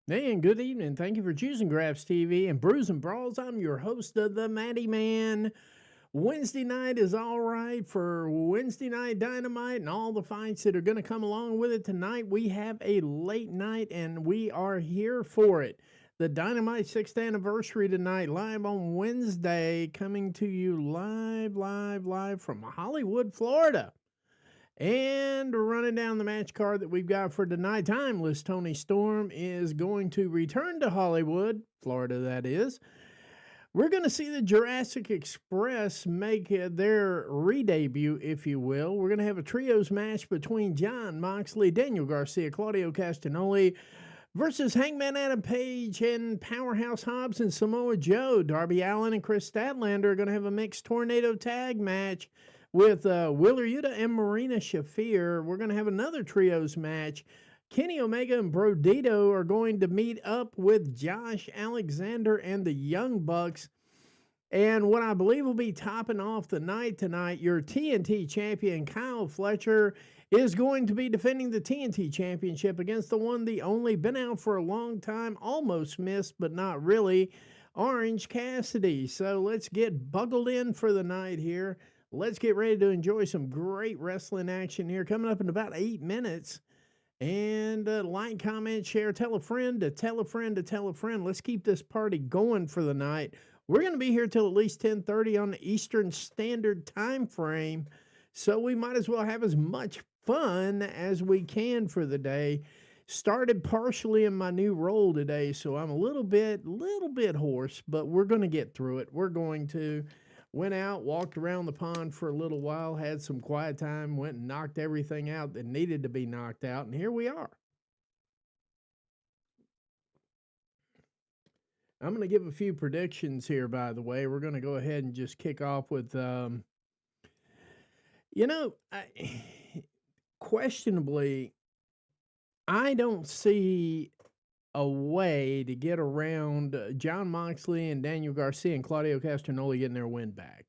Hey, and good evening. Thank you for choosing GrapsTV and Brews and Brawls. I'm your host of the Matty Man. Wednesday night is all right for Wednesday Night Dynamite and all the fights that are going to come along with it tonight. We have a late night and we are here for it. The Dynamite 6th anniversary tonight, live on Wednesday, coming to you live from Hollywood, Florida. And running down the match card that we've got for tonight, Timeless Tony Storm is going to return to Hollywood, Florida, that is. We're going to see the Jurassic Express make their re-debut, if you will. We're going to have a trios match between Jon Moxley, Daniel Garcia, Claudio Castagnoli versus Hangman Adam Page and Powerhouse Hobbs and Samoa Joe. Darby Allin and Chris Statlander are going to have a mixed tornado tag match with Wheeler Yuta and Marina Shafir. We're going to have another trios match. Kenny Omega and Brodito are going to meet up with Josh Alexander and the Young Bucks. And what I believe will be topping off the night tonight, your TNT champion Kyle Fletcher is going to be defending the TNT championship against the one, the only, been out for a long time, almost missed, but not really, Orange Cassidy. So let's get buckled in for the night here. Let's get ready to enjoy some great wrestling action here coming up in about 8 minutes. And like, comment, share, tell a friend to tell a friend to tell a friend. Let's keep this party going for the night. We're going to be here till at least 10:30 on the Eastern Standard Time frame, so we might as well have as much fun as we can for the day. Started partially in my new role today, so I'm a little bit hoarse, but we're going to get through it. We're going to. Went out, walked around the pond for a little while, had some quiet time, went and knocked everything out that needed to be knocked out, and here we are. I'm going to give a few predictions here, by the way. We're going to go ahead and just kick off with, questionably, I don't see a way to get around Jon Moxley and Daniel Garcia and Claudio Castagnoli getting their win back.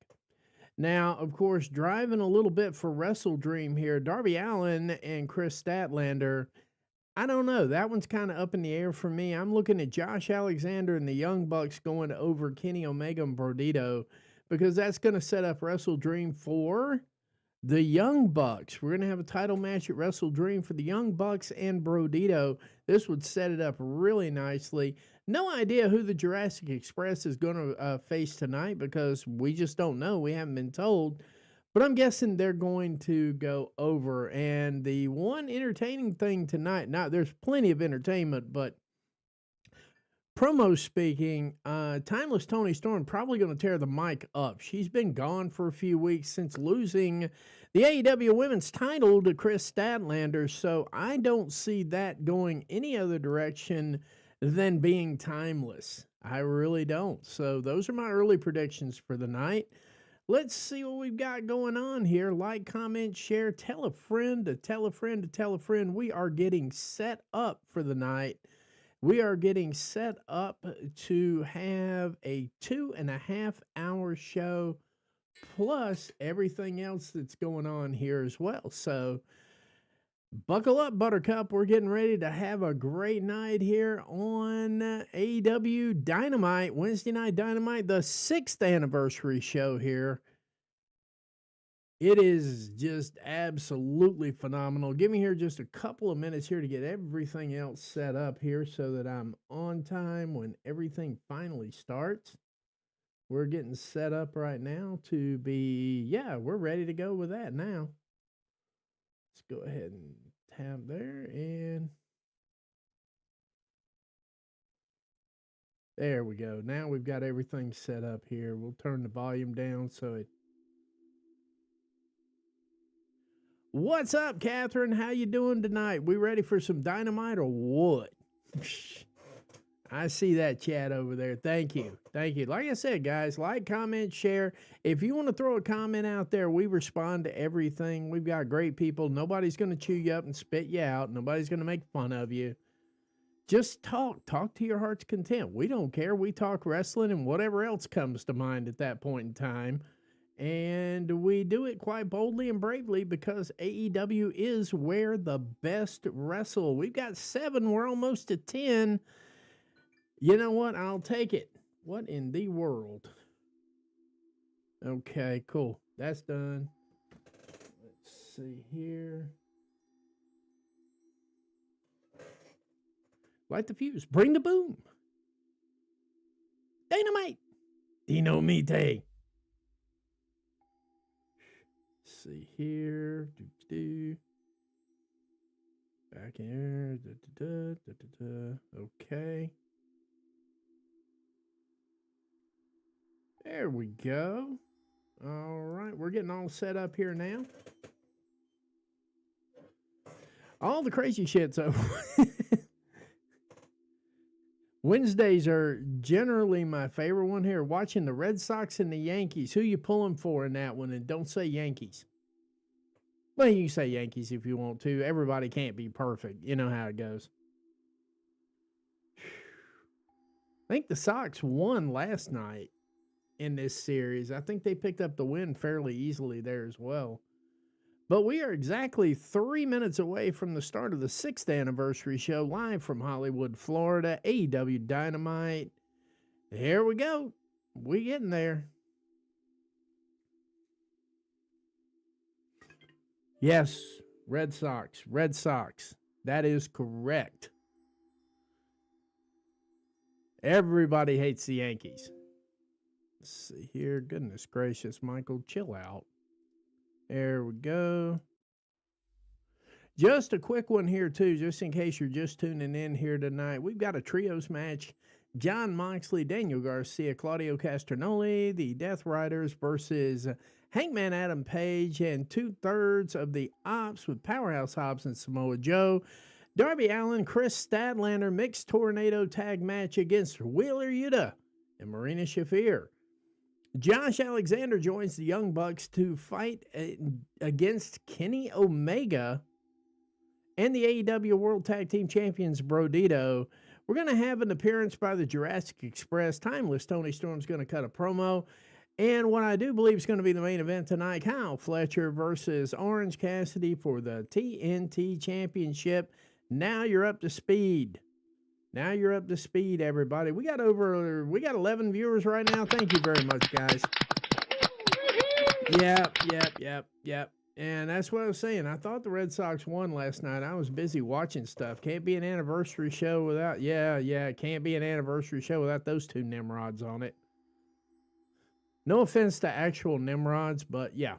Now, of course, driving a little bit for Wrestle Dream here, Darby Allin and Chris Statlander, I don't know. That one's kind of up in the air for me. I'm looking at Josh Alexander and the Young Bucks going over Kenny Omega and Brodito because that's going to set up Wrestle Dream for the Young Bucks. We're going to have a title match at Wrestle Dream for the Young Bucks and Brodito. This would set it up really nicely. No idea who the Jurassic Express is going to face tonight because we just don't know. We haven't been told. But I'm guessing they're going to go over. And the one entertaining thing tonight, now there's plenty of entertainment, but promo speaking, Timeless Tony Storm probably going to tear the mic up. She's been gone for a few weeks since losing the AEW Women's title to Chris Statlander, so I don't see that going any other direction than being timeless. I really don't. So those are my early predictions for the night. Let's see what we've got going on here. Like, comment, share, tell a friend to tell a friend to tell a friend. We are getting set up for the night. We are getting set up to have a 2.5 hour show plus everything else that's going on here as well. So buckle up, Buttercup. We're getting ready to have a great night here on AEW Dynamite, Wednesday Night Dynamite, the 6th anniversary show here. It is just absolutely phenomenal. Give me here just a couple of minutes here to get everything else set up here so that I'm on time when everything finally starts. We're getting set up right now to be, yeah, we're ready to go with that now. Let's go ahead and tab there and there we go. Now we've got everything set up here. We'll turn the volume down so it. What's up, Catherine? How you doing tonight? We ready for some dynamite or what? I see that chat over there. Thank you. Thank you. Like I said, guys, like, comment, share. If you want to throw a comment out there, we respond to everything. We've got great people. Nobody's going to chew you up and spit you out. Nobody's going to make fun of you. Just talk. Talk to your heart's content. We don't care. We talk wrestling and whatever else comes to mind at that point in time. And we do it quite boldly and bravely because AEW is where the best wrestle. We've got 7. We're almost to 10. You know what? I'll take it. What in the world? Okay, cool. That's done. Let's see here. Light the fuse. Bring the boom. Dynamite. Dinamite. See here. Back here. Okay. There we go. All right. We're getting all set up here now. All the crazy shit's over. Wednesdays are generally my favorite one here. Watching the Red Sox and the Yankees. Who you pulling for in that one? And don't say Yankees. Well, you can say Yankees if you want to. Everybody can't be perfect. You know how it goes. I think the Sox won last night in this series. I think they picked up the win fairly easily there as well. But we are exactly 3 minutes away from the start of the 6th anniversary show, live from Hollywood, Florida. AEW Dynamite. Here we go. We getting there. Yes, Red Sox. Red Sox. That is correct. Everybody hates the Yankees. Let's see here. Goodness gracious, Michael, chill out. There we go. Just a quick one here, too, just in case you're just tuning in here tonight. We've got a trios match. Jon Moxley, Daniel Garcia, Claudio Castagnoli, the Death Riders versus Hangman Adam Page, and 2/3 of the Ops with Powerhouse Hobbs and Samoa Joe. Darby Allin, Chris Statlander, mixed tornado tag match against Wheeler Yuta and Marina Shafir. Josh Alexander joins the Young Bucks to fight against Kenny Omega and the AEW World Tag Team Champions, Brodito. We're going to have an appearance by the Jurassic Express. Timeless Tony Storm's going to cut a promo. And what I do believe is going to be the main event tonight, Kyle Fletcher versus Orange Cassidy for the TNT Championship. Now you're up to speed. Now you're up to speed, everybody. We got 11 viewers right now. Thank you very much, guys. Yep. And that's what I was saying. I thought the Red Sox won last night. I was busy watching stuff. Can't be an anniversary show without, can't be an anniversary show without those two Nimrods on it. No offense to actual Nimrods, but yeah.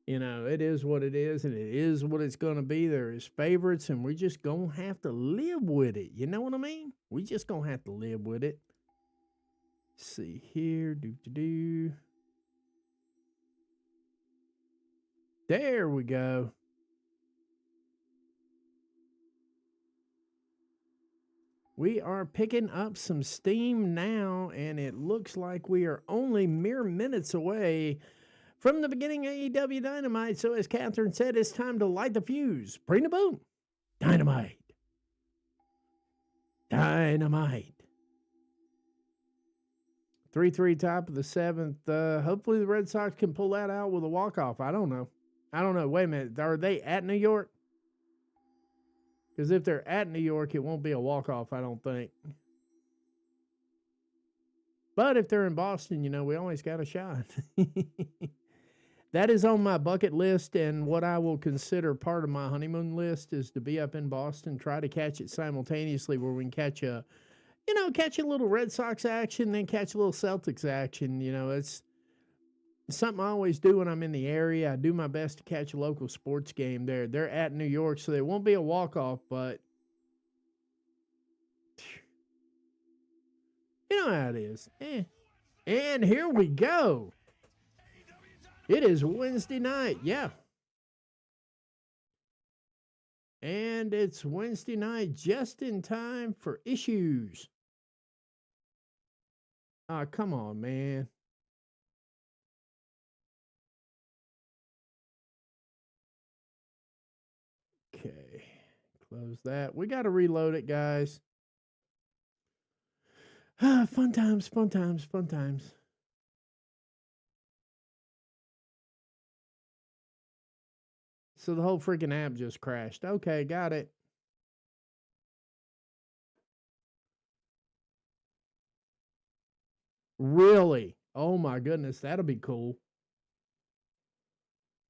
You know, it is what it is, and it is what it's going to be. There is favorites, and we're just going to have to live with it. You know what I mean? We just going to have to live with it. Let's see here. There we go. We are picking up some steam now, and it looks like we are only mere minutes away from the beginning of AEW Dynamite. So as Catherine said, it's time to light the fuse. Bring the boom. Dynamite. 3-3 top of the 7th. Hopefully the Red Sox can pull that out with a walk-off. I don't know. Wait a minute. Are they at New York? Because if they're at New York, it won't be a walk-off, I don't think. But if they're in Boston, you know, we always got a shot. That is on my bucket list, and what I will consider part of my honeymoon list is to be up in Boston, try to catch it simultaneously where we can catch a little Red Sox action, then catch a little Celtics action. You know, it's something I always do when I'm in the area. I do my best to catch a local sports game there. They're at New York, so there won't be a walk-off, but you know how it is. And here we go. It is Wednesday night, yeah. And it's Wednesday night just in time for issues. Come on, man. Okay, close that. We got to reload it, guys. Fun times. So the whole freaking app just crashed. Okay, got it. Really? Oh my goodness, that'll be cool.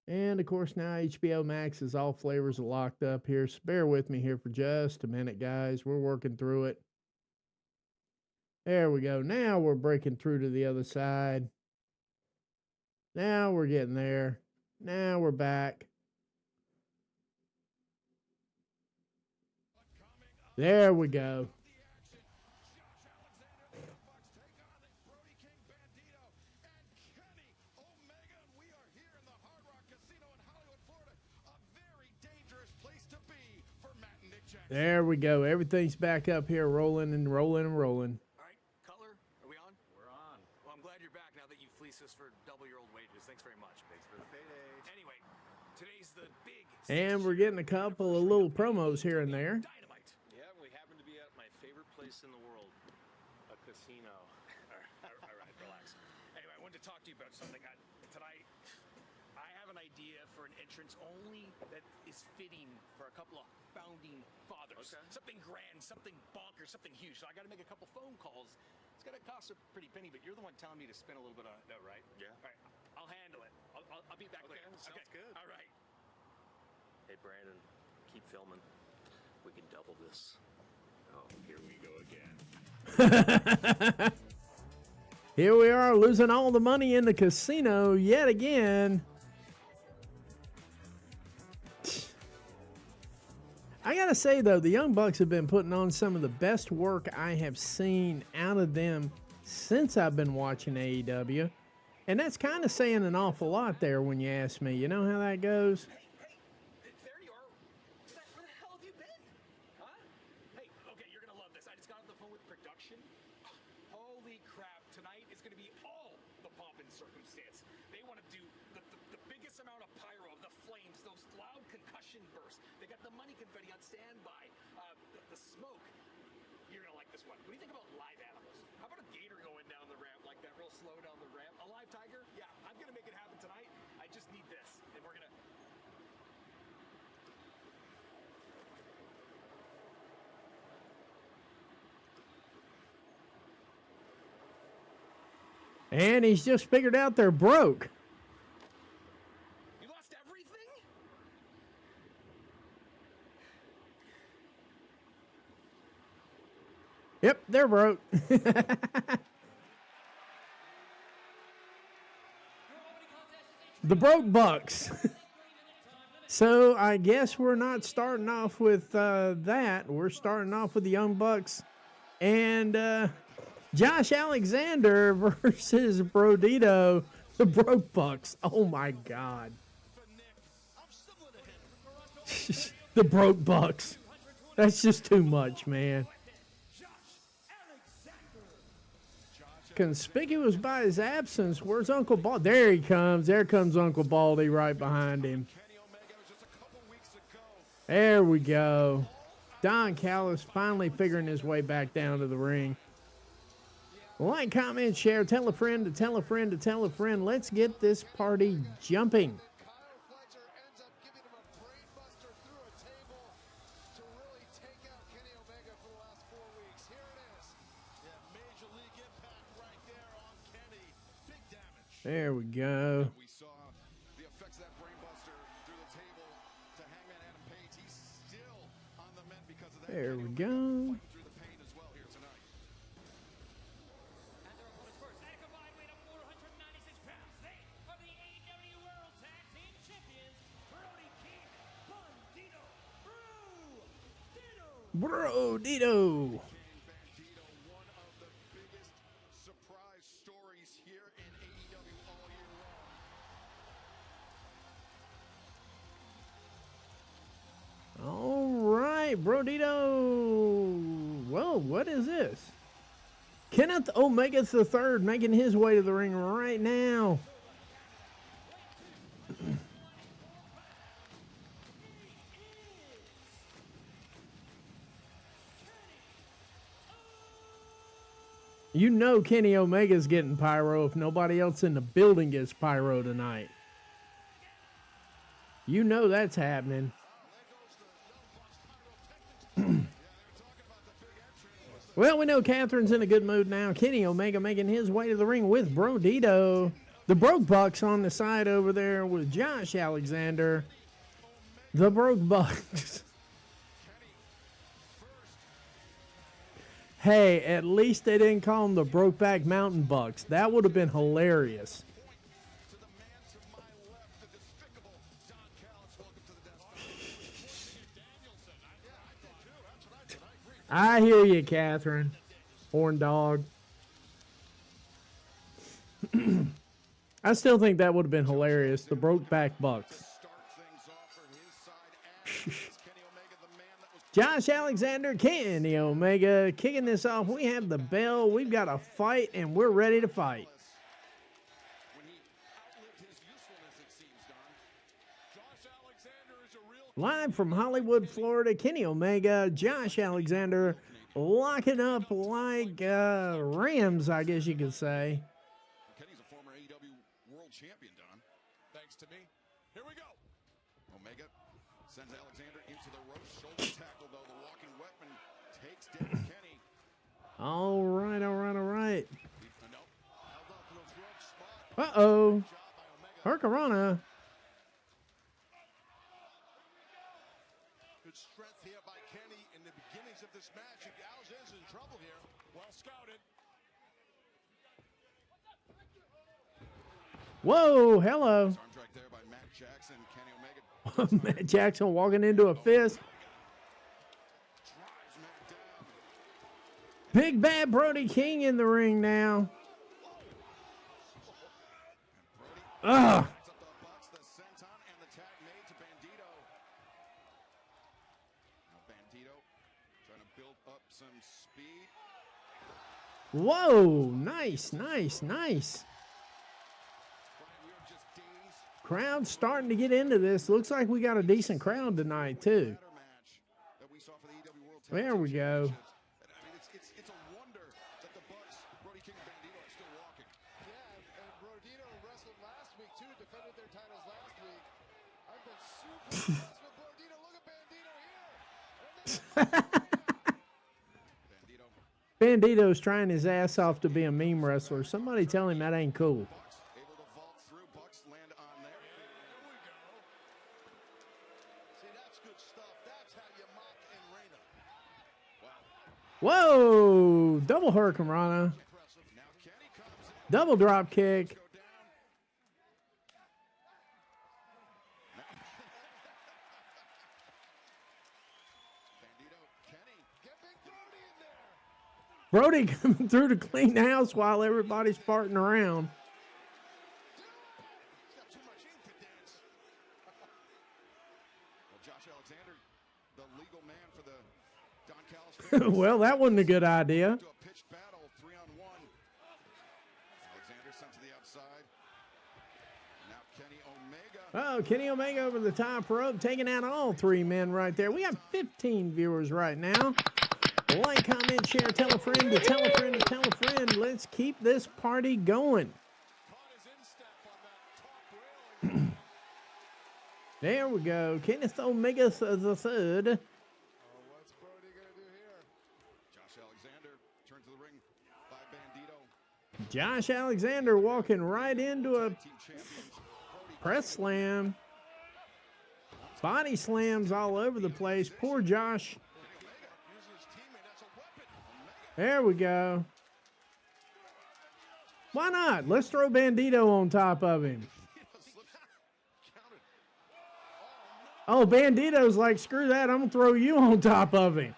And of course, now HBO Max is all flavors are locked up here. So bear with me here for just a minute, guys. We're working through it. There we go. Now we're breaking through to the other side. Now we're getting there. Now we're back. There we go. There we go. Everything's back up here, rolling and rolling and rolling. All right, Cutler, are we on? We're on. Well, I'm glad you're back now that you fleeced us for double your old wages. Thanks very much. Thanks for the payday. Anyway, today's the big... And we're getting a couple of little promos here and there. Dynamite. Yeah, we happen to be at my favorite place in the world, a casino. All right, relax. Anyway, I wanted to talk to you about something. Tonight, I have an idea for an entrance only that is fitting for a couple of founding fathers. Okay. Something grand, something bonkers, something huge. So I got to make a couple phone calls. It's going to cost a pretty penny, but you're the one telling me to spend a little bit on it, right? Yeah. All right, I'll handle it. I'll be back Okay, later. sounds good. All right. Hey, Brandon, keep filming. We can double this. Oh, here we go again. Here we are losing all the money in the casino yet again. I gotta say though, the Young Bucks have been putting on some of the best work I have seen out of them since I've been watching AEW. And that's kind of saying an awful lot there when you ask me. You know how that goes? Hey, there you are. Where the hell have you been? Huh? Hey, okay, you're gonna love this. I just got off the phone with production. Holy crap, tonight is gonna be all the pomp and circumstance. They want to do the biggest amount of pyro, of the flames, those loud concussion bursts. They got the money confetti on standby. The smoke. You're gonna like this one. What do you think about live animals? How about a gator going down the ramp like that, real slow down the ramp? A live tiger? Yeah, I'm gonna make it happen tonight. I just need this, and we're gonna... And he's just figured out they're broke. You lost everything? Yep, they're broke. The broke Bucks. So I guess we're not starting off with that. We're starting off with the Young Bucks and Josh Alexander versus Brodito, the broke Bucks. Oh my God. The broke Bucks. That's just too much, man. Conspicuous by his absence. Where's Uncle Baldy? There he comes. There comes Uncle Baldy right behind him. There we go. Don Callis finally figuring his way back down to the ring. Like, comment, share, tell a friend to tell a friend to tell a friend. Let's get this party jumping. There we go. We saw the effects of that brainbuster through the table to Hangman Adam Page. He's still on the mend because of that. There we go. Through the pain as well here tonight. And their opponents first, at a combined weight of 496 pounds, they are the AEW World Tag Team Champions, Brody King, Bandito, Brodito. Bandito, one of the biggest surprise stories here in AEW all year long. All right, Brodito. Well, what is this? Kenneth Omega III making his way to the ring right now. You know Kenny Omega's getting pyro if nobody else in the building gets pyro tonight. You know that's happening. Well, we know Catherine's in a good mood now. Kenny Omega making his way to the ring with Brodito. The Broke Bucks on the side over there with Josh Alexander. The Broke Bucks. Hey, at least they didn't call them the Brokeback Mountain Bucks. That would have been hilarious. To the man to my left, the despicable Don Callis. Welcome to the desk. I hear you, Catherine. Horn dog. I still think that would have been hilarious. The Brokeback Bucks. Start things off for his side. As Kenny Omega, the man that was Josh Alexander, Kenny Omega kicking this off. We have the bell. We've got a fight, and we're ready to fight. when he outlived his usefulness, it seems, Don. Josh Alexander is a real Live from Hollywood, Florida, Kenny Omega, Josh Alexander locking up like Rams, I guess you could say. Kenny's a former AEW World Champion, Don. thanks to me. Here we go. Omega sends Alexander into the ropes. Shoulder tackle, though. The walking weapon takes down Kenny. All right, all right, all right. Nope. Held on to those ropes. Spot. Uh-oh. Job by Omega. Hurricanrana. Good strength here by Kenny in the beginnings of this match. Alexander's in trouble here. Well scouted. Whoa, hello. Arm drag there by Matt Jackson. Kenny Omega Matt Jackson walking into a fist. drives Matt down. Big Bad Brody King in the ring now. Brody Ugh. backs up the Bucks, the senton, and the tag made to Bandito. Now Bandito trying to build up some speed. Whoa, nice, nice, nice. Brian, we are just days Crowd starting to get into this. Looks like we got a decent crowd tonight, too. ladder match that we saw for the AEW World Tag There we Team go. Championships. And, I mean, it's a wonder that the Bucks, Brody King and Bandito are still walking. Yeah, and Brodito wrestled last week too, defended their titles last week. I've been super impressed with Brodito. Look at Bandito here. Bandito Bandito's trying his ass off to be a meme wrestler. Somebody tell him that ain't cool. Bucks able to vault through. Bucks land on there. See, that's good stuff. That's how you mock and Reina. Whoa, double Hurricanrana. Impressive. Now Kenny comes in. Double drop kick. Go down. Bandito, Kenny. Get Big Brody in there. Brody coming through to clean house while everybody's farting around. He's got too much ink to dance. Well, Josh Alexander, the legal man for the Don Callis family. Well, that wasn't a good idea. To a pitched battle, 3-on-1. Alexander sent to the outside. Now Kenny Omega. Oh, Kenny Omega over the top rope, taking out all three men right there. We have 15 viewers right now. Like, comment, share, tell a friend to tell a friend to tell a friend. Let's keep this party going. Caught his instep on that top railing. There we go. Kenneth Omega the third. Oh, what's Brody gonna do here? Josh Alexander turned to the ring by Bandito. Josh Alexander walking right into a Team champions. Brody press slam. Body slams all over the place. Poor Josh. Omega uses his teammate as a weapon. Omega. There we go. Why not? Let's throw Bandito on top of him. Counted. Oh, Bandito's like, screw that. I'm going to throw you on top of him.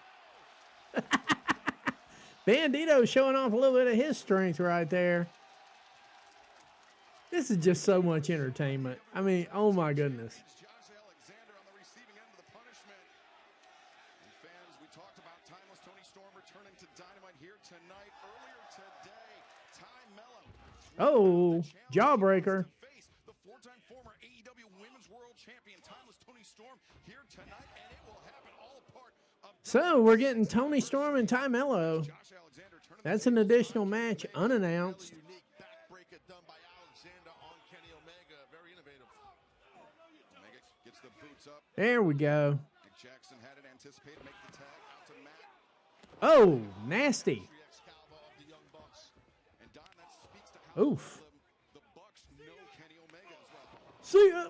Bandito's showing off a little bit of his strength right there. This is just so much entertainment. I mean, oh my goodness. Josh Alexander on the receiving end of the punishment. And fans, we talked about timeless Tony Storm returning to Dynamite here tonight. Earlier today, Ty Mello. Oh, jawbreaker. Face the four-time former AEW Women's World Champion, timeless Tony Storm, here tonight, and it will happen all a part of So we're getting Tony Storm and Ty Mello. Josh Alexander turning That's an additional match, unannounced. Unique backbreaker done by Alexander on Kenny Omega. Very innovative. Omega gets the boots up. There we go. Nick Jackson had it anticipated, make the tag out to Matt. Oh, nasty. 3X caliber of the Young Bucks. And Don, that speaks to how Oof. well the Bucks know Kenny Omega as well. See ya.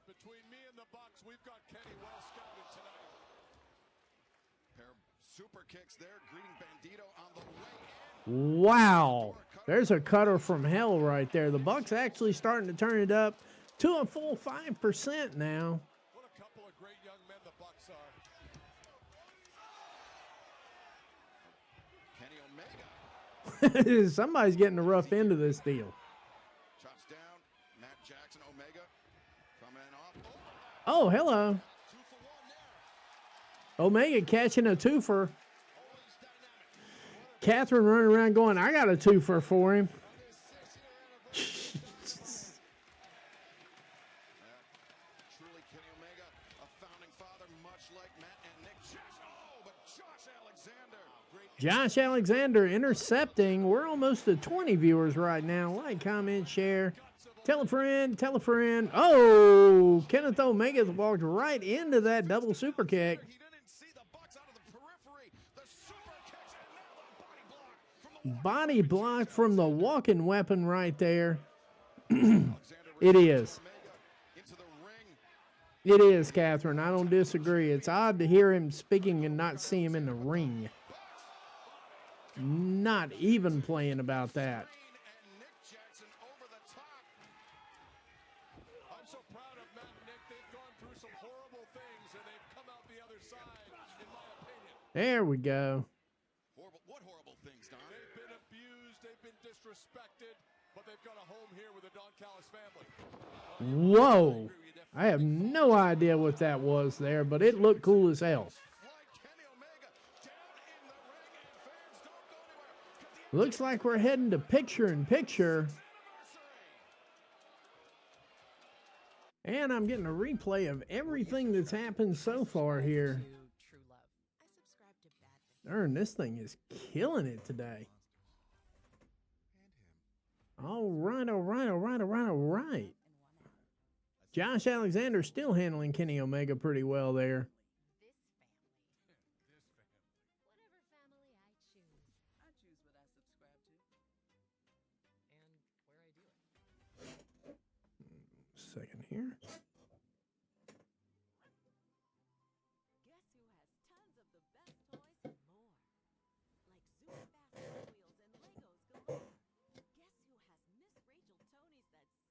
Between me and the Bucks, we've got Kenny well scouted tonight. Pair of super kicks there, greeting Bandito on the way in. Wow. There's a cutter from hell right there. The Bucks actually starting to turn it up to a full 5% now. What a couple of great young men the Bucks are. Kenny Omega Somebody's getting the rough end of this deal. chops down. Matt Jackson, Omega coming in off. Oh, hello. 2 for 1 there. Omega catching a twofer. Catherine running around going, I got a twofer for him. Truly Kenny Omega, a founding father, much like Matt and Nick Jackson. Oh, but Josh Alexander. Great Josh Alexander intercepting. We're almost to 20 viewers right now. Like, comment, share. Tell a friend, tell a friend. Oh, Kenneth Omega walked right into that double super kick. He didn't see the Bucks out of the periphery. The super kicks and now the body block from the Body block from the walking weapon right there. Alexander It is. Omega into the ring. It is, Catherine. I don't disagree. It's odd to hear him speaking and not see him in the ring. Not even playing about that. And Nick Jackson over the top. I'm so proud of Matt and Nick. They've gone through some horrible things, and they've come out the other side, in my opinion. There we go. Horrible, what horrible things, Don? They've been abused, they've been disrespected, but they've got a home here with the Don Callis family. Whoa. I have no idea what that was there, but it looked cool as hell. Like Kenny Omega down in the ring, and fans don't go anywhere. 'Cause the Looks like we're heading to picture-in-picture. And I'm getting a replay of everything that's happened so far here. Darn, this thing is killing it today. All right, all right, all right, all right, all right. Josh Alexander still handling Kenny Omega pretty well there. Whatever family I choose. I choose what I subscribe to. And where I do it. Second here. Guess who has tons of the best toys and more? Like Zoom basketball wheels and Legos galore. Guess who has Miss Rachel Tonys that sing?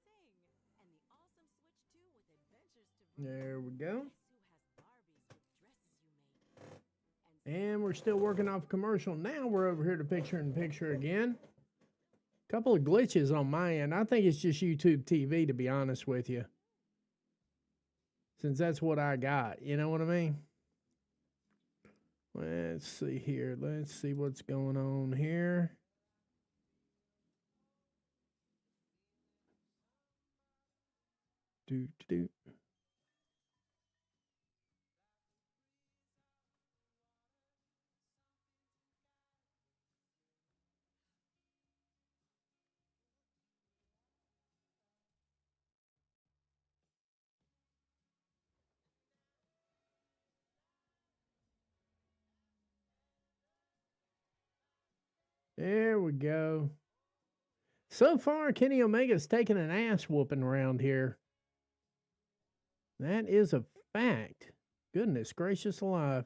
And the awesome Switch 2 with adventures to bring. There we go. Guess who has Barbies with dresses you made? And we're still working off commercial. Now we're over here to picture-in-picture again. Couple of glitches on my end. I think it's just YouTube TV, to be honest with you. Since that's what I got. You know what I mean? Let's see here. Let's see what's going on here. Do. There we go. So far, Kenny Omega's taking an ass whooping around here. That is a fact. Goodness gracious alive.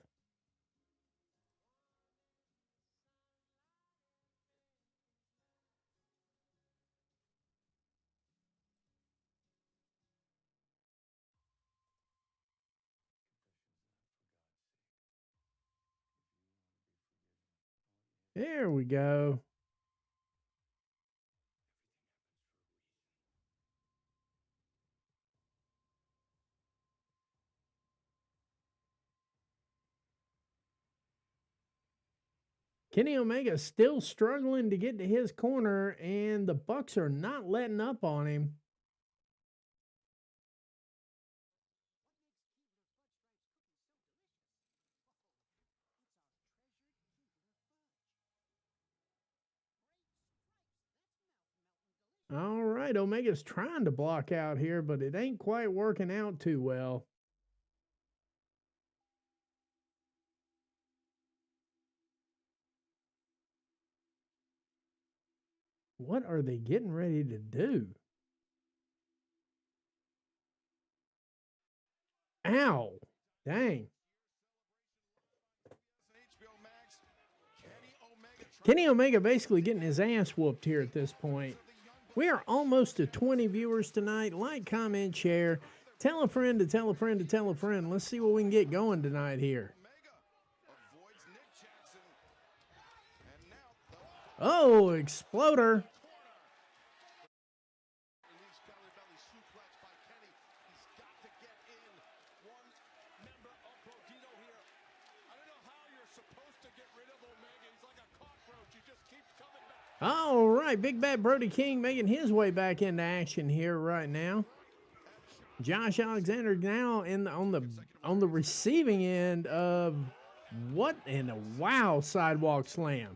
There we go. Kenny Omega still struggling to get to his corner, and the Bucks are not letting up on him. All right, Omega's trying to block out here, but it ain't quite working out too well. What are they getting ready to do? Ow. Dang. HBO Max, Kenny Omega Kenny Omega basically getting his ass whooped here at this point. We are almost to 20 viewers tonight. Like, comment, share. Tell a friend to tell a friend to tell a friend. Let's see what we can get going tonight here. avoids Nick Jackson. And now Oh, exploder. Release belly suplex by Kenny. He's got to get in. One member of Brodito here. I don't know how you're supposed to get rid of Omega. He's like a cockroach. He just keeps coming back. All right, Big Bad Brody King making his way back into action here right now. Josh Alexander now on the receiving end of what in a wow sidewalk slam.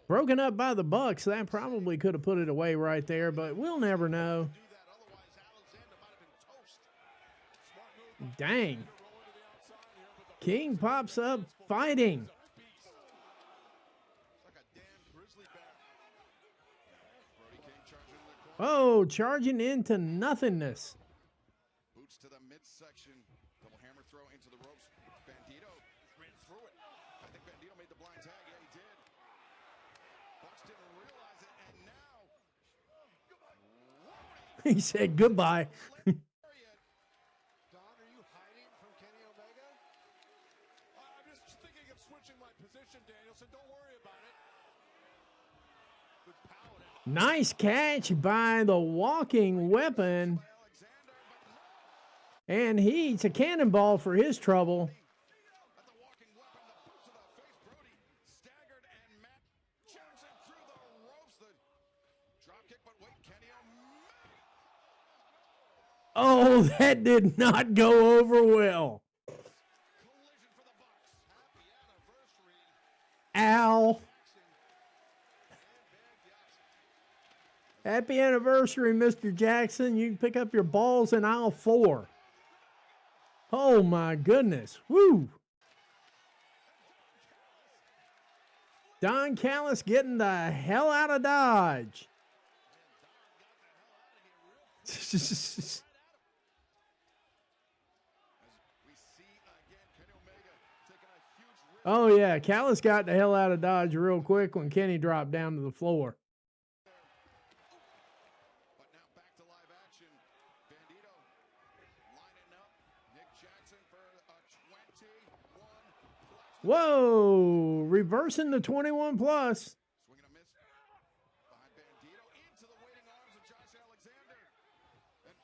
Broken up by the Bucks. That probably could have put it away right there, but we'll never know. Dang. King pops up fighting. Oh, charging into nothingness. boots to the midsection. Double hammer throw into the ropes. Bandito ran through it. I think Bandito made the blind tag. Yeah, he did. Bucks didn't realize it, and now He said goodbye. Don, are you hiding from Kenny Omega? I'm just thinking of switching my position, Danielson. Don't worry about it. Good power. Nice catch by the walking weapon. And he's a cannonball for his trouble. at the walking weapon, the boot to the face. Brody staggered, and Matt Jackson through the ropes. The drop kick, but wait, Kenny Omega. Oh, that did not go over well. Collision for the Bucks. Happy anniversary. Ow. Happy anniversary, Mr. Jackson. You can pick up your balls in aisle 4. Oh, my goodness. Woo. Don Callis getting the hell out of Dodge. As we see again, Kenny Omega taking a huge risk. Oh, yeah. Callis got the hell out of Dodge real quick when Kenny dropped down to the floor. But now back to live action. Bandito lining up. Nick Jackson for a 21 plus. Whoa. Reversing the 21 plus. Swing and a miss. Behind Bandito into the waiting arms of Josh Alexander. And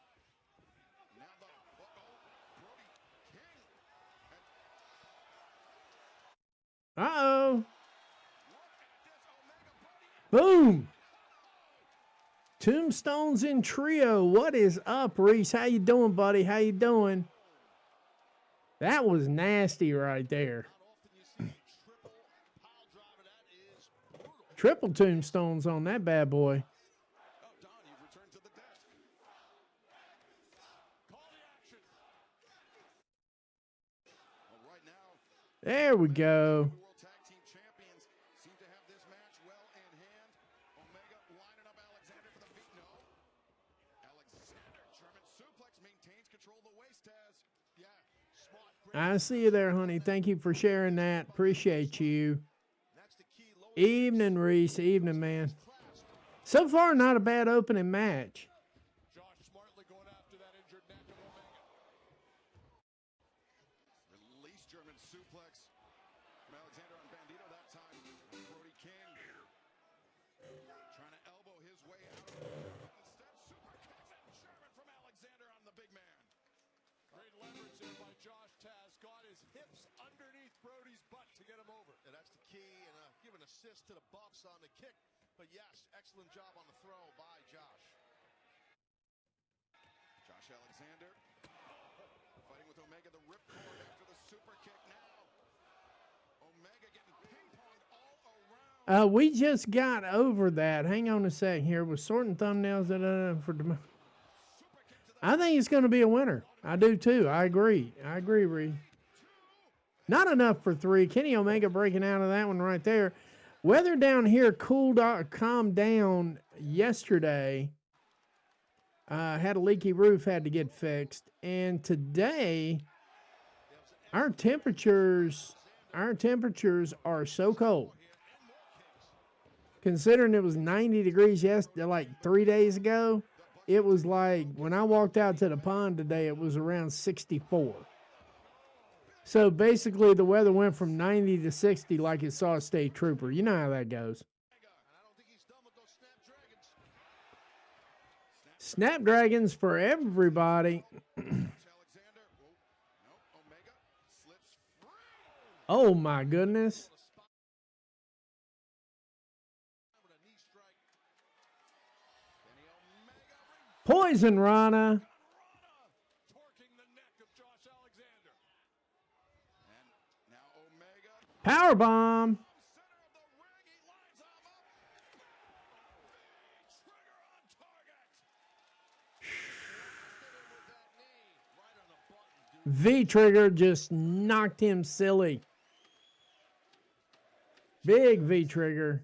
now the Brody King. And Uh-oh. look at this Omega Brody. Boom. Tombstones in trio. What is up, Reese? How you doing, buddy? How you doing? That was nasty right there. Not often you see a triple pile driver. That is brutal. Triple tombstones on that bad boy. Oh, Don, you've returned to the desk. Call the action. Well, right now, There we go. the World Tag Team Champions seem to have this match well in hand. Omega lining up Alexander for the beat. No. Alexander, German suplex, maintains control of the waist, Taz. Yeah, smart. I see you there, honey. Thank you for sharing that. Appreciate you. That's the key. Lower Evening, Reese. Evening, man. class. So far, not a bad opening match. Josh smartly going after that injured neck of Omega. Release German suplex from Alexander on Bandito that time. Brody King trying to elbow his way out. Instead, super kicks and German from Alexander on the big man. Great leverage there by Josh Taz. Got his hips underneath Brody's butt to get him over. Yeah, that's the key. And give an assist to the Bucks on the kick. But yes, excellent job on the throw by Josh. Josh Alexander fighting with Omega, the ripcord after the super kick now. Omega getting ping-ponged all around. We just got over that. Hang on a sec here. We're sorting thumbnails. For Super kick to the I think it's going to be a winner. I do too. I agree. Ree. Not enough for 3. Kenny Omega breaking out of that one right there. Weather down here calmed down yesterday. Had a leaky roof, had to get fixed. And today, our temperatures are so cold. Considering it was 90 degrees like 3 days ago, it was like when I walked out to the pond today, it was around 64. So basically, the weather went from 90 to 60 like it saw a state trooper. You know how that goes. Snapdragons for everybody. Oh my goodness. Poison Rana. Power bomb. V-trigger just knocked him silly. Big V-trigger.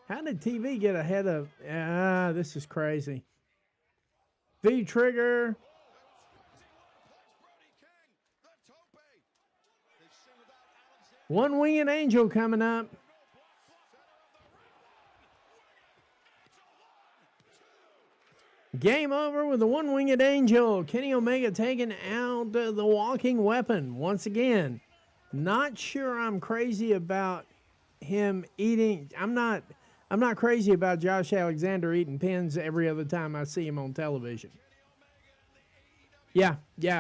How did TV get ahead of... this is crazy. V-trigger. One-winged angel coming up. Game over with the one-winged angel. Kenny Omega taking out the walking weapon once again. Not sure I'm crazy about him eating. I'm not crazy about Josh Alexander eating pins every other time I see him on television. Yeah,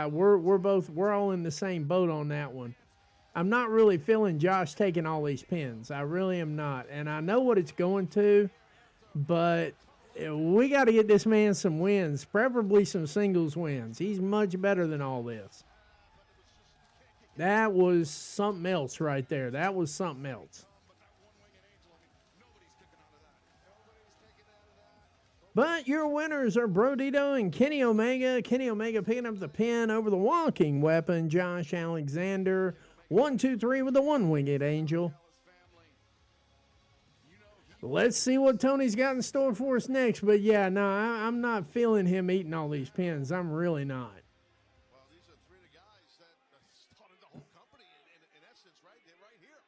we're all in the same boat on that one. I'm not really feeling Josh taking all these pins. I really am not. And I know what it's going to, but we got to get this man some wins, preferably some singles wins. He's much better than all this. That was something else right there. That was something else. But your winners are Brodito and Kenny Omega. Kenny Omega picking up the pin over the walking weapon, Josh Alexander. 1, 2, 3 with the one-winged angel. Let's see what Tony's got in store for us next. But yeah, no, I'm not feeling him eating all these pins. I'm really not. Well, these are three of the guys that started the whole company in essence, right? They're right here.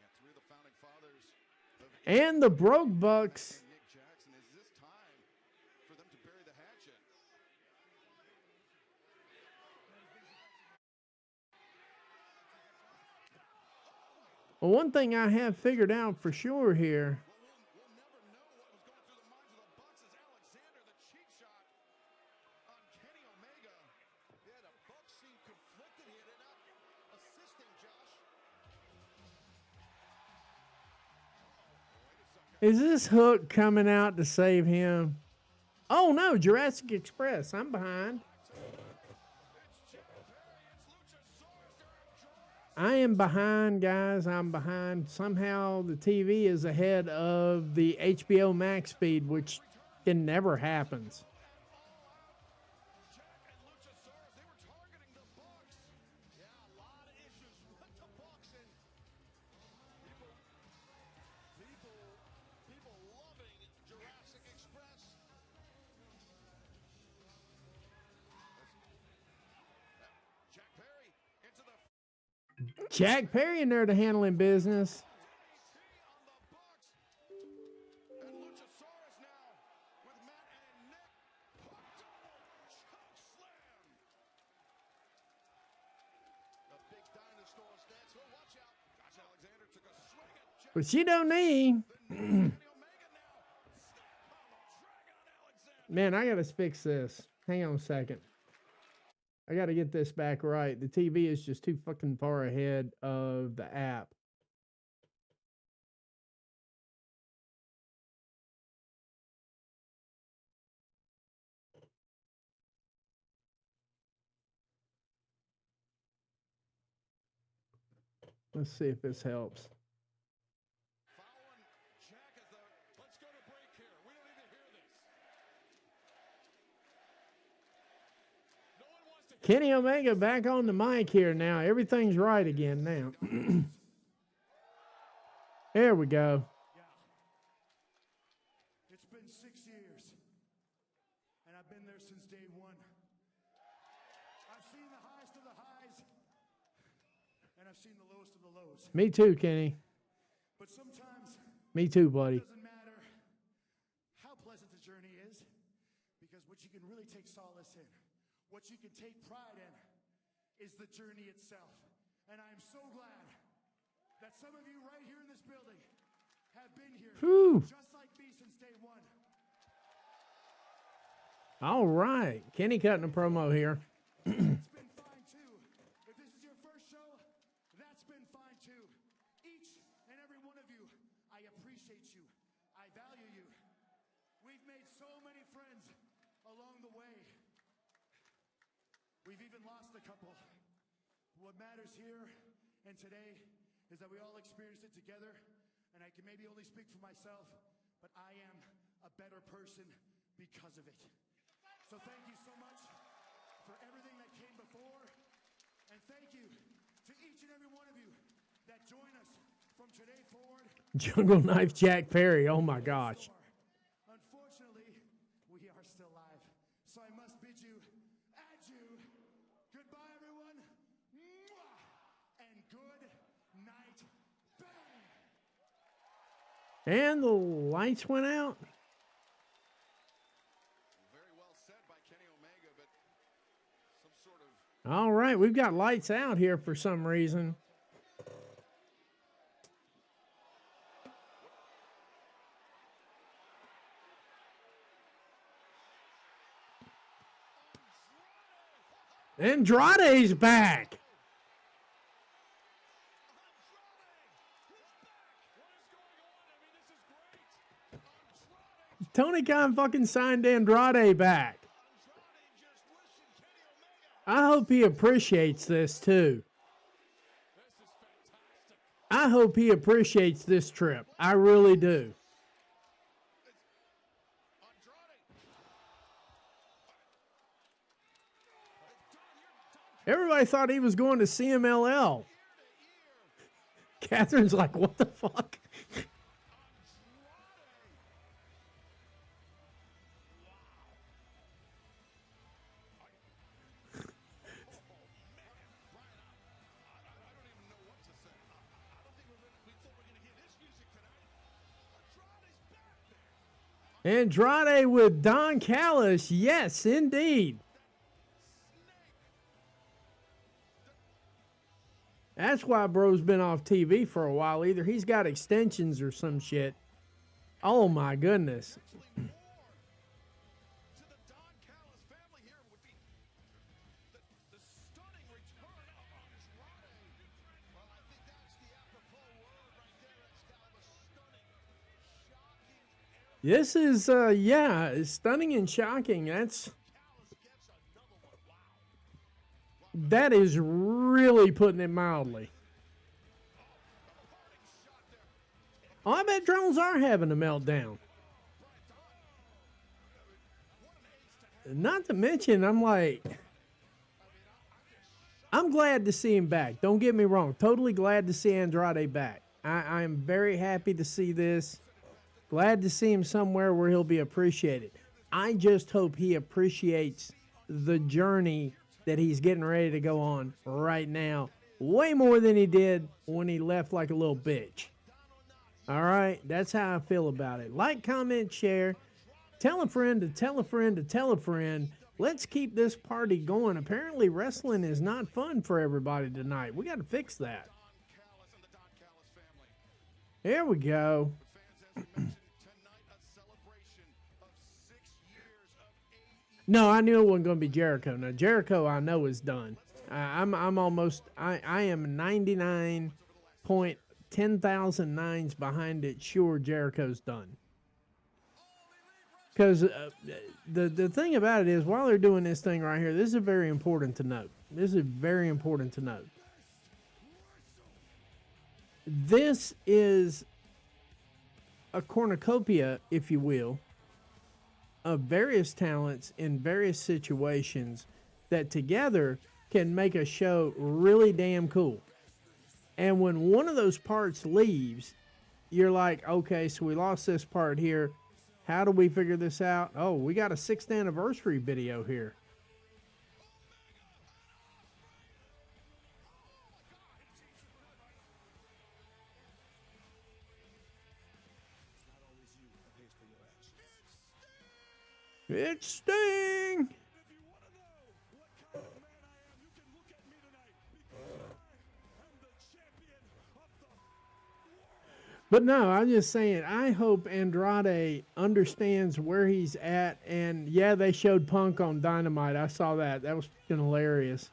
Yeah, three of the founding fathers. And the Broke Bucks. Nick Jackson, is this time for them to bury the hatchet? Well, one thing I have figured out for sure here. We'll never know what was going through the minds of the Bucks as Alexander, the cheap shot on Kenny Omega. Yeah, the Bucks seem conflicted here. They're not assisting Josh. Is this Hook coming out to save him? Oh no, Jurassic Express. I'm behind. I am behind, guys. I'm behind. Somehow the TV is ahead of the HBO Max feed, which it never happens. People loving Jurassic Express. Jack Perry into the Jack Perry in there to handling business. on the Bucks. And Luchasaurus now with Matt and Nick. Hook double choke slam. The big dinosaur's next. Well, watch out. Josh Alexander took a swing at Jack. But you don't need. Kenny Omega now. Snap combo. Drag on Alexander. Man, I gotta fix this. Hang on a second. I gotta get this back right. The TV is just too fucking far ahead of the app. Let's see if this helps. Following Jack as the. Let's go to break here. We don't need to hear this. No one wants to Kenny Omega back on the mic here now. Everything's right again now. There we go. Yeah. It's been 6 years, and I've been there since day one. I've seen the highest of the highs, and I've seen the lowest of the lows. Me too, Kenny. But sometimes Me too, it buddy. doesn't matter how pleasant the journey is, because what you can really take solace in, what you can take pride in, is the journey itself. And I am so glad that some of you right here in this building have been here Whew. just like me since day one. All right. Kenny cutting a promo here. It's been fine too. If this is your first show, that's been fine too. Each and every one of you, I appreciate you. I value you. We've made so many friends along the way. We've even lost a couple. What matters here and today is that we all experienced it together, and I can maybe only speak for myself, but I am a better person because of it. So thank you so much for everything that came before, and thank you to each and every one of you that join us from today forward. Jungle Knife Jack Perry. Oh my gosh. Unfortunately, we are still live, so I must bid you adieu. Goodbye, everyone. Mwah! And good night. Bang! And the lights went out. Very well said by Kenny Omega, but some sort of All right. We've got lights out here for some reason. Andrade's back. Tony Khan fucking signed Andrade back. I hope he appreciates this too. I hope he appreciates this trip. I really do. Everybody thought he was going to CMLL. Catherine's like, what the fuck? Andrade with Don Callis. Yes, indeed. That's why Bro's been off TV for a while. Either he's got extensions or some shit. Oh my goodness. This is, yeah, it's stunning and shocking. That is really putting it mildly. Oh, I bet drones are having a meltdown. Not to mention, I'm glad to see him back. Don't get me wrong. Totally glad to see Andrade back. I am very happy to see this. Glad to see him somewhere where he'll be appreciated. I just hope he appreciates the journey that he's getting ready to go on right now. Way more than he did when he left like a little bitch. All right? That's how I feel about it. Like, comment, share. Tell a friend to tell a friend to tell a friend. Let's keep this party going. Apparently, wrestling is not fun for everybody tonight. We got to fix that. Here we go. No, I knew it wasn't going to be Jericho. Now, Jericho, I know, is done. I am 99.10,000 nines behind it. Sure, Jericho's done. Because the thing about it is, while they're doing this thing right here, this is very important to note. This is very important to note. This is a cornucopia, if you will, of various talents in various situations that together can make a show really damn cool. And when one of those parts leaves, you're like, okay, so we lost this part here. How do we figure this out? Oh, we got a 6th anniversary video here. It's Sting! But no, I'm just saying, I hope Andrade understands where he's at. And yeah, they showed Punk on Dynamite. I saw that. That was fucking hilarious.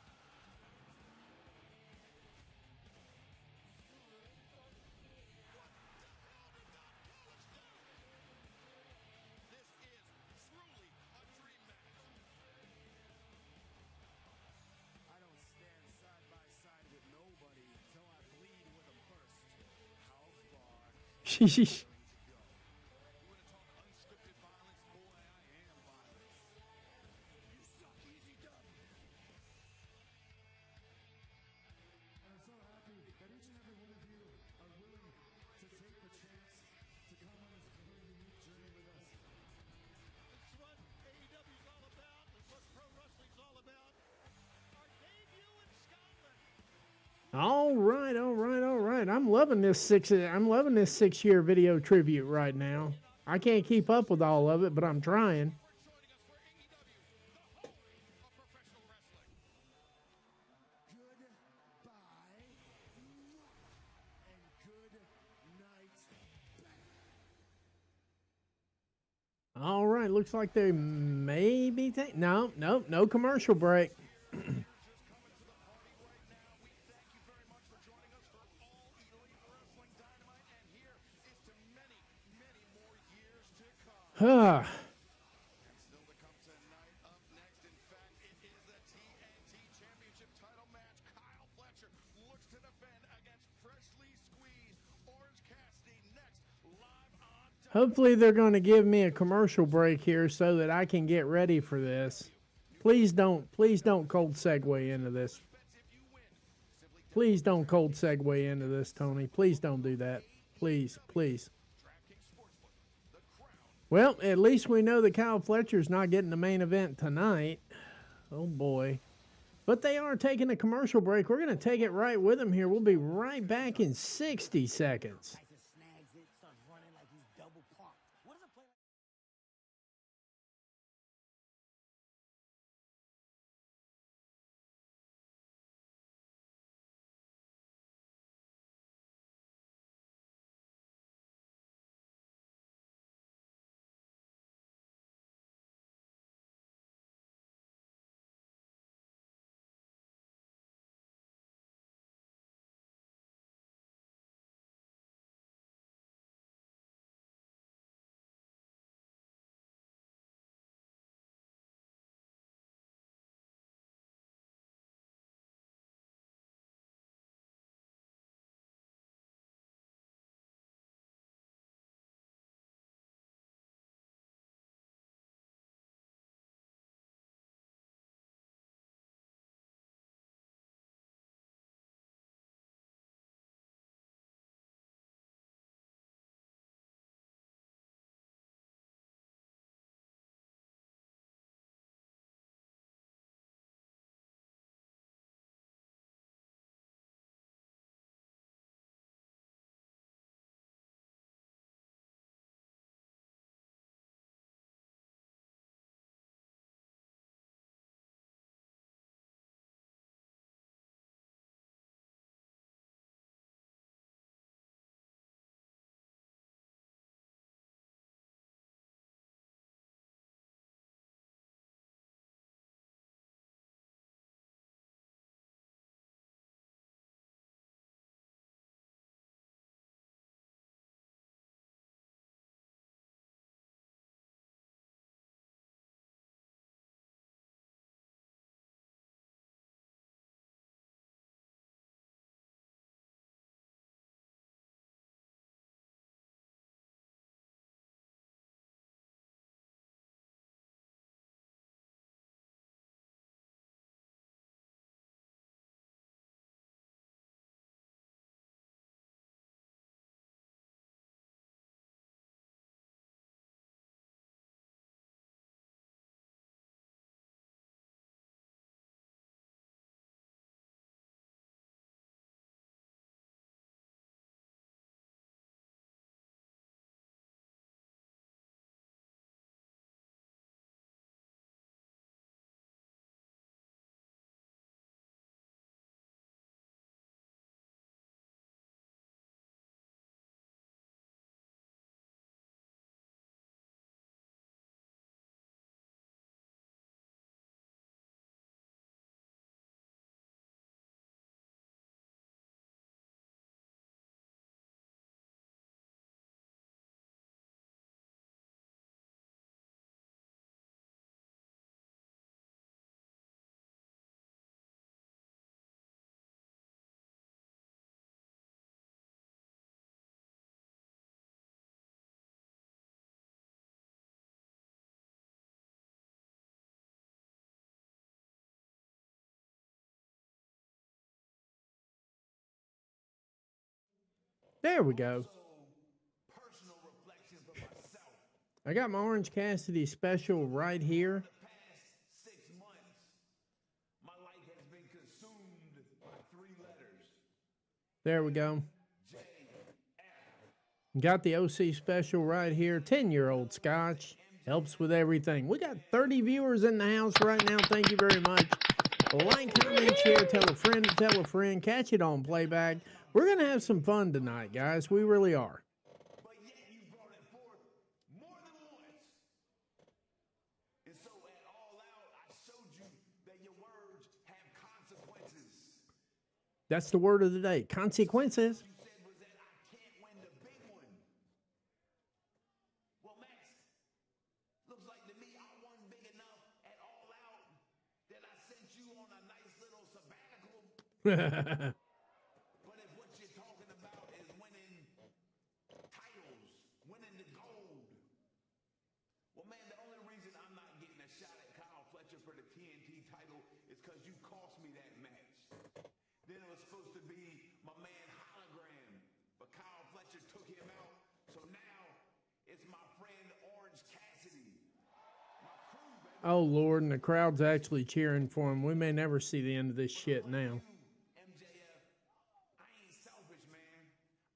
I don't stand side by side with nobody till I bleed with them first. How far Sheesh. you want to talk unscripted violence? Boy, I am violence. You suck, easy dub. I'm so happy that each and every one of you are willing to take the chance to come on this very unique journey with us. This is what AEW's all about. This is what pro wrestling's all about. Our debut in Scotland. All right, all right, all right. I'm loving this 6-year video tribute right now. I can't keep up with all of it, but I'm trying. Joining us for AEW, the home of professional wrestling. Goodbye and good night. All right, looks like they may be no commercial break. Huh. Still to come tonight. Up next, in fact, it is the TNT Championship title match. Kyle Fletcher looks to defend against freshly squeezed Orange Cassidy next, live on Hopefully they're going to give me a commercial break here so that I can get ready for this. Please don't cold segue into this. Please don't cold segue into this, Tony. Please don't do that. Please, please. Well, at least we know that Kyle Fletcher's not getting the main event tonight. Oh, boy. But they are taking a commercial break. We're going to take it right with them here. We'll be right back in 60 seconds. There we go. Personal reflection for myself. I got my Orange Cassidy special right here. The past 6 months, my life has been consumed by 3 letters. There we go. J-F. Got the OC special right here. 10-year-old Scotch. Helps with everything. We got 30 viewers in the house right now. Thank you very much. Like, comment, share, tell a friend to tell a friend. Catch it on playback. We're going to have some fun tonight, guys. We really are. But yet you brought it forth more than once. And so at All Out, I showed you that your words have consequences. That's the word of the day. Consequences. You said was that I can't win the big one. Well, Max, looks like to me I won big enough at All Out that I sent you on a nice little sabbatical. But if what you're talking about is winning titles, winning the gold, well, man, the only reason I'm not getting a shot at Kyle Fletcher for the TNT title is because you cost me that match. Then it was supposed to be my man Hologram, but Kyle Fletcher took him out. So now it's my friend Orange Cassidy. My crew, baby. Oh, Lord, and the crowd's actually cheering for him. We may never see the end of this shit now. MJF, I ain't selfish, man.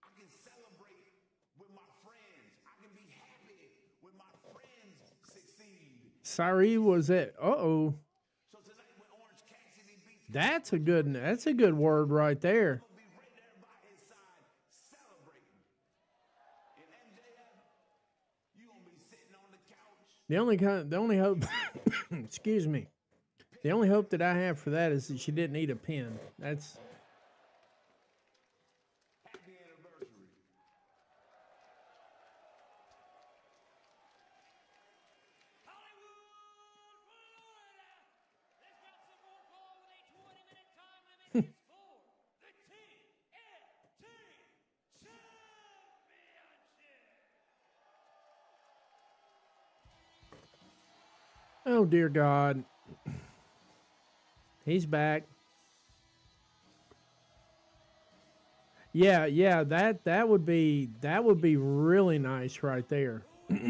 I can celebrate with my friends. I can be happy when my friends succeed. Sorry, was it? Uh-oh. So tonight when Orange Cassidy beats That's a good word right there. I'll be right there by his side celebrating. And MJF, you gonna be sitting on the couch. The only hope, excuse me, the only hope that I have for that is that she didn't eat a pin. That's, Happy anniversary. Hollywood, Florida. Let's got some more ball with a 20-minute time limit. It's for the TNT Championship. oh dear God. He's back. Yeah, that would be really nice right there. Whatever.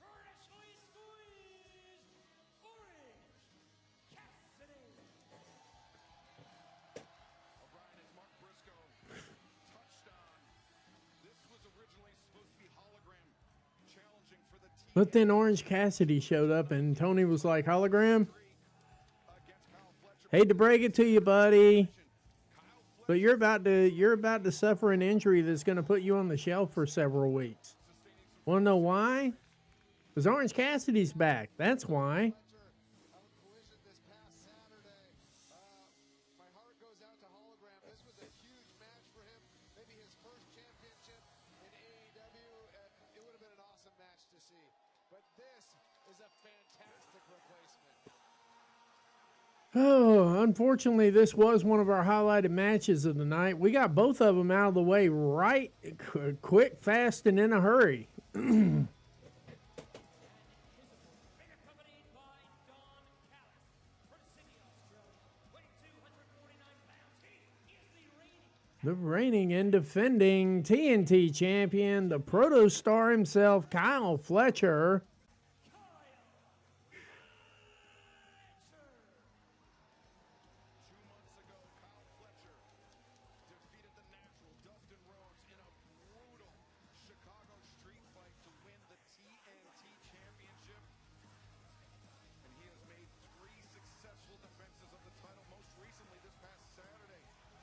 Freshly squeezed Orange Cassidy. O'Brien and Mark Briscoe touched on. This was originally supposed to be Hologram challenging for the team But then Orange Cassidy showed up and Tony was like, hologram? against Kyle Fletcher. Hate to break it to you, buddy. Kyle But you're about to suffer an injury that's going to put you on the shelf for several weeks. Want to know why? Because Orange Cassidy's back. That's why. Of a collision this past Saturday. My heart goes out to Hologram. This was a huge match for him. Maybe his first championship in AEW. It would have been an awesome match to see. But this is a fantastic replacement. Oh, unfortunately, this was one of our highlighted matches of the night. We got both of them out of the way right quick, fast, and in a hurry. And accompanied by Don Callis from Sydney, Australia, weighing 249 pounds. He is the reigning The reigning and defending TNT champion, the proto star himself, Kyle Fletcher.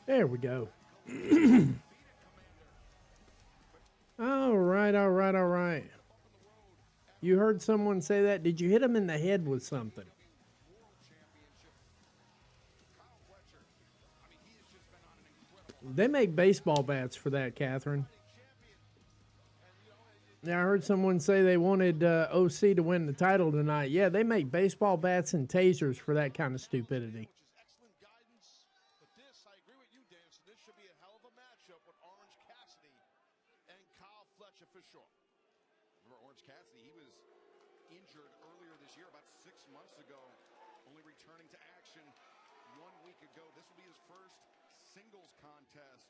There we go. All right. You heard someone say that? Did you hit him in the head with something? They make baseball bats for that, Catherine. Yeah, I heard someone say they wanted OC to win the title tonight. Yeah, they make baseball bats and tasers for that kind of stupidity. Which is excellent guidance. But this, I agree with you, Dan. So this should be a hell of a matchup with Orange Cassidy and Kyle Fletcher for sure. Remember Orange Cassidy, he was injured earlier this year, about 6 months ago, only returning to action 1 week ago. This will be his first singles contest.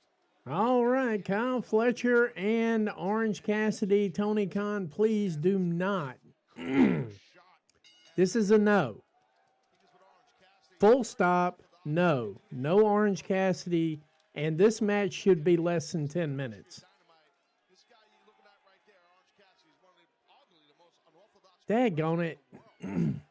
All right, Kyle Fletcher and Orange Cassidy, Tony Khan, please do not. This is a no. Full stop, no. No Orange Cassidy, and this match should be less than 10 minutes. This guy you're looking at right there, Orange Cassidy, is one of arguably the most unorthodox Daggone it. in the world.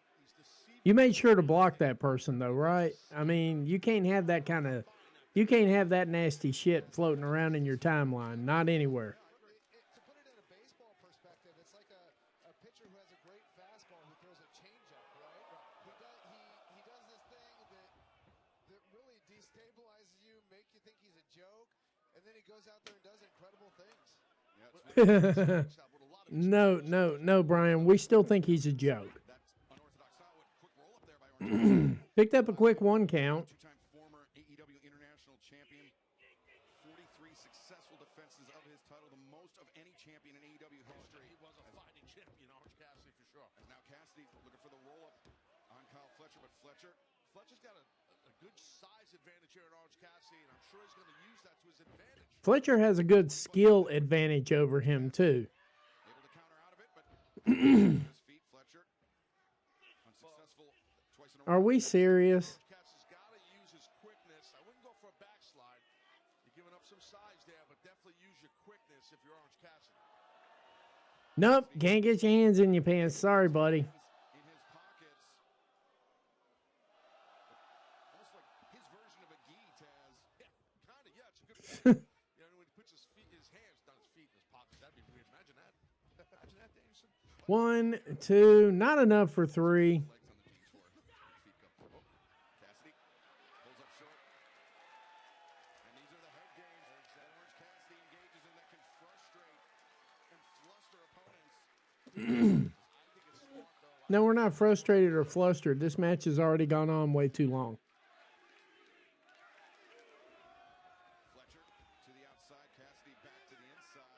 You made sure to block that person, though, right? I mean, you can't have that kind of, you can't have that nasty shit floating around in your timeline. Not anywhere. To put it in a baseball perspective, it's like a pitcher who has a great fastball who throws a changeup, right? He does this thing that really destabilizes you, make you think he's a joke, and then he goes out there and does incredible things. No, Brian. We still think he's a joke. Picked up a quick 1 count. Two-time former AEW International Champion. 43 successful defenses of his title, the most of any champion in AEW history. He was a fighting champion, Orange Cassidy, for sure. And now Cassidy looking for the roll-up on Kyle Fletcher, but Fletcher's got a good size advantage here in Orange Cassidy, and I'm sure he's going to use that to his advantage. Fletcher has a good skill advantage over him, too. able to counter out of it, but his feet, Fletcher. Unsuccessful twice in a Are row. we serious? Orange Cassidy's got to use his quickness. I wouldn't go for a backslide. You're giving up some size there, but definitely use your quickness if you're Orange Cassidy. Nope, can't get your hands in your pants. Sorry, buddy. In his pockets. Almost like his version of a gi, Taz. Yeah, kind of. Yeah, it's a good point. You know, when he puts his hands, not his feet in his pockets, that'd be weird. Imagine that. Imagine that, Danielson. 1, 2, not enough for 3. Legs on the jeans for it. Feet up. Oh, Cassidy pulls up short. And these are the head games that Orange Cassidy engages in that can frustrate and fluster opponents. No, we're not frustrated or flustered. This match has already gone on way too long. Fletcher to the outside, Cassidy back to the inside.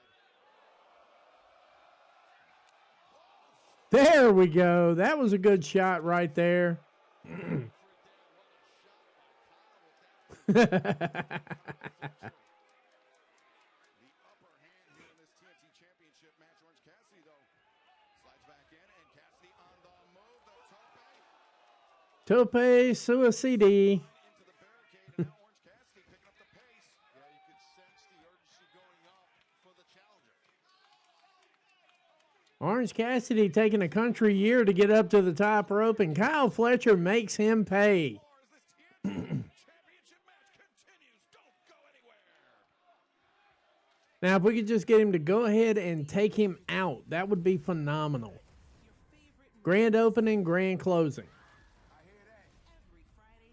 There we go. That was a good shot right there. The upper hand here in this TNT Championship match. Orange Cassidy, though, slides back in, and Cassidy on the move. The tope Tope suicide. into the barricade, and now Orange Cassidy picking up the pace. Yeah, you could sense the urgency going up for the challenger. Orange Cassidy taking a country year to get up to the top rope, and Kyle Fletcher makes him pay. As this TNT Championship match continues, don't go anywhere. Now, if we could just get him to go ahead and take him out, that would be phenomenal. Grand opening, grand closing.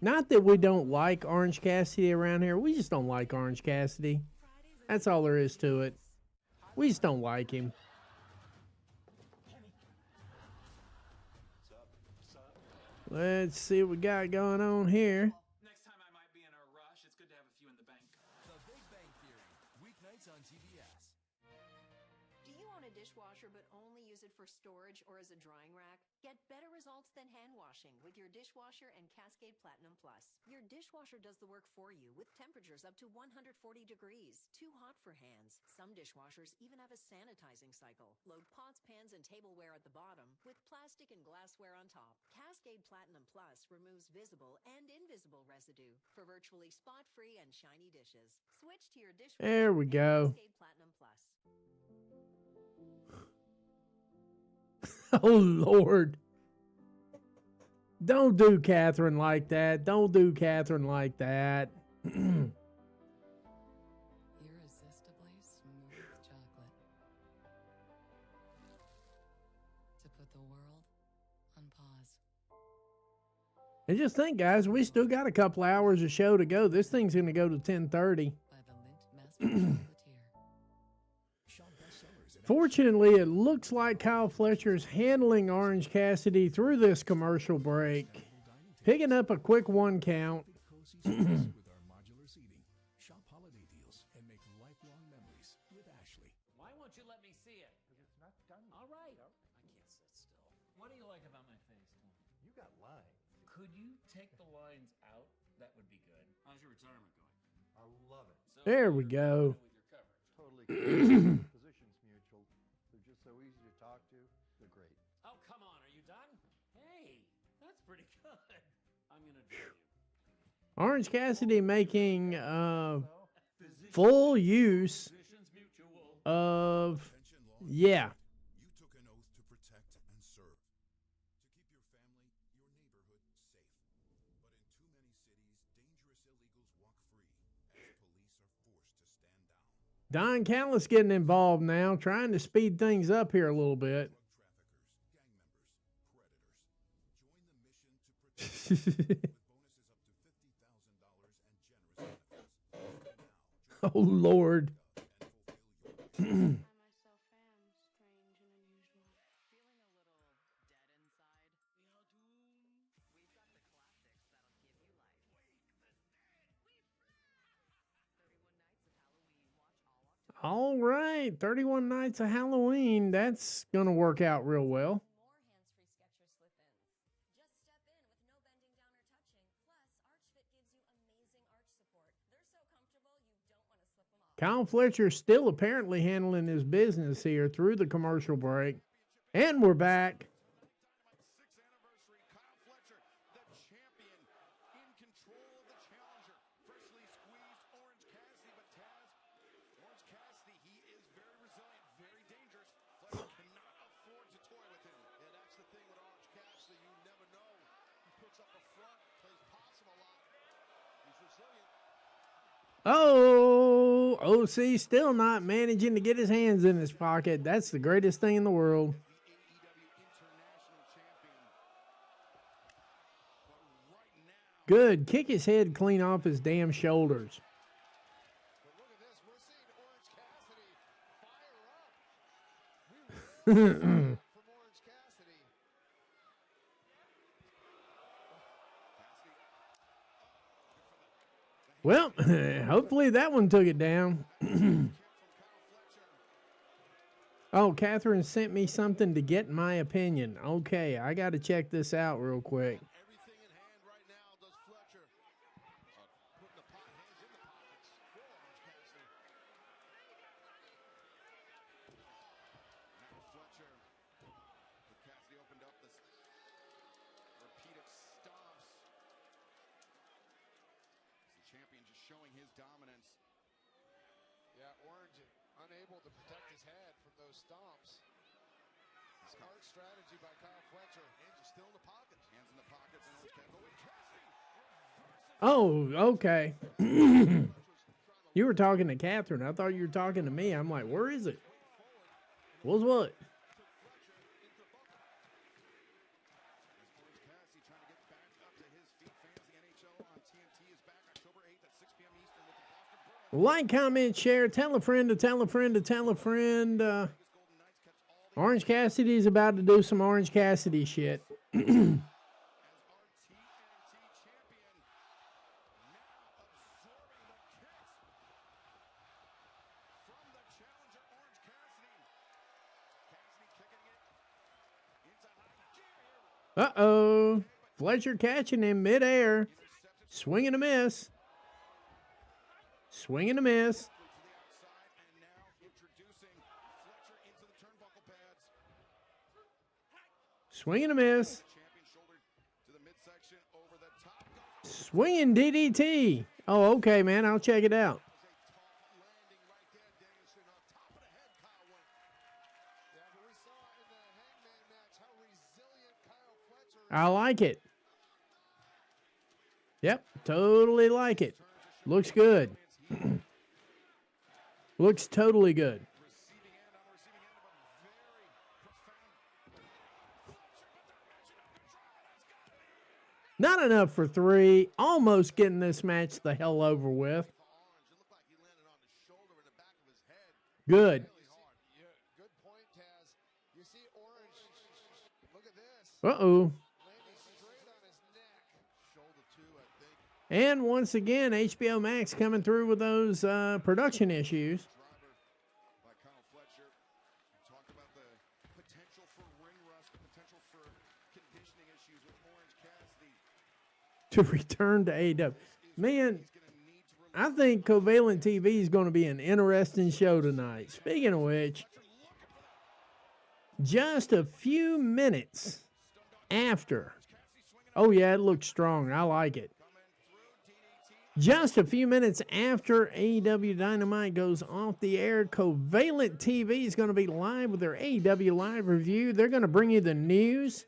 Not that we don't like Orange Cassidy around here. We just don't like Orange Cassidy. That's all there is to it. We just don't like him. Let's see what we got going on here. Next time I might be in a rush. It's good to have a few in the bank. The Big Bang Theory, weeknights on TBS. Do you own a dishwasher but only use it for storage or as a drying rack? Get better results than hand washing with your dishwasher and Cascade Platinum Plus. Your dishwasher does the work for you with temperatures up to 140 degrees. Too hot for hands. Some dishwashers even have a sanitizing cycle. Load pots, pans, and tableware at the bottom with plastic and glassware on top. Cascade Platinum Plus removes visible and invisible residue for virtually spot-free and shiny dishes. Switch to your dishwasher. There we and go. Cascade Platinum Plus. Oh, Lord. Don't do Catherine like that. Don't do Catherine like that. Irresistibly smooth chocolate. To put the world on pause. And just think, guys, we still got a couple hours of show to go. This thing's going to go to 10:30. By the Lint Master Chocolatier. Fortunately, it looks like Kyle Fletcher's handling Orange Cassidy through this commercial break. Picking up a quick 1 count. With our modular seating. Shop holiday deals and make lifelong memories with Ashley. Why won't you let me see it? Because it's not done. All right. I can't sit still. What do you like about my face, Tony? You got lines. Could you take the lines out? That would be good. How's your retirement going? I love it. So There we you're go. confident with your coverage. Totally cool. Positions mutual. They're just so easy to talk to. They're great. Oh, come on. Are you done? Hey, that's pretty good. I'm gonna drill you. Orange Cassidy making full use Positions mutual. of, Attention, law yeah. You took an oath to protect and serve, to keep your family, your neighborhood safe. But in too many cities, dangerous illegals walk free as police are forced to stand down. Don Callis getting involved now, trying to speed things up here a little bit. Drug traffickers, gang members, predators. Join the mission to protect with bonuses up to $50,000 and generous benefits. Oh, Lord. And fulfill your I myself am strange and unusual. Feeling a little dead inside? We are doomed. We've got the classics that'll give you life. Wake the dead. 31 Nights of Halloween. Watch all October. All right, 31 Nights of Halloween. That's going to work out real well. More hands-free Skechers slip-ins. Just step in with no bending down or touching. Plus, ArchFit gives you amazing arch support. They're so comfortable you don't want to slip them off. Kyle Fletcher still apparently handling his business here through the commercial break. And we're back. Dynamite 6th anniversary. Kyle Fletcher, the champion, in control of the challenger. Freshly squeezed Orange Cassidy, but Taz, Orange Cassidy, he is very resilient, very dangerous. Fletcher cannot afford to toy with him. Yeah, that's the thing with Orange Cassidy. You never know. He puts up a front, plays possum a lot. He's resilient. Oh, OC still not managing to get his hands in his pocket. That's the greatest thing in the world. The AEW International Champion. But right now, Good. Kick his head clean off his damn shoulders. But look at this. We're seeing Orange Cassidy fire up. We really from Orange Cassidy. Well, hopefully that one took it down. Oh, Catherine sent me something to get my opinion. Okay, I got to check this out real quick. Everything in hand right now does Fletcher. Putting the hands in the pockets for Orange Cassidy. now Fletcher. But Cassidy opened up this repeated stomps. The champion just showing his dominance. Yeah, Orange unable to protect his head from those stomps. Smart strategy by Kyle Fletcher. Hands are still in the pockets. Hands in the pockets and Orange Cassidy. Oh, okay. You were talking to Catherine. I thought you were talking to me. I'm like, where is it? What's what? Orange Cassidy trying to get back up to his feet. Fans, the NHL on TNT is back October 8th at 6 p.m. Eastern with the Boston Bruins. Like, comment, share, tell a friend to tell a friend to tell a friend. Golden Knights catch all the Orange Cassidy's about to do some Orange Cassidy shit. as our TNT champion. Now absorbing the kicks from the challenger Orange Cassidy. Cassidy kicking it into high gear. Uh-oh. Fletcher catching him midair. Intercepted Swing and a miss. Swing and a miss. to the outside, and now introducing Fletcher into the turnbuckle pads. Swing and a miss. Champion shoulder to the midsection over the top. Swinging DDT. Oh, okay, man. I'll check it out. That was a tough landing right there, Danielson. On top of the head, Kyle went. Yeah, but we saw in the Hangman match how resilient Kyle Fletcher is. I like it. Yep, totally like it. Looks good. Looks totally good. Receiving end on the receiving end of a very profound. Not enough for 3. Almost getting this match the hell over with. For Orange, it looked like he landed on his shoulder in the back of his head. Good. Really hard. Yeah, good point, Taz. You see Orange. Look at this. Uh-oh. Landing straight on his neck. Shoulder too, I think. And once again, HBO Max coming through with those production issues. Driver by Kyle Fletcher. We talked about the potential for ring rust, the potential for conditioning issues with Orange Cassidy. to return to AEW. Man, I think Covalent TV is going to be an interesting show tonight. Speaking of which, just a few minutes after, oh yeah, it looks strong. I like it. Just a few minutes after AEW Dynamite goes off the air, Covalent TV is going to be live with their AEW live review. They're going to bring you the news.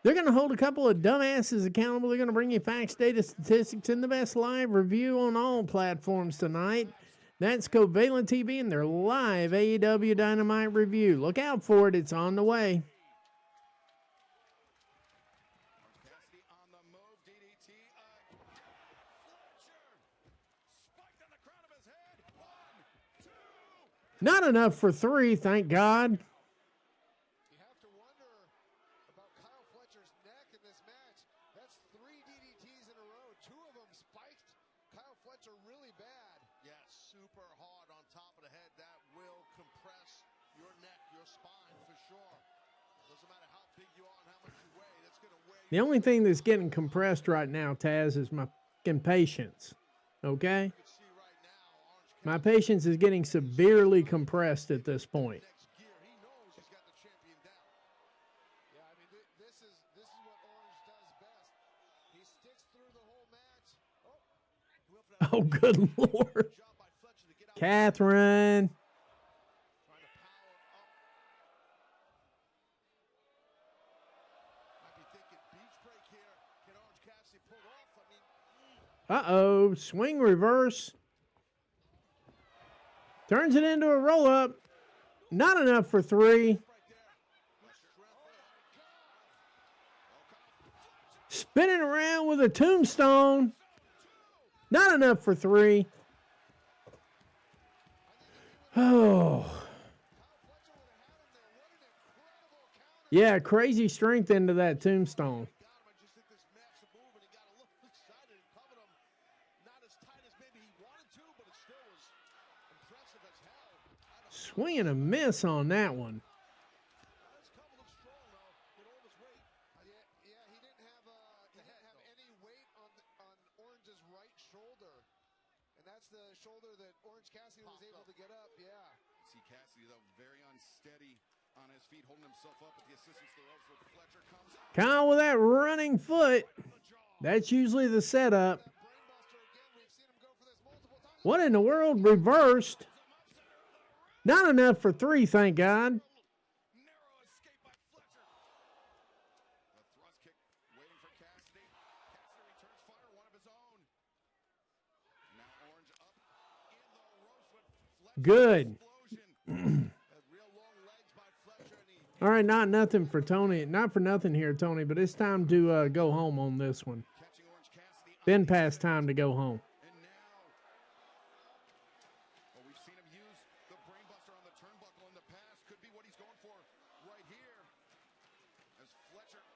They're going to hold a couple of dumbasses accountable. They're going to bring you facts, data, statistics, and the best live review on all platforms tonight. That's Covalent TV and their live AEW Dynamite review. Look out for it. It's on the way. Not enough for 3, thank God. You have to wonder about Kyle Fletcher's neck in this match. That's 3 DDTs in a row. 2 of them spiked Kyle Fletcher really bad. Yeah, super hard on top of the head. That will compress your neck, your spine for sure. Doesn't matter how big you are and how much you weigh. That's going to weigh. The only thing that's getting compressed right now, Taz, is my fucking patience. Okay? My patience is getting severely compressed at this point. He knows he's got the champion down. Yeah, I mean, this is what Orange does best. He sticks through the whole match. Oh, good Lord. Catherine. Trying to power up. Might be thinking beach break here. Can Orange Cassidy pull off? I mean, Uh-oh. Swing reverse. Turns it into a roll-up. Not enough for 3. Spinning around with a tombstone. Not enough for 3. Oh. Yeah, crazy strength into that tombstone. Swing and a miss on that one. Yeah, he didn't have any weight on Orange's right shoulder, and that's the shoulder that Orange Cassidy was able to get up. Yeah. See Cassidy though very unsteady on his feet, holding himself up with the assistance to the ropes. With Fletcher comes out. Kyle with that running foot. That's usually the setup. What in the world? Reversed. Not enough for 3, thank God. Narrow escape by Fletcher. A thrust kick waiting for Cassidy. Cassidy returns fire, one of his own. Now Orange up in the ropes with Fletcher. Good. Real long legs by Fletcher, and he All right, not nothing for Tony. Not for nothing here, Tony, but it's time to go home on this one. catching Orange Cassidy. Been past time to go home. And now, well, we've seen him use the brainbuster on the turnbuckle in the past. Could be what he's going for right here. As Fletcher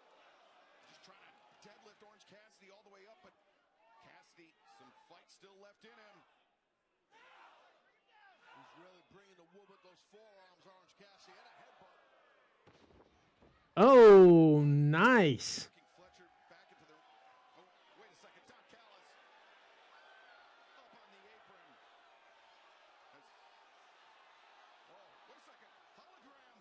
just trying to deadlift Orange Cassidy all the way up, but Cassidy, some fight still left in him. he's really bringing the wood with those forearms, Orange Cassidy, and a headbutt. Oh, nice. Working Fletcher back into the. Oh, wait a second. Don Callis up on the apron. Oh, wait a second. Hologram.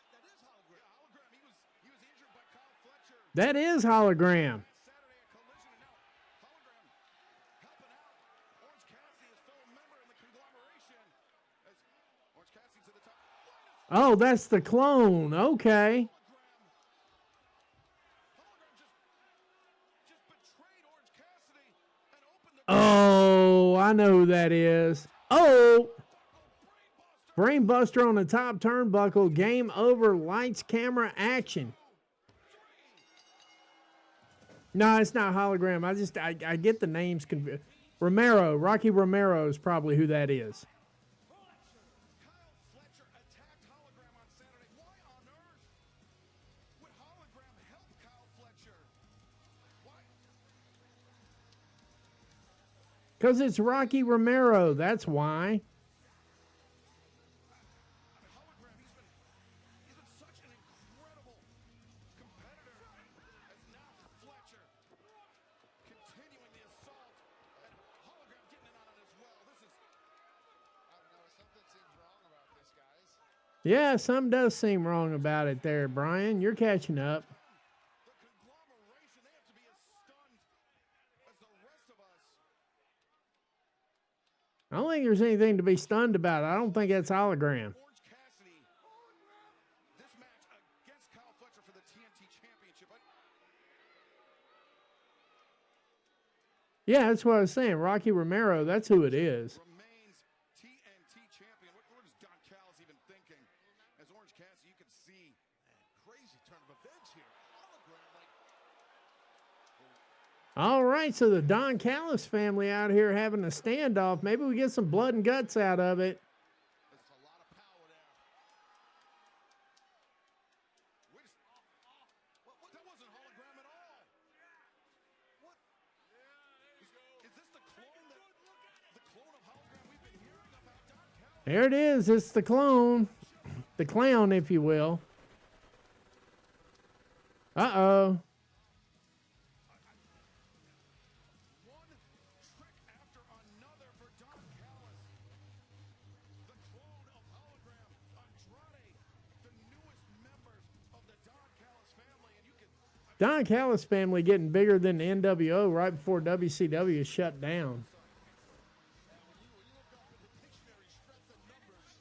That is hologram. Yeah, hologram. He was injured by Kyle Fletcher. That is hologram. Saturday at Collision, and now hologram helping out Orange Cassidy, his fellow member in the conglomeration. As Orange Cassidy to the top. Oh, that's the clone. Okay. Just betrayed Orange Cassidy and opened the Oh, I know who that is. Oh. Brainbuster on the top turnbuckle. Game over. Lights, camera, action. No, it's not hologram. I get the names confused. Romero. Rocky Romero is probably who that is. Kyle Fletcher attacked hologram on Saturday. Why on earth would hologram help Kyle Fletcher? Why? Because it's Rocky Romero. That's why. Hologram, he's been such an incredible competitor. As now Fletcher Yeah, something does seem wrong about it there, Brian. You're catching up. The conglomeration, they have to be as stunned as the rest of us. I don't think there's anything to be stunned about. I don't think that's hologram. Orange Cassidy, this match against Kyle Fletcher for the TNT Championship. Yeah, that's what I was saying. Rocky Romero, that's who it is. Remains TNT champion. What is Don Callis even thinking? As Orange Cassidy, you can see Crazy turn of events here. Hologram, like, All right, so the Don Callis family out here having a standoff. Maybe we get some blood and guts out of it. there's a lot of power there. Wait, that wasn't hologram at all. What? Is this the clone of hologram we've been hearing about Don Callis? There it is. It's the clone. The clown, if you will. Uh-oh. One trick after another for Don Callis. The clone of hologram, Andrade, the newest members of the Don Callis family, and you can. Don Callis family getting bigger than the NWO right before WCW shut down. When you look up in the dictionary, strength in numbers,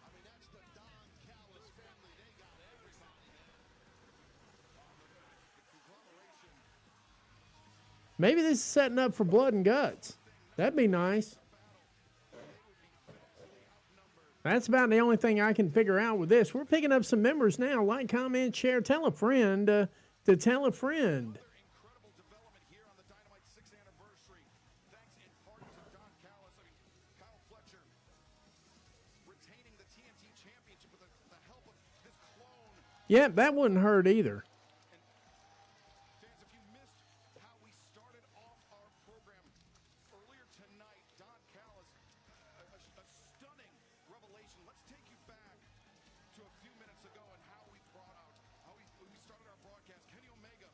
I mean, that's the Don Callis family. They got everybody there. The conglomeration. Maybe this is setting up for blood and guts. That'd be nice. That's about the only thing I can figure out with this. We're picking up some members now. Like, comment, share, tell a friend to tell a friend. Incredible development here on the Dynamite 6th anniversary. Thanks in part to Don Callis. Kyle Fletcher retaining the TNT Championship with the help of this clone. Yep, that wouldn't hurt either. Fans, if you missed how we started off our program earlier tonight, Don Callis, a stunning revelation. Let's take you back to a few minutes ago and how we started our broadcast. Kenny Omega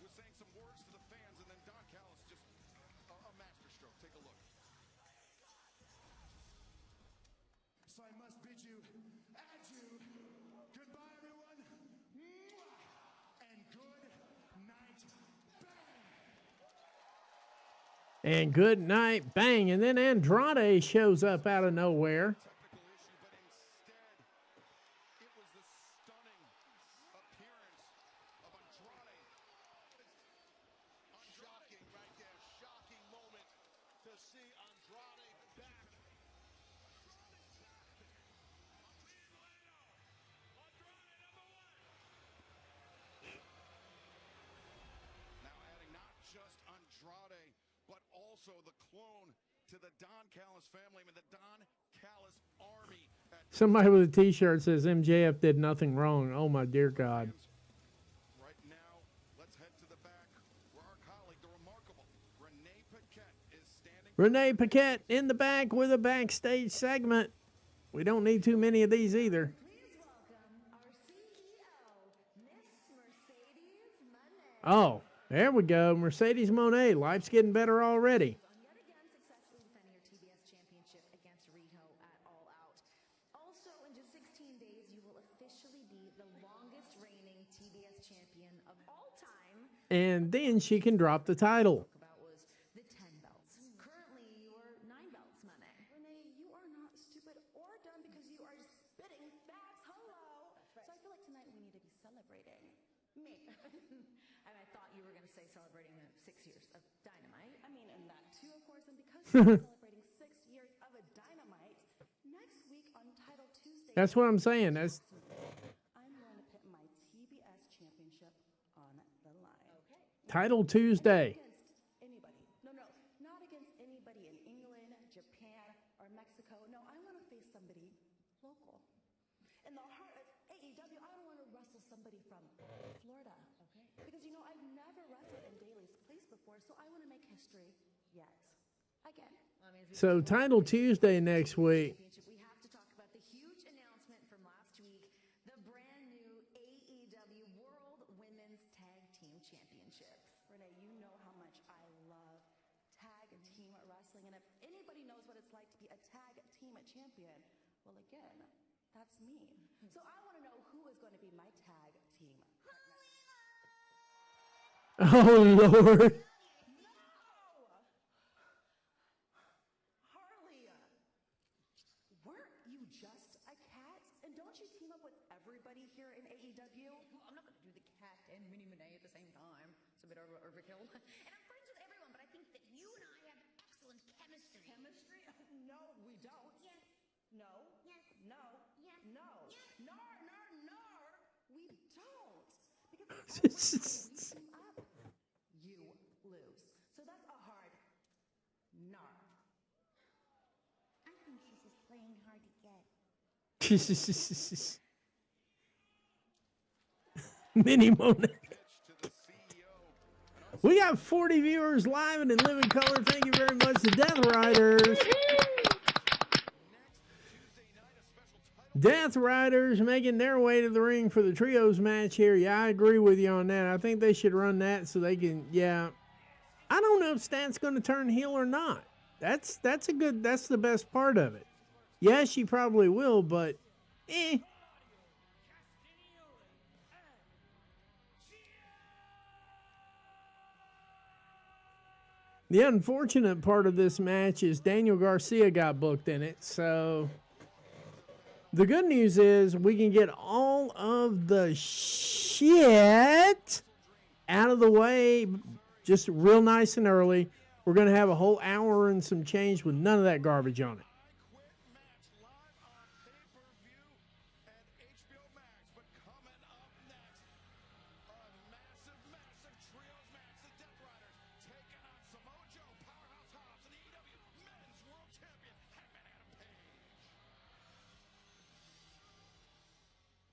was saying some words to the fans, and then Don Callis just a masterstroke. Take a look. So I must bid you adieu. Goodbye, everyone. And good night. Bang. And good night, bang. And then Andrade shows up out of nowhere. Technical issue, but instead, it was the stunning appearance of Andrade. Shocking right there. Shocking moment to see Andrade back. Now adding not just Andrade, but also the clone to the Don Callis family. I mean, the Don Callis army. Somebody with a t-shirt says MJF did nothing wrong. Oh, my dear God. Right now, let's head to the back where our colleague, the remarkable Renee Paquette, is standing. Renee Paquette in the back with a backstage segment. We don't need too many of these either. Please welcome our CEO, Miss Mercedes Monet. Oh, there we go. Mercedes Monet. Life's getting better already. On yet again successfully defending your TBS championship against Riho at All Out. Also, in just 16 days, you will officially be the longest reigning TBS champion of all time. And then she can drop the title. About was the 10 belts. Currently, you are 9 belts, Monet. Renee, you are not stupid or dumb because you are spitting facts. Hello. So I feel like tonight we need to be celebrating me. And I thought you were going to say celebrating the 6 years of Dynamite. I mean, and that too, of course. And because we're celebrating 6 years of a Dynamite, next week on Title Tuesday, That's what I'm saying. That's I'm going to put my TBS championship on the line. Okay. Title Tuesday. Against anybody. No, not against anybody in England, Japan, or Mexico. No, I want to face somebody local. In the heart of AEW, I don't want to wrestle somebody from Florida. Okay. Because, you know, I've never wrestled in Daly's place before, so I want to make history yet. Again. I mean, So Title Tuesday next week. we have to talk about the huge announcement from last week, the brand new AEW World Women's Tag Team Championships. Renee, you know how much I love tag team wrestling, and if anybody knows what it's like to be a tag team champion, well, again, That's me. So I want to know who is going to be my tag team partner. Oh, Lord. Harley, weren't you just a cat? And don't you team up with everybody here in AEW? Well, I'm not going to do the cat and Mini Monet at the same time. It's a bit overkill. And I'm friends with everyone, but I think that you and I have excellent chemistry. Chemistry? No, we don't. Yes. No. Yes. No. Yes. No. Yes. No. We don't. Because every time we team up, you lose. So that's a hard nar. I think she's just playing hard to get. Mini Monet. We got 40 viewers live and in living color. Thank you very much, the Death Riders. Death Riders making their way to the ring for the trios match here. Yeah, I agree with you on that. I think they should run that so they can, yeah. I don't know if Stat's going to turn heel or not. That's the best part of it. Yeah, she probably will, but The unfortunate part of this match is Daniel Garcia got booked in it, so the good news is we can get all of the shit out of the way just real nice and early. We're going to have a whole hour and some change with none of that garbage on it.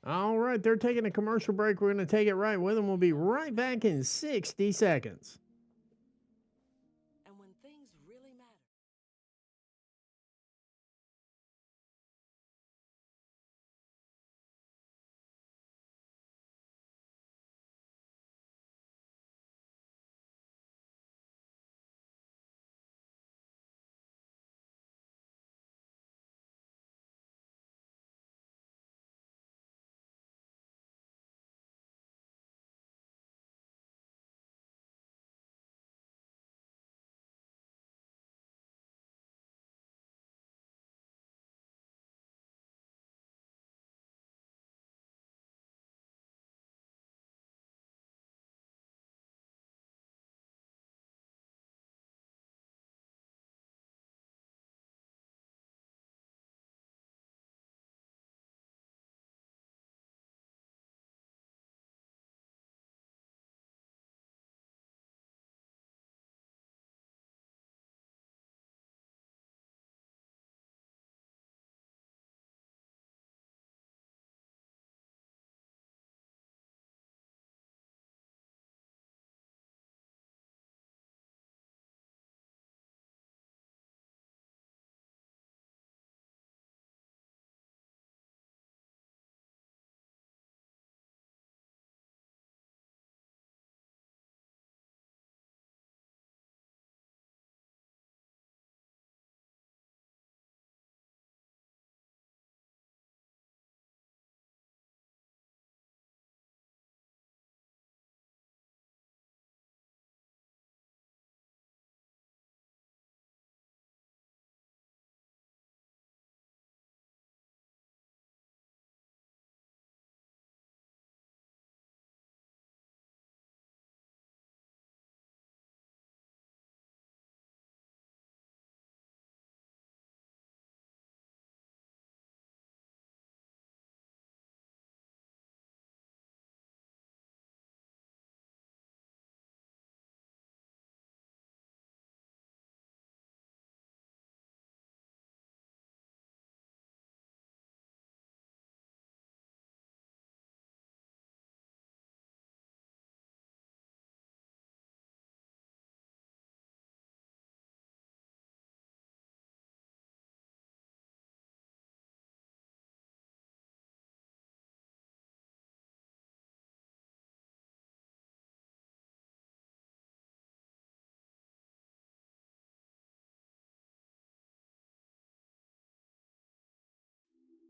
All right, they're taking a commercial break. We're going to take it right with them. We'll be right back in 60 seconds.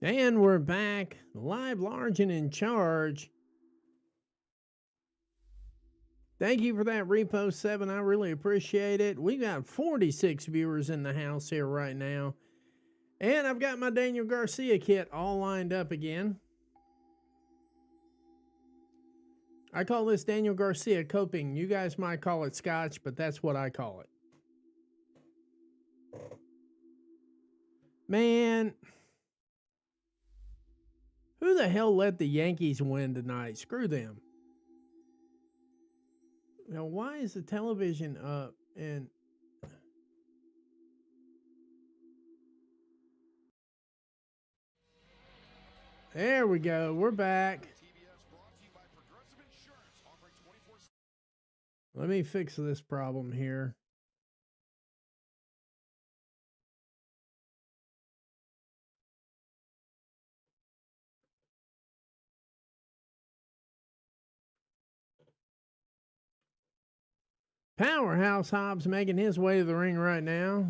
And we're back, live, large, and in charge. Thank you for that repost, 7. I really appreciate it. We got 46 viewers in the house here right now. And I've got my Daniel Garcia kit all lined up again. I call this Daniel Garcia coping. You guys might call it scotch, but that's what I call it. Man, who the hell let the Yankees win tonight? Screw them. Now, why is the television up? And there we go. We're back. Let me fix this problem here. Powerhouse Hobbs making his way to the ring right now.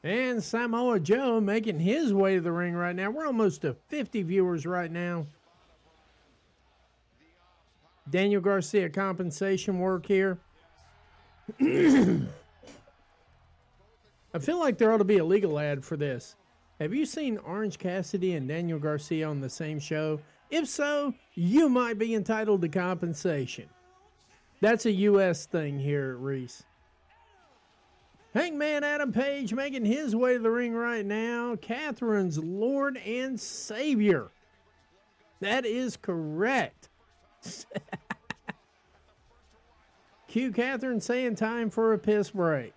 And Samoa Joe making his way to the ring right now. We're almost to 50 viewers right now. Daniel Garcia compensation work here. I feel like there ought to be a legal ad for this. Have you seen Orange Cassidy and Daniel Garcia on the same show? If so, you might be entitled to compensation. That's a U.S. thing here, Reese. Hangman Adam Page making his way to the ring right now. Catherine's Lord and Savior. That is correct. Cue Catherine saying time for a piss break.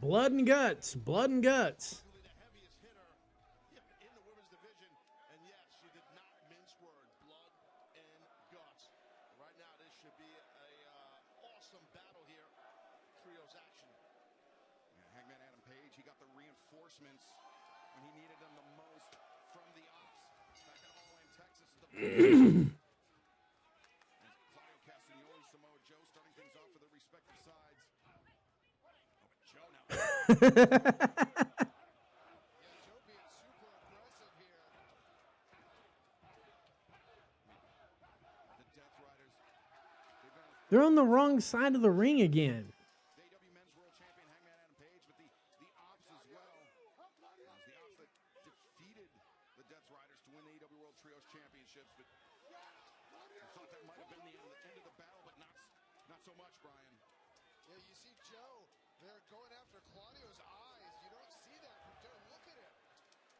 Blood and guts. Blood and guts. They're on the wrong side of the ring again.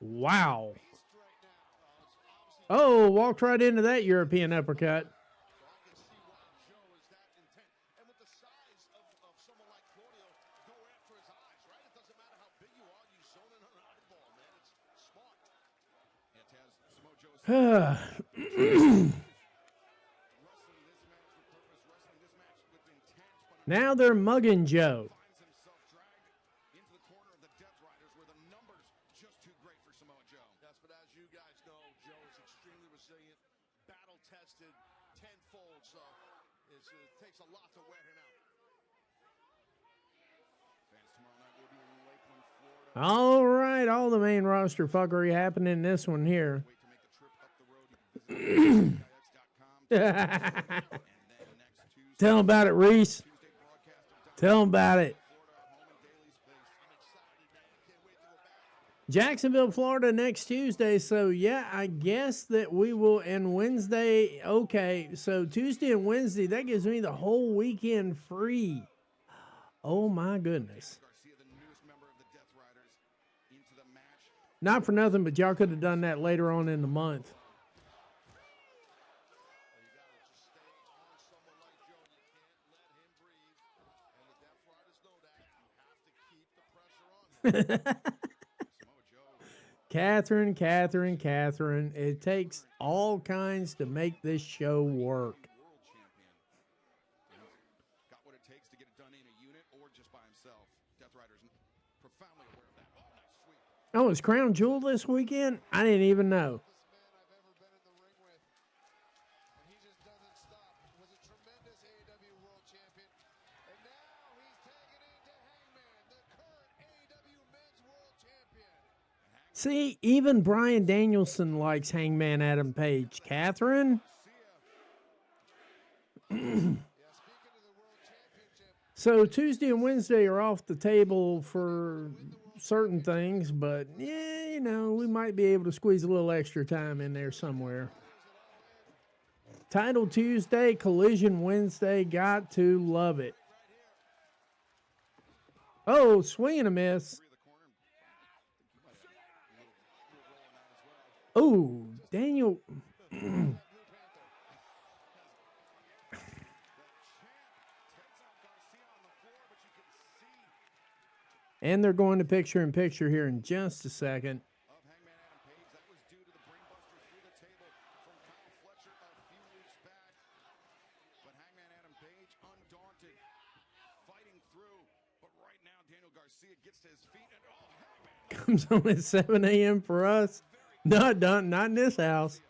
Wow. Oh, walked right into that European uppercut. Now they're mugging Joe. All right, all the main roster fuckery happening in this one here. Tell them about it, Reese. Tell them about it. Jacksonville, Florida next Tuesday. So, yeah, I guess that we will, and Wednesday, okay. So, Tuesday and Wednesday, that gives me the whole weekend free. Oh, my goodness. Not for nothing, but y'all could have done that later on in the month. Catherine. It takes all kinds to make this show work. done in a unit or just by himself. Death Rider's profoundly aware of that. Oh, nice sweep. Oh, is Crown Jewel this weekend? I didn't even know. He just doesn't stop. Was a tremendous AEW World Champion. And now he's tagging into Hangman, the current AEW Men's World Champion. See, even Bryan Danielson likes Hangman Adam Page. Catherine? So Tuesday and Wednesday are off the table for certain things, but yeah, you know, we might be able to squeeze a little extra time in there somewhere. Title Tuesday, Collision Wednesday, got to love it. Oh, swing and a miss. Oh, Daniel. And they're going to picture-in-picture here in just a second. Comes on at 7 a.m. for us. Not in this house.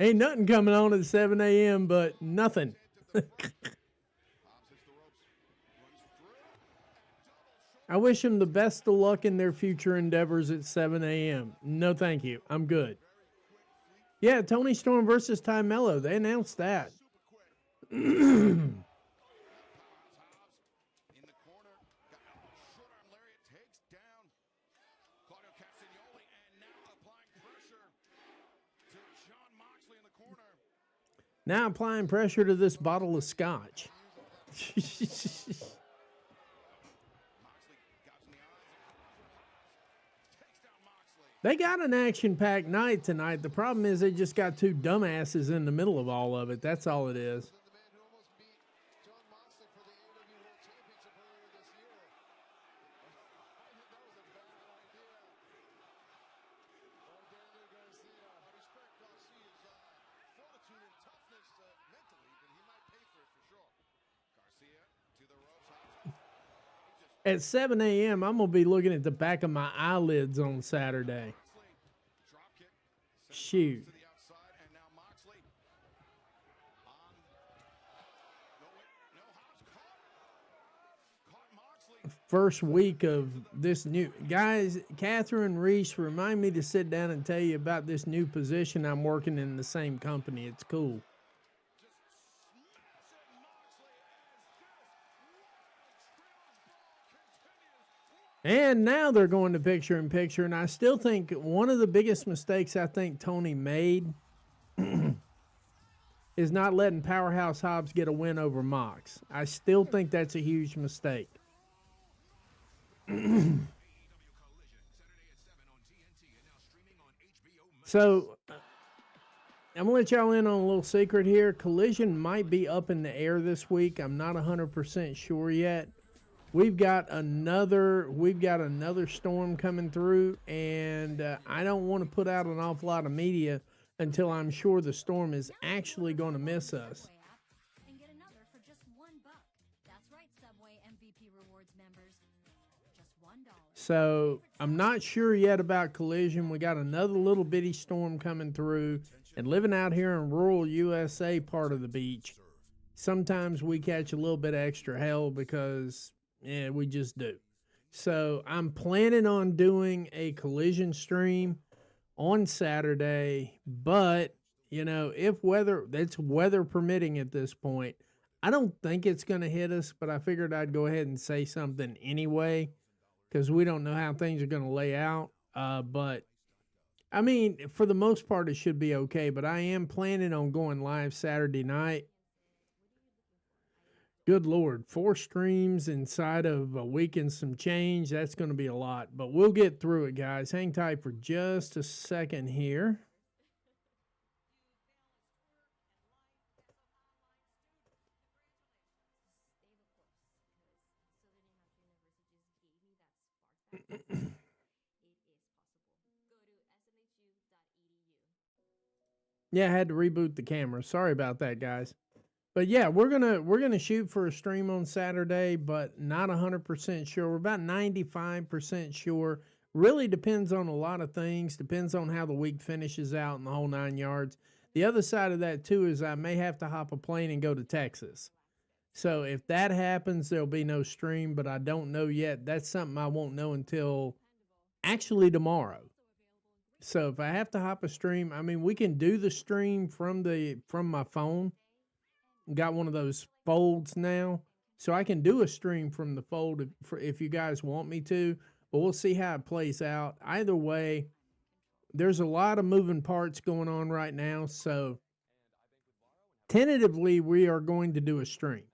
Ain't nothing coming on at 7 a.m. but nothing. I wish them the best of luck in their future endeavors at 7 a.m. No, thank you. I'm good. Yeah, Tony Storm versus Ty Mello. They announced that. Now applying pressure to this bottle of scotch. They got an action-packed night tonight. The problem is they just got two dumbasses in the middle of all of it. That's all it is. At 7 a.m., I'm going to be looking at the back of my eyelids on Saturday. Shoot. First week of this new... Guys, Catherine Reese, remind me to sit down and tell you about this new position I'm working in the same company. It's cool. And now they're going to picture-in-picture, and I still think one of the biggest mistakes I think Tony made is not letting Powerhouse Hobbs get a win over Mox. I still think that's a huge mistake. So, I'm going to let y'all in on a little secret here. Collision might be up in the air this week. I'm not 100% sure yet. We've got another storm coming through, and I don't want to put out an awful lot of media until I'm sure the storm is actually going to miss us. And get another for just $1. That's right, Subway MVP Rewards members. Just $1. So I'm not sure yet about Collision. We got another little bitty storm coming through, and living out here in rural USA part of the beach, sometimes we catch a little bit of extra hell because... yeah, we just do. So I'm planning on doing a Collision stream on Saturday, but, you know, if that's weather permitting at this point, I don't think it's going to hit us, but I figured I'd go ahead and say something anyway, because we don't know how things are going to lay out. But, I mean, for the most part, it should be okay, but I am planning on going live Saturday night. Good Lord, 4 streams inside of a week and some change. That's going to be a lot, but we'll get through it, guys. Hang tight for just a second here. Yeah, I had to reboot the camera. Sorry about that, guys. But yeah, we're gonna shoot for a stream on Saturday, but not 100% sure. We're about 95% sure. Really depends on a lot of things. Depends on how the week finishes out and the whole 9 yards. The other side of that too is I may have to hop a plane and go to Texas. So if that happens, there'll be no stream, but I don't know yet. That's something I won't know until actually tomorrow. So if I have to hop a stream, I mean we can do the stream from my phone. Got one of those folds now, so I can do a stream from the fold if you guys want me to, but we'll see how it plays out. Either way, there's a lot of moving parts going on right now, so tentatively we are going to do a stream.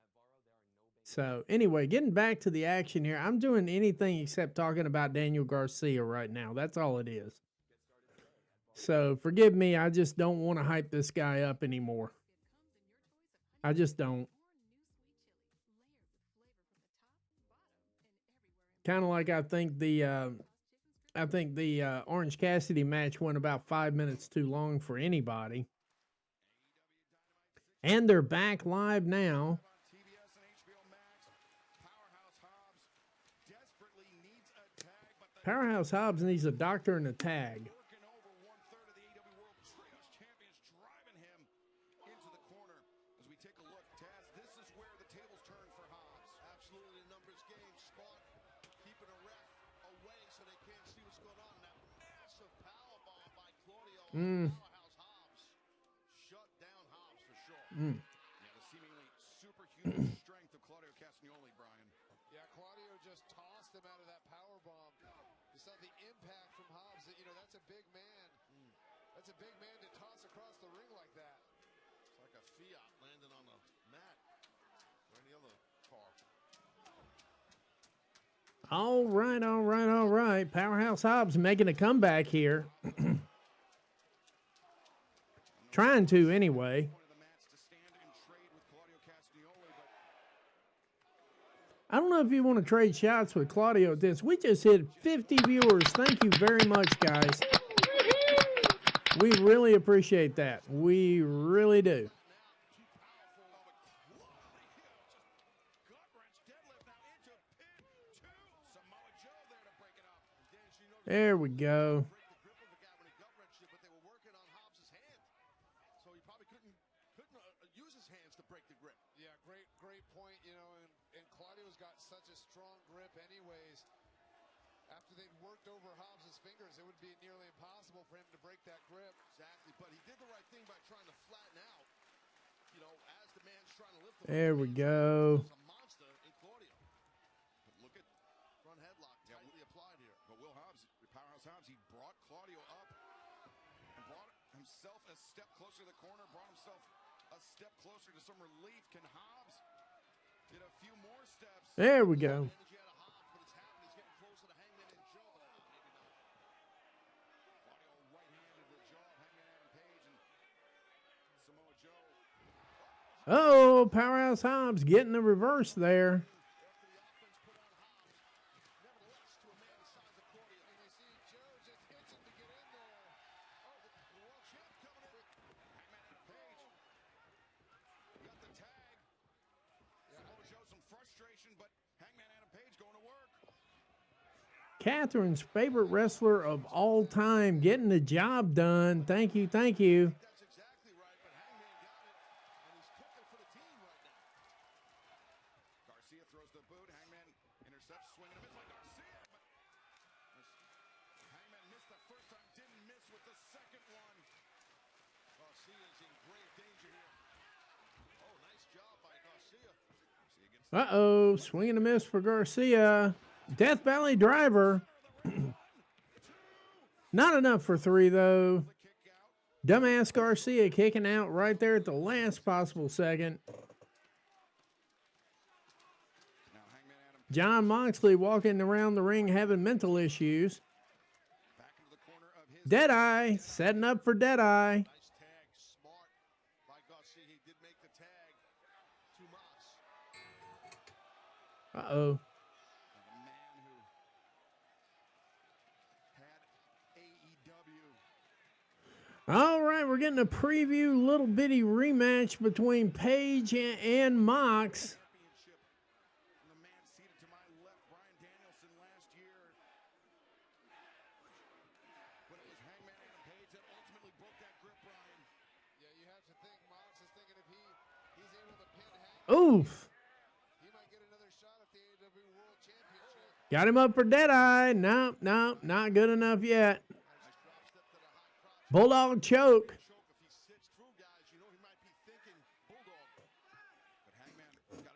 So anyway, getting back to the action here, I'm doing anything except talking about Daniel Garcia right now. That's all it is. So forgive me, I just don't want to hype this guy up anymore. I just don't. Kind of like I think the Orange Cassidy match went about 5 minutes too long for anybody. And they're back live now. Powerhouse Hobbs needs a doctor and a tag. Shut down Hobbs for sure. Yeah, the seemingly superhuman strength of Claudio Castagnoli, Brian. Yeah, Claudio just tossed him out of that power bomb. You saw the impact from Hobbs. You know, that's a big man. That's a big man to toss across the ring like that. It's like a Fiat landing on the mat or any other car. All right, all right, all right. Powerhouse Hobbs making a comeback here. Trying to, anyway. I don't know if you want to trade shots with Claudio at this. We just hit 50 viewers. Thank you very much, guys. We really appreciate that. We really do. There we go. Yeah, great point. You know, and Claudio's got such a strong grip anyways. After they've worked over Hobbs' fingers, it would be nearly impossible for him to break that grip. Exactly, but he did the right thing by trying to flatten out. You know, as the man's trying to lift the There we go. a monster in Claudio. But look at front headlock tightly applied here. But Will Hobbs, Powerhouse Hobbs, he brought Claudio up and brought himself a step closer to the corner, brought himself a step closer to some relief. Can Hobbs get a few more steps? There we go. Oh, Powerhouse Hobbs getting the reverse there. Catherine's favorite wrestler of all time getting the job done. Thank you, thank you. Garcia throws the boot. Hangman intercepts, swinging a miss like Garcia. But Hangman missed the first time, didn't miss with the second one. Garcia's in grave danger here. Oh, nice job by Garcia. Uh-oh, swing and a miss for Garcia. Death Valley driver. Not enough for 3, though. Dumbass Garcia kicking out right there at the last possible second. John Moxley walking around the ring having mental issues. Deadeye, setting up for Deadeye. Nice tag, smart by Garcia. He did make the tag to Mox. Uh-oh. All right, we're getting a preview little bitty rematch between Paige and Mox. The man seated to my left, Brian Danielson, last year. But it was Hangman Adam Page that ultimately broke that grip, Brian. Yeah, you have to think Mox is thinking if he's able to pin Hangman, Oof. he might get another shot at the AEW World Championship. Got him up for Deadeye. Nope, not good enough yet. Bulldog choke.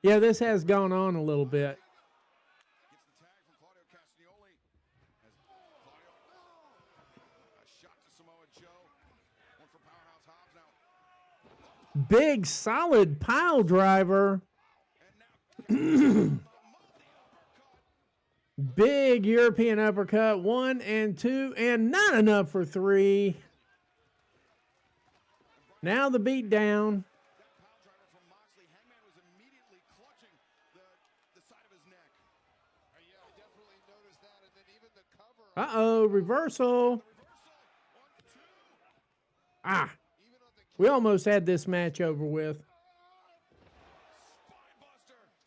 Yeah, this has gone on a little bit. Gets the tag from Claudio Castagnoli. As Claudio, a shot to Samoa Joe. One for Powerhouse Hobbs now. Big, solid pile driver. Big European uppercut. 1 and 2, and not enough for 3. Now the beat down. Uh-oh, reversal. Ah, we almost had this match over with.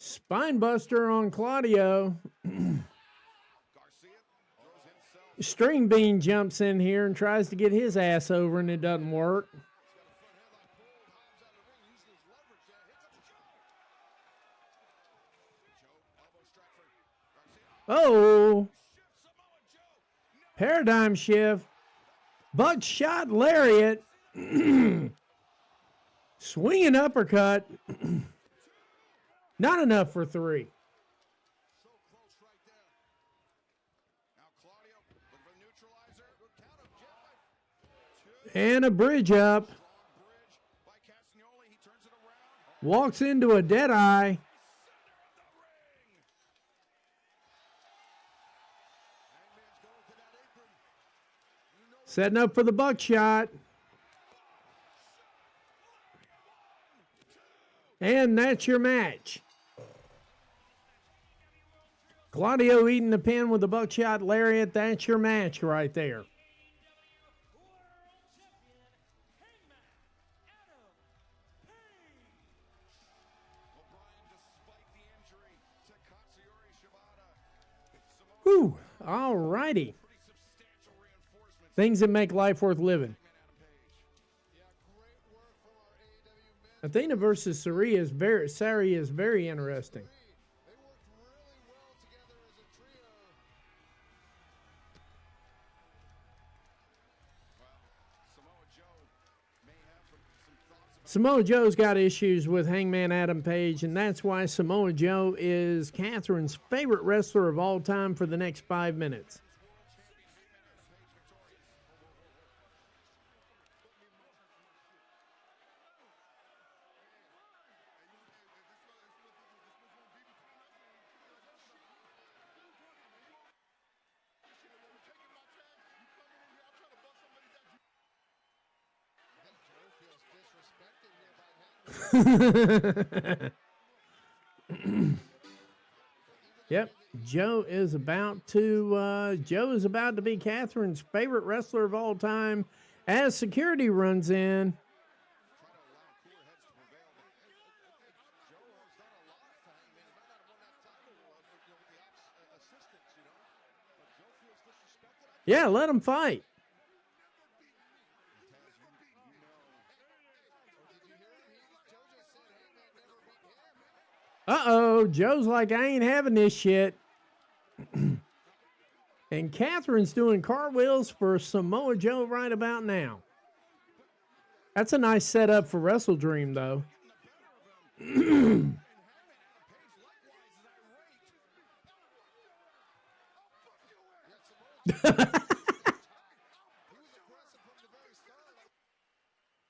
Spinebuster on Claudio. String Bean jumps in here and tries to get his ass over, and it doesn't work. Oh, paradigm shift. Buckshot lariat. Swinging uppercut. Not enough for 3. And a bridge up. Walks into a Deadeye. Setting up for the buckshot. And that's your match. Claudio eating the pin with the buckshot lariat. That's your match right there. Whew. All righty. Things that make life worth living. Athena versus Sari is very interesting. Samoa Joe's got issues with Hangman Adam Page, and that's why Samoa Joe is Catherine's favorite wrestler of all time for the next 5 minutes. Yep, Joe is about to be Catherine's favorite wrestler of all time as security runs in. Yeah, let him fight. Uh-oh, Joe's like, I ain't having this shit. And Catherine's doing cartwheels for Samoa Joe right about now. That's a nice setup for Wrestle Dream, though.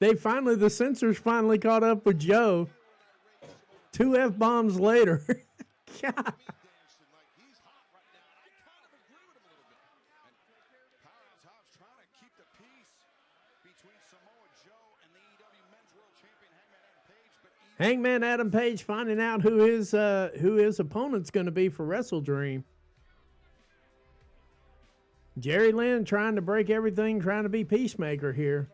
The censors finally caught up with Joe. 2 F-bombs later. God. Hangman Adam Page finding out who his opponent's going to be for Wrestle Dream. Jerry Lynn trying to break everything, trying to be peacemaker here.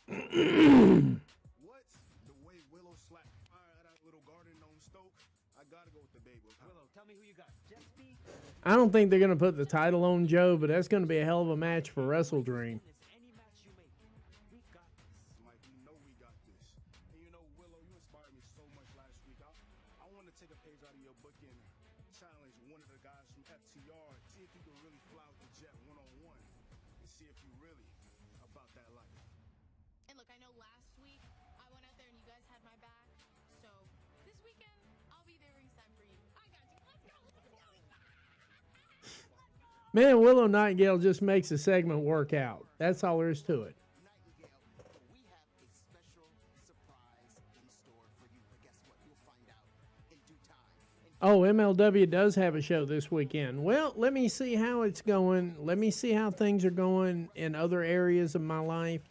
What? The way Willow slapped fire at that little garden on Stoke? I gotta go with the babe. Willow, tell me who you got. Jet speed? I don't think they're going to put the title on Joe, but that's going to be a hell of a match for Wrestle Dream. Any match you make. We got this. Mike, you know we got this. And you know, Willow, you inspired me so much last week. I want to take a page out of your book and challenge one of the guys from FTR. See if you can really fly with the jet one-on-one. And see if you really about that life. And look, I know last week I went out there and you guys had my back. So this weekend, I'll be there ringside for you. I got you. Let's go. Let's go. Man, Willow Nightingale just makes the segment work out. That's all there is to it. Nightingale, we have a special surprise in store for you. But guess what? You'll find out in due time. Oh, MLW does have a show this weekend. Well, let me see how it's going. Let me see how things are going in other areas of my life.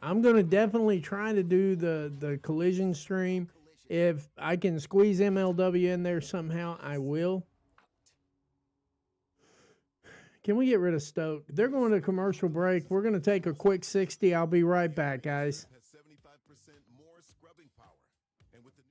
I'm going to definitely try to do the collision stream. If I can squeeze MLW in there somehow, I will. Can we get rid of Stoke? They're going to commercial break. We're going to take a quick 60. I'll be right back, guys. Has 75% more scrubbing power. And with the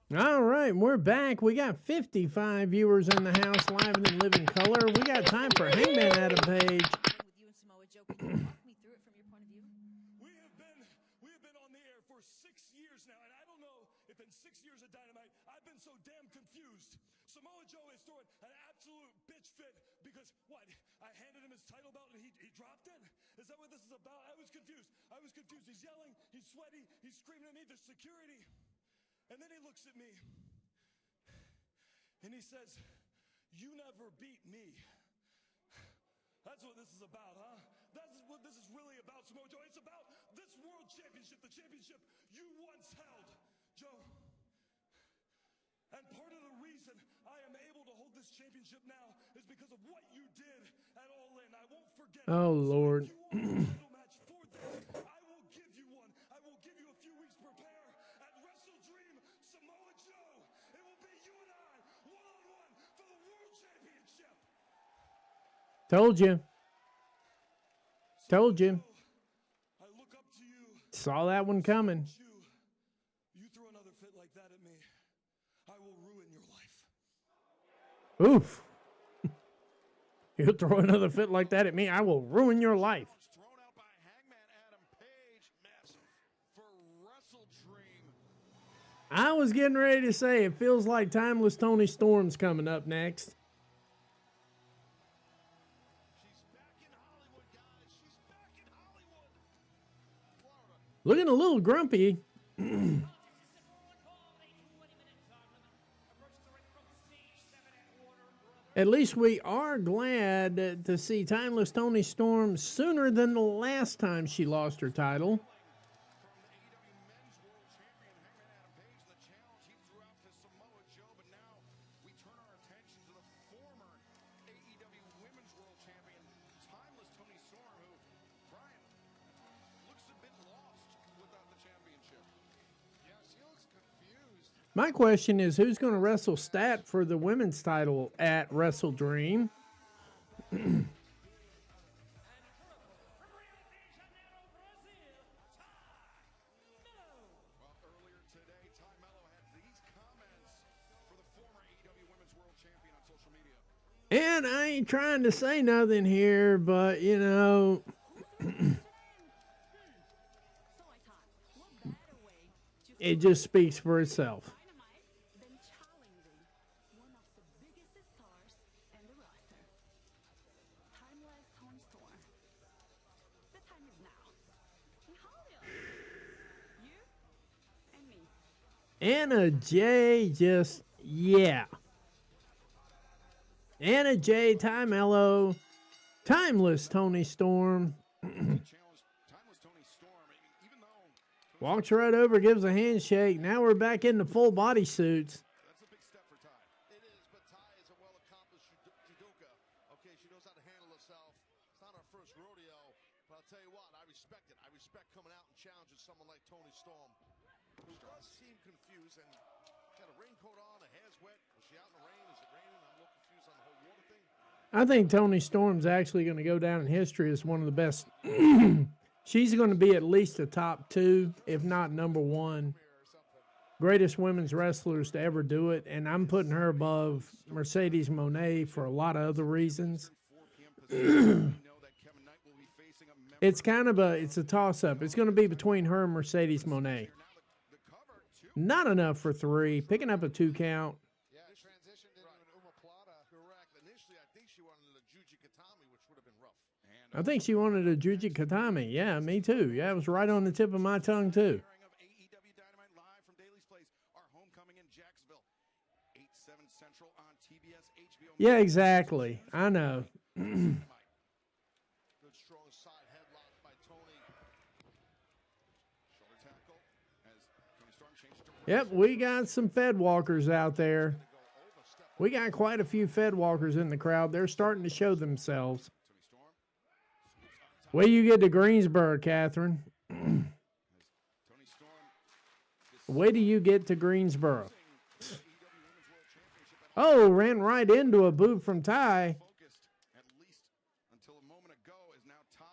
All right, we're back. We got 55 viewers in the house, live and in living color. We got time for Hangman Adam Page. With you and Samoa Joe, can you walk me through it from your point of view? We have been on the air for 6 years now, and I don't know if in 6 years of Dynamite I've been so damn confused. Samoa Joe is throwing an absolute bitch fit because what? I handed him his title belt and he dropped it? Is that what this is about? I was confused. He's yelling, he's sweaty, he's screaming at me, there's security. And then he looks at me and he says, You never beat me. That's what this is about, huh? That's what this is really about, Samoa Joe. It's about this world championship, the championship you once held, Joe. And part of the reason I am able to hold this championship now is because of what you did at All In. I won't forget it. Oh, Lord. If you want a title match for this, I will give you one. I will give you a few weeks to prepare at Wrestle Dream Samoa Joe. It will be you and I, one-on-one, for the world championship. Told you. Told you. I look up to you. Saw that one coming. You throw another fit like that at me, I will ruin your life. Oof. You throw another fit like that at me, I will ruin your life. Thrown out by Hangman Adam Page. Massive for Wrestle Dream. I was getting ready to say, it feels like Timeless Tony Storm's coming up next. She's back in Hollywood, guys. She's back in Hollywood. Florida. Looking a little grumpy. At least we are glad to see Timeless Tony Storm sooner than the last time she lost her title. From the AEW Men's World Champion Hangman Adam Page, the challenge he threw out to Samoa Joe, but now we turn our attention to the former AEW Women's World Champion, Timeless Tony Storm, who, Brian, looks a bit lost without the championship. Yeah, she looks confused. My question is, who's going to wrestle Stat for the women's title at Wrestle Dream? Well, earlier today, Ty Mello had these comments for the former AEW Women's World Champion on social media. And I ain't trying to say nothing here, but, you know, it just speaks for itself. Been challenging one of the biggest stars in the roster. Timeless Tony Storm. The time is now. In Hollywood. You and me. Anna J just, yeah. Anna J, Ty Mello, Timeless Tony Storm. Challenge Timeless Tony Storm, even though Walks right over, gives a handshake. Now we're back into full body suits. that's a big step for Ty. It is, but Ty is a well-accomplished judoka. Okay, she knows how to handle herself. It's not her first rodeo, but I'll tell you what, I respect it. I respect coming out and challenging someone like Tony Storm, who does seem confused and got a raincoat on, her hair's wet. Was she out in the rain? Is it raining? I'm a little confused on the whole water thing. I think Tony Storm's actually going to go down in history as one of the best. She's going to be at least a top 2, if not number 1, greatest women's wrestlers to ever do it. And I'm putting her above Mercedes Moné for a lot of other reasons. It's kind of it's a toss-up. It's going to be between her and Mercedes Moné. Not enough for 3. Picking up a 2 count. Yeah, transitioned into an Umaplata. Correct. Initially, I think she wanted a Juji Katami, which would have been rough. I think she wanted a Juji Katami. Yeah, me too. Yeah, it was right on the tip of my tongue, too. Of AEW Dynamite live from Daly's Place, our homecoming in Jacksonville. 8/7 Central on TBS HBO. Yeah, exactly. I know. Good strong side headlock by Tony. Shoulder tackle as Tony Storm changes to Yep, we got some Fed walkers out there. We got quite a few Fed walkers in the crowd. They're starting to show themselves. Tony Storm. Wait you get to Greensboro, Catherine. Tony Storm. Wait till you get to Greensboro. Oh, ran right into a boot from Ty. Focused, at least until a moment ago, is now Ty.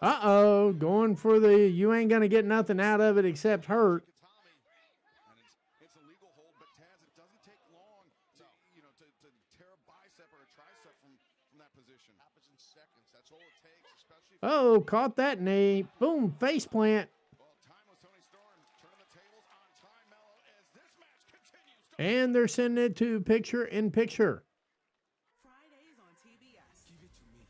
Uh-oh, going for the you ain't going to get nothing out of it except hurt. And it's a legal hold, but Taz, it doesn't take long to, to tear a bicep or a tricep from that position. Happens in seconds. That's all it takes, especially. Oh, caught that knee. Boom, face plant. Well, Timeless Tony Storm turning the tables on Ty Mello as this match continues. And they're sending it to picture in picture. Fridays on TBS. Give it to me.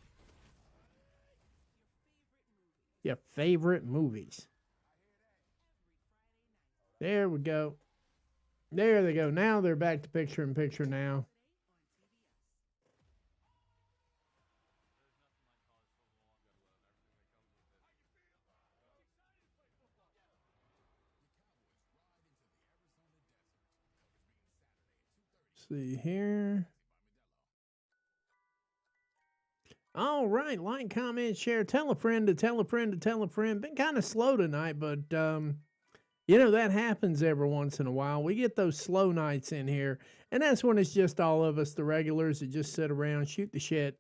Your favorite movies. There we go. There they go. Now they're back to picture in picture now. see here. All right, like, comment, share, tell a friend to tell a friend to tell a friend. Been kind of slow tonight, but you know, that happens every once in a while. We get those slow nights in here, and that's when it's just all of us, the regulars, that just sit around, shoot the shit.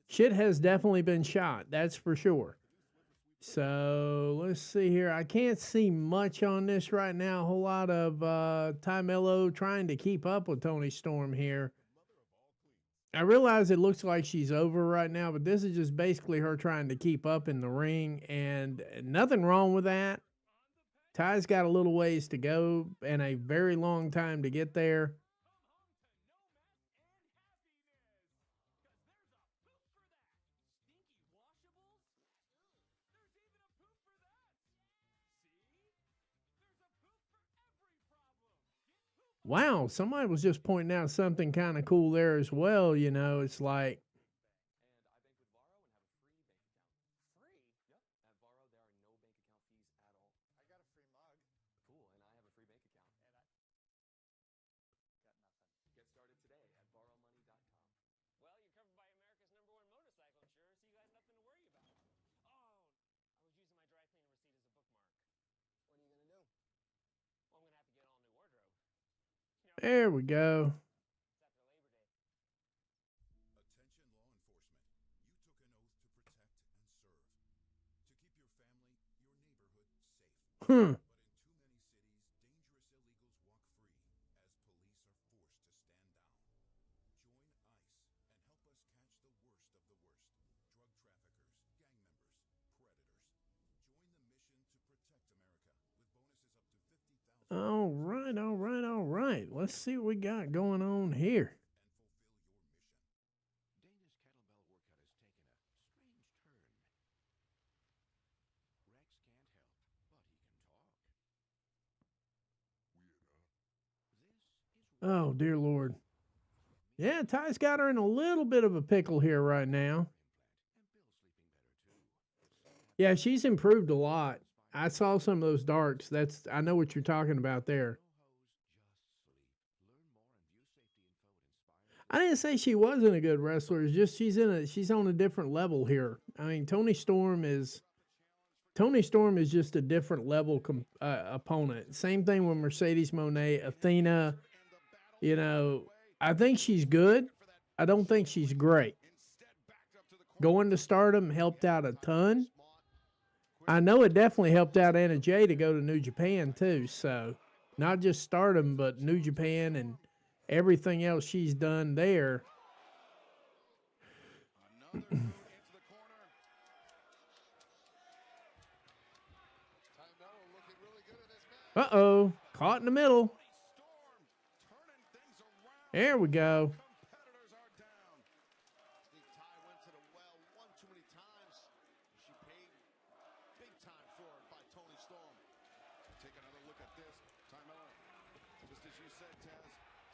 Shit has definitely been shot, that's for sure. So let's see here. I can't see much on this right now. A whole lot of Ty Mello trying to keep up with Tony Storm here. I realize it looks like she's over right now, but this is just basically her trying to keep up in the ring, and nothing wrong with that. Ty's got a little ways to go and a very long time to get there. Wow, somebody was just pointing out something kind of cool there as well. You know, it's like, there we go. Hmm. All right, all right, all right. Let's see what we got going on here. Oh, dear Lord. Yeah, Ty's got her in a little bit of a pickle here right now. Yeah, she's improved a lot. I saw some of those darts. I know what you're talking about there. I didn't say she wasn't a good wrestler. It's just she's on a different level here. I mean, Tony Storm is just a different level opponent. Same thing with Mercedes Moné, Athena. You know, I think she's good. I don't think she's great. Going to Stardom helped out a ton. I know it definitely helped out Anna Jay to go to New Japan too. So not just Stardom, but New Japan and everything else she's done there. Uh-oh. Caught in the middle. There we go.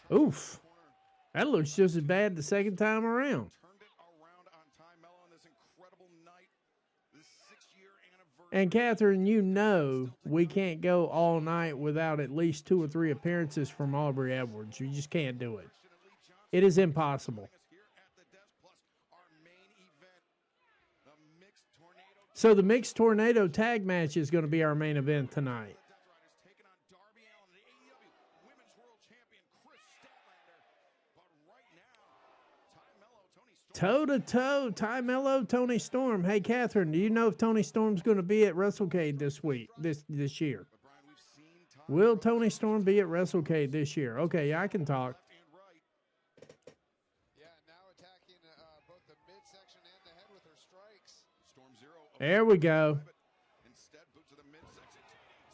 Oof. That looks just as bad the second time around. And Catherine, you know we can't go all night without at least 2 or 3 appearances from Aubrey Edwards. You just can't do it. It is impossible. So the Mixed Tornado tag match is going to be our main event tonight. Toe-to-toe, Ty Mello, Tony Storm. Hey, Catherine, do you know if Tony Storm's going to be at WrestleCade this year? Will Tony Storm be at WrestleCade this year? Okay, yeah, I can talk. There we go.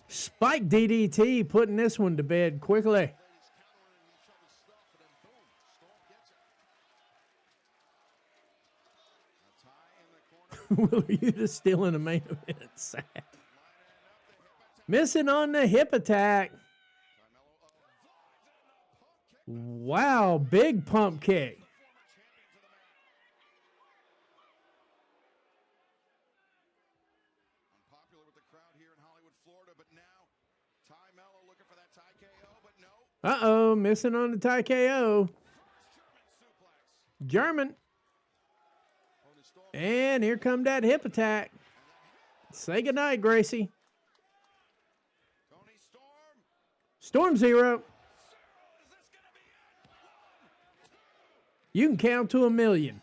Spike DDT putting this one to bed quickly. Will Yuta still in the main event? Sad. Missing on the hip attack. Wow, big pump kick. Ty Mello looking for that tie KO, but no. Uh-oh, missing on the tie KO. German. And here come that hip attack. Say goodnight, Gracie. Storm 0. You can count to 1,000,000.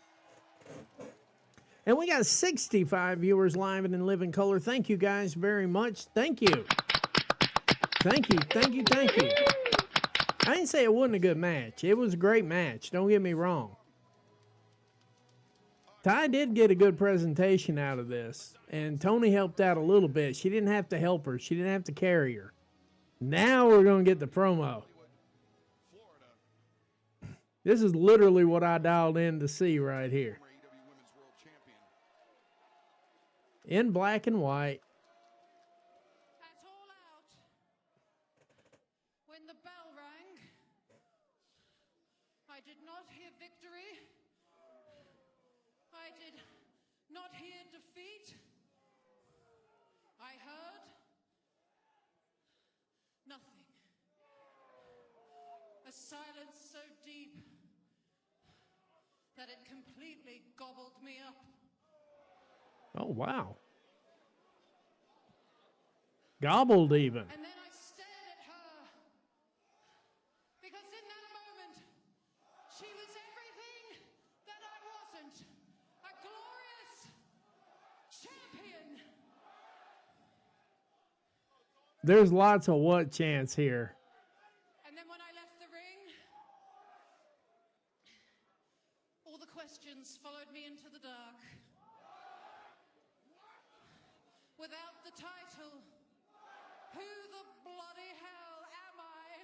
And we got 65 viewers live and in living color. Thank you guys very much. Thank you. Thank you, thank you, thank you. I didn't say it wasn't a good match. It was a great match. Don't get me wrong. Ty did get a good presentation out of this. And Tony helped out a little bit. She didn't have to help her. She didn't have to carry her. Now we're going to get the promo. This is literally what I dialed in to see right here. In black and white. At all out, when the bell rang, I did not hear victory. I did not hear defeat. I heard nothing. A silence so deep that it completely gobbled me up. Oh, wow. Gobbled even. And then I stared at her. Because in that moment, she was everything that I wasn't. A glorious champion. There's lots of what chance here. And then when I left the ring, all the questions followed me into the dark. Without the title, who the bloody hell am I?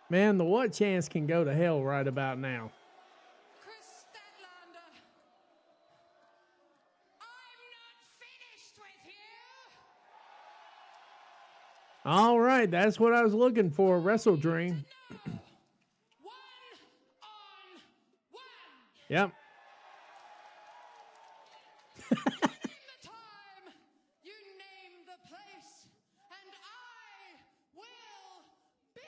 Man, the what chance can go to hell right about now. Chris Statlander, I'm not finished with you. All right, that's what I was looking for. Wrestle Dream. Yep. You name the place, and I will be.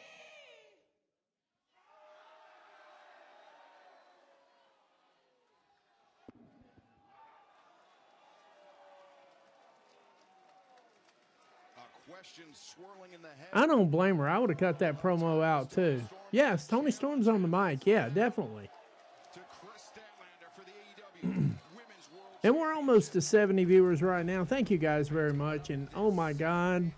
Question swirling in the head. I don't blame her. I would have cut that promo out too. Yes, Tony Storm's on the mic. Yeah, definitely. And we're almost to 70 viewers right now. Thank you guys very much. And oh my God.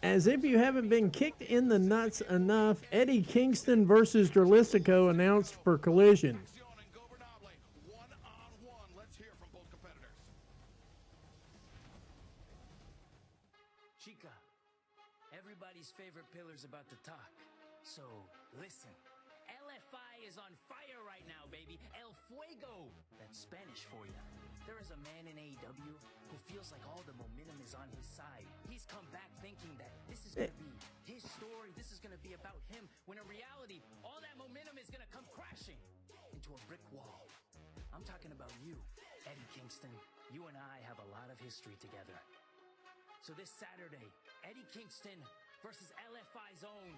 As if you haven't been kicked in the nuts enough, Eddie Kingston versus Dralistico announced for Collision. Chica, everybody's favorite pillar's about to talk. So, listen. LFI is on fire right now, baby. El Fuego. That's Spanish for you. There is a man in AEW who feels like all the momentum is on his side. He's come back thinking that this is going to be his story. This is going to be about him. When in reality, all that momentum is going to come crashing into a brick wall. I'm talking about you, Eddie Kingston. You and I have a lot of history together. So this Saturday, Eddie Kingston versus LFI's own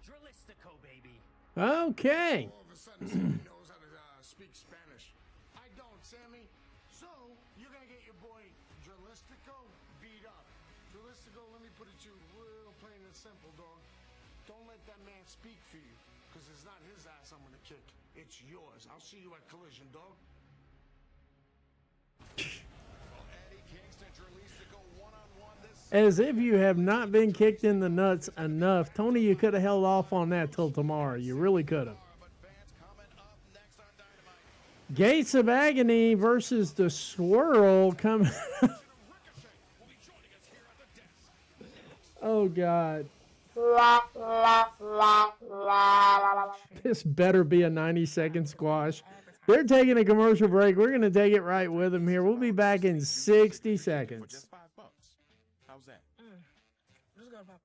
Dralistico, baby. Okay. All of a sudden, Sammy knows how to speak Spanish. I don't, Sammy. So, you're going to get your boy Dralistico beat up. Dralistico, let me put it to you real plain and simple, dog. Don't let that man speak for you, because it's not his ass I'm going to kick. It's yours. I'll see you at Collision, dog. As if you have not been kicked in the nuts enough. Tony, you could have held off on that till tomorrow. You really could have. Gates of Agony versus the Swirl coming. Oh, God. This better be a 90-second squash. They're taking a commercial break. We're going to take it right with them here. We'll be back in 60 seconds. How's that? Just go to Papa.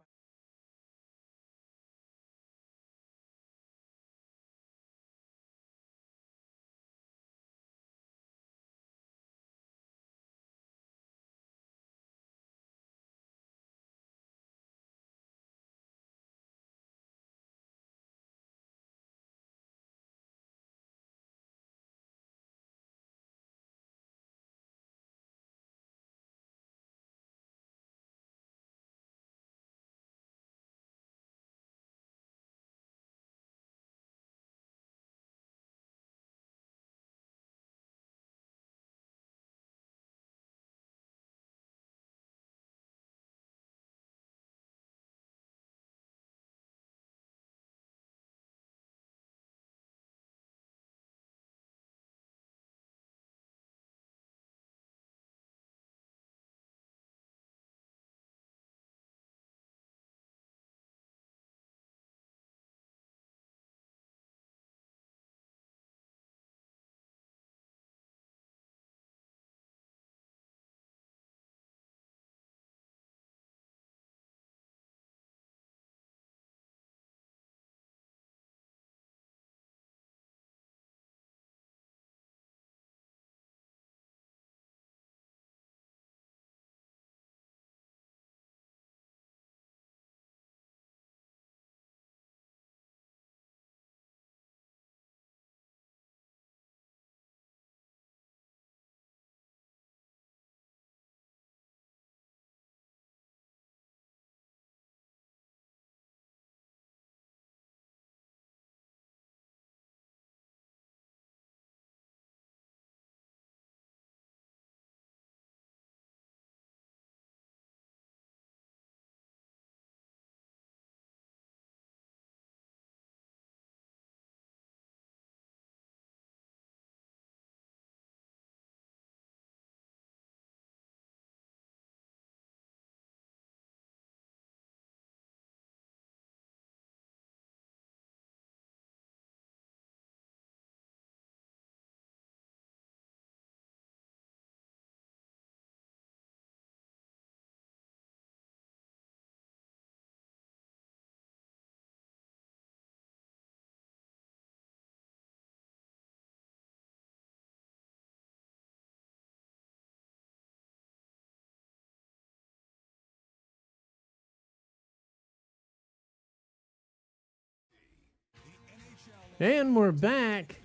And we're back.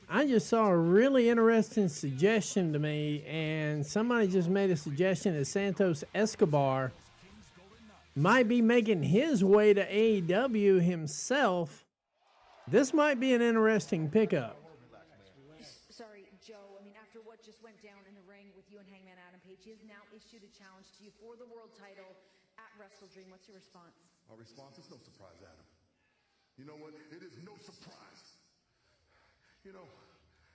I just saw a really interesting suggestion to me, and somebody just made a suggestion that Santos Escobar might be making his way to AEW himself. This might be an interesting pickup. Sorry, Joe. I mean, after what just went down in the ring with you and Hangman Adam Page, he has now issued a challenge to you for the world title at Wrestle Dream. What's your response? Our response is no surprise, Adam. You know what? It is no surprise. You know,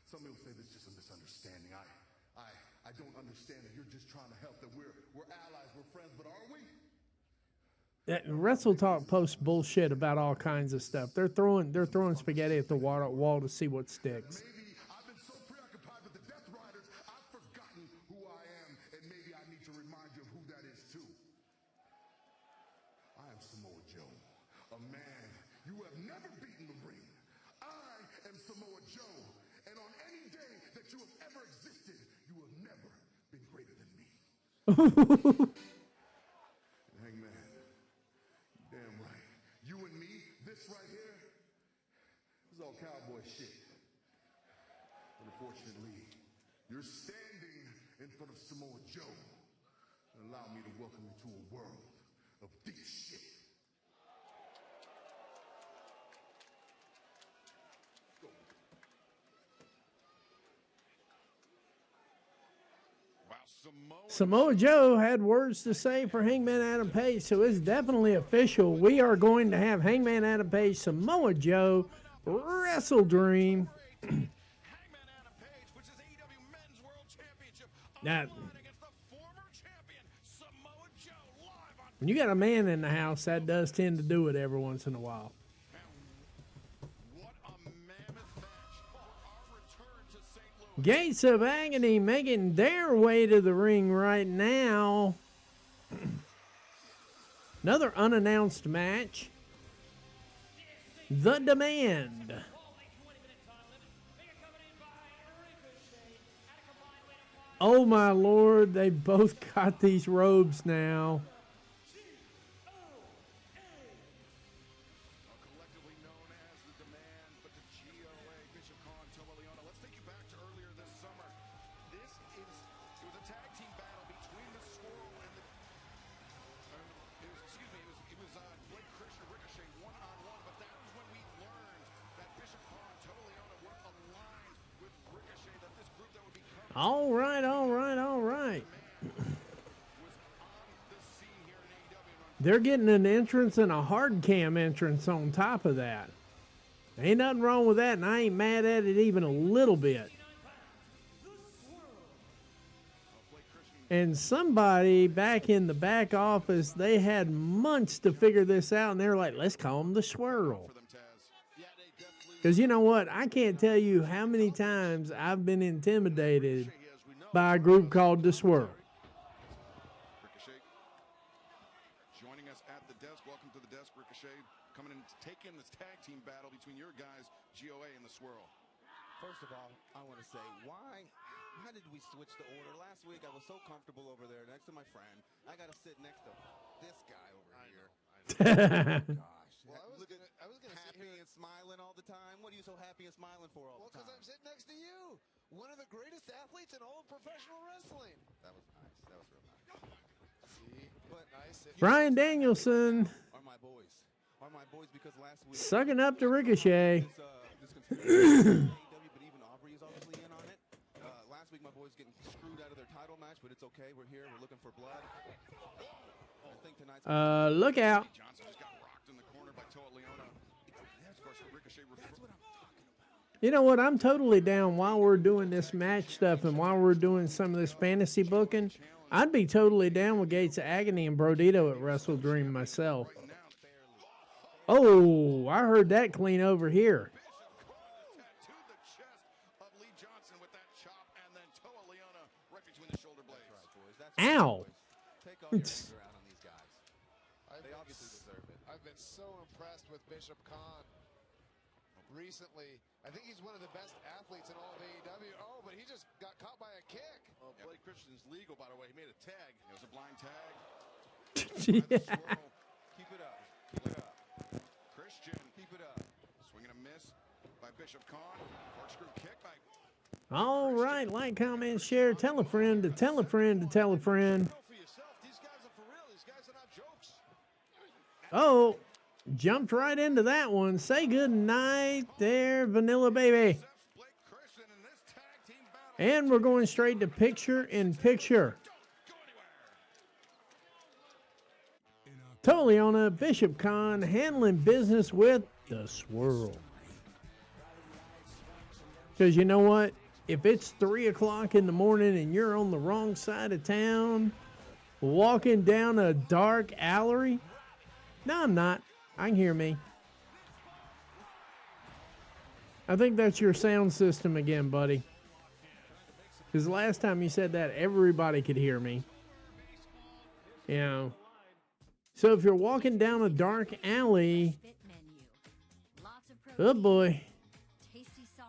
some people say this is just a misunderstanding. I don't understand that you're just trying to help, that we're allies, we're friends, but are we? Wrestle Talk posts bullshit about all kinds of stuff. They're throwing spaghetti at the wall to see what sticks. Maybe I've been so preoccupied with the Death Riders, I've forgotten who I am, and maybe I need to remind you of who that is too. I am Samoa Joe, a man you have never beaten the ring. I am Samoa Joe, and on any day that you have ever existed, you have never been greater than me. Hangman, damn right. You and me, this right here, this is all cowboy shit. But unfortunately, you're standing in front of Samoa Joe, and allow me to welcome you to a world of deep shit. Samoa Joe had words to say for Hangman Adam Page, so it's definitely official. We are going to have Hangman Adam Page, Samoa Joe, Wrestle Dream. Now, when you got a man in the house, that does tend to do it every once in a while. Gates of Agony making their way to the ring right now. Another unannounced match. The Demand. Oh my Lord, they both got these robes now. All right, all right, all right. They're getting an entrance and a hard cam entrance on top of that. Ain't nothing wrong with that, and I ain't mad at it even a little bit. And somebody back in the back office, they had months to figure this out, and they were like, let's call them the Swirl. Because you know what? I can't tell you how many times I've been intimidated by a group called the Swirl. Ricochet joining us at the desk. Welcome to the desk, Ricochet. Coming in to take in this tag team battle between your guys, GOA and the Swirl. First of all, I want to say, how did we switch the order? Last week, I was so comfortable over there next to my friend. I got to sit next to this guy over here. Gosh. Well, I was gonna happy and smiling all the time. What are you so happy and smiling for all the time? Well, because I'm sitting next to you, one of the greatest athletes in all of professional wrestling. That was nice. That was real nice. See, but nice. Brian Danielson Are my boys because last week sucking up to Ricochet. but even Aubrey is obviously in on it. Last week, my boys getting screwed out of their title match, but it's okay. We're here. We're looking for blood. I think tonight's Look out. Johnson just got rocked in the corner by Toa Leona. That's what I'm talking about. You know what? I'm totally down while we're doing this match stuff and while we're doing some of this fantasy booking. I'd be totally down with Gates of Agony and Brodito at Wrestle Dream myself. Oh, I heard that clean over here. To the chest of Lee Johnson with that chop, and then Toa Leona right between the shoulder blades. Ow. Take all your anger out on these guys. They obviously deserve it. I've been so impressed with Bishop Khan recently. I think he's one of the best athletes in all of AEW. Oh, but he just got caught by a kick. Oh, Blake Christian's legal, by the way. He made a tag. It was a blind tag. Yeah. Keep it up. Keep it up. Christian. Keep it up. Bishop Khan. Corkscrew kick by All right, like, comment, share, tell a friend to tell a friend to tell a friend. Oh, jumped right into that one. Say good night there, Vanilla Baby. And we're going straight to picture in picture. Toliana Bishop Khan handling business with the Swirl. Because you know what? If it's 3 o'clock in the morning and you're on the wrong side of town, walking down a dark alley, no, I'm not. I can hear me. I think that's your sound system again, buddy. Because the last time you said that, everybody could hear me. You know. So if you're walking down a dark alley, oh boy. Tasty sauce,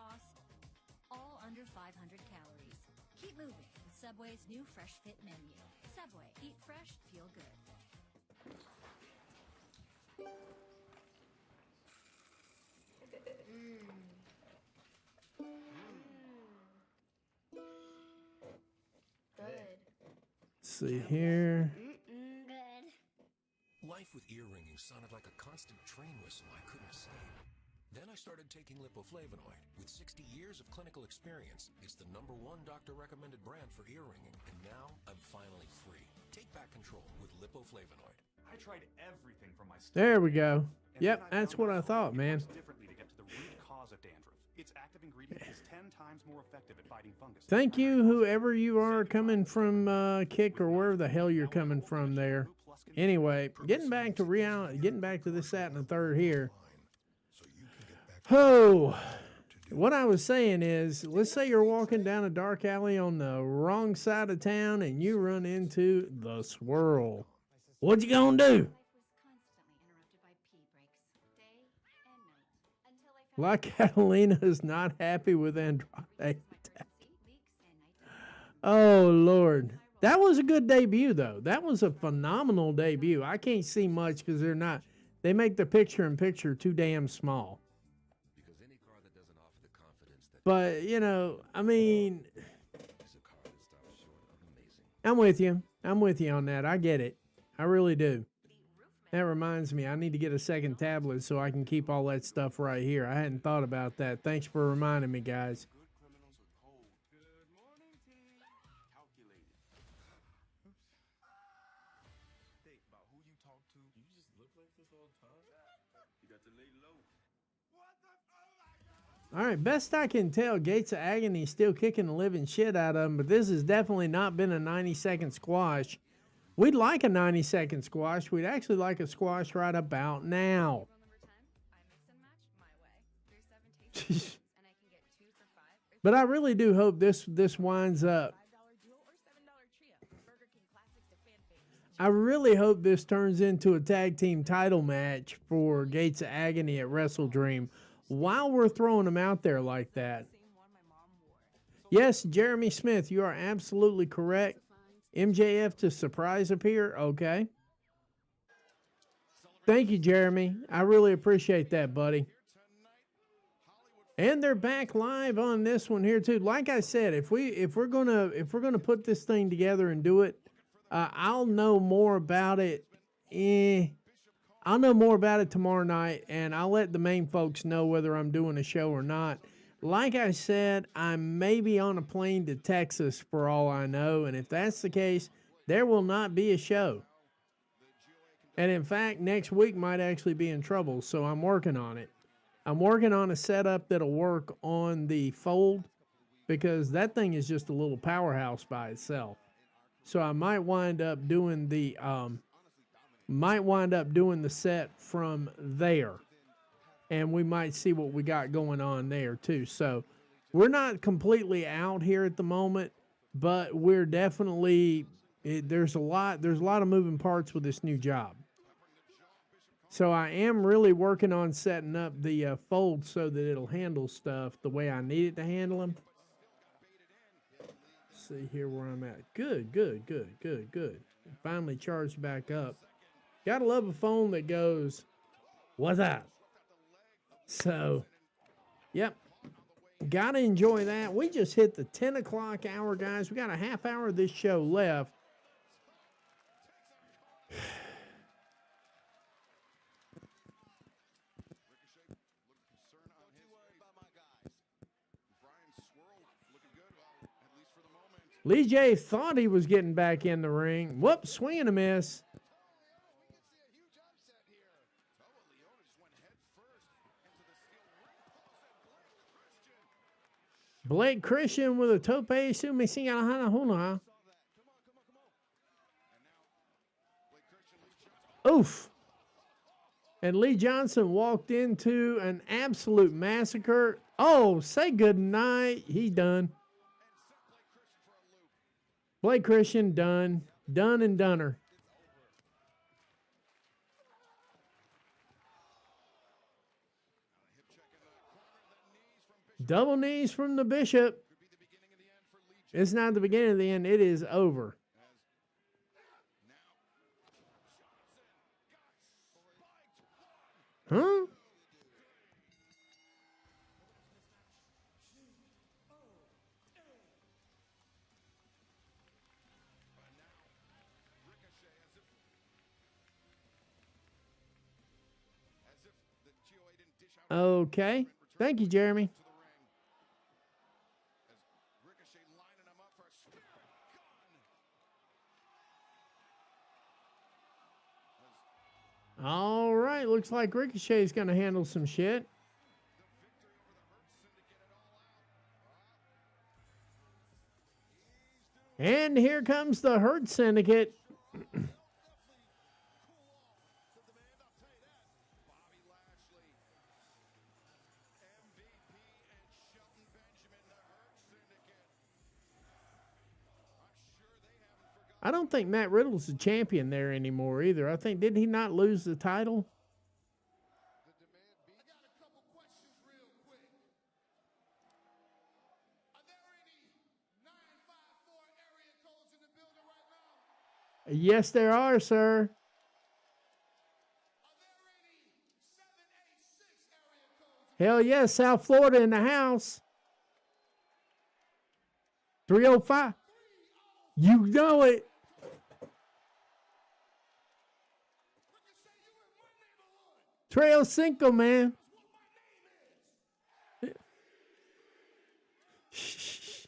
all under 500 calories. Keep moving with Subway's new Fresh Fit menu. Subway, eat fresh, feel good. Let's see here. Life with ear ringing sounded like a constant train whistle I couldn't escape. Then I started taking lipoflavonoid. With 60 years of clinical experience, it's the #1 doctor-recommended brand for ear ringing, and now I'm finally free. Take back control with lipoflavonoid. I tried everything from my There we go. Yep, that's what I thought, man. differently to get to the root cause of dandruff. Its active ingredient is 10 times more effective at fighting fungus. Thank you, whoever you are coming from Kick or wherever the hell you're coming from there. Anyway, getting back to reality, getting back to this, that, and the third here. Oh, what I was saying is, let's say you're walking down a dark alley on the wrong side of town and you run into the Swirl. What you gonna do? La Catalina is not happy with Andrade. Oh, Lord. That was a good debut, though. That was a phenomenal debut. I can't see much because they're not. They make the picture-in-picture too damn small. But, you know, I mean, I'm with you. I'm with you on that. I get it. I really do. That reminds me, I need to get a second tablet so I can keep all that stuff right here. I hadn't thought about that. Thanks for reminding me, guys. All right, best I can tell, Gates of Agony still kicking the living shit out of him, but this has definitely not been a 90-second squash. We'd like a 90-second squash. We'd actually like a squash right about now. But I really do hope this winds up. I really hope this turns into a tag team title match for Gates of Agony at Wrestle Dream while we're throwing them out there like that. Yes, Jeremy Smith, you are absolutely correct. MJF to surprise appear? Okay. Thank you, Jeremy. I really appreciate that, buddy. And they're back live on this one here too. Like I said, if we're gonna put this thing together and do it, I'll know more about it. I'll know more about it tomorrow night, and I'll let the main folks know whether I'm doing a show or not. Like I said, I may be on a plane to Texas for all I know, and if that's the case, there will not be a show. And in fact, next week might actually be in trouble, so I'm working on it. I'm working on a setup that'll work on the Fold, because that thing is just a little powerhouse by itself. So I might wind up doing the set from there. And we might see what we got going on there too. So we're not completely out here at the moment, but we're definitely there's a lot of moving parts with this new job. So I am really working on setting up the Fold so that it'll handle stuff the way I need it to handle them. Let's see here where I'm at. Good. Finally charged back up. Gotta love a phone that goes, "What's up?" So Yep. Gotta enjoy that. We just hit the 10 o'clock hour, guys. We got a half hour of this show left. Lee J thought he was getting back in the ring. Whoops, swing and a miss. Blake Christian with a tope sumisingalahana. Oof. And Lee Johnson walked into an absolute massacre. Oh, say good night. He's done. Blake Christian done. Done and doneer. Double knees from the Bishop. It's not the beginning of the end. It is over. Huh? Okay. Thank you, Jeremy. All right. Looks like Ricochet's going to handle some shit. And here comes the Hurt Syndicate. I don't think Matt Riddle's the champion there anymore either. I think, did he not lose the title? Yes, there are, sir. Hell yes, South Florida in the house. 305. You know it. Trail Cinco, man. Shh.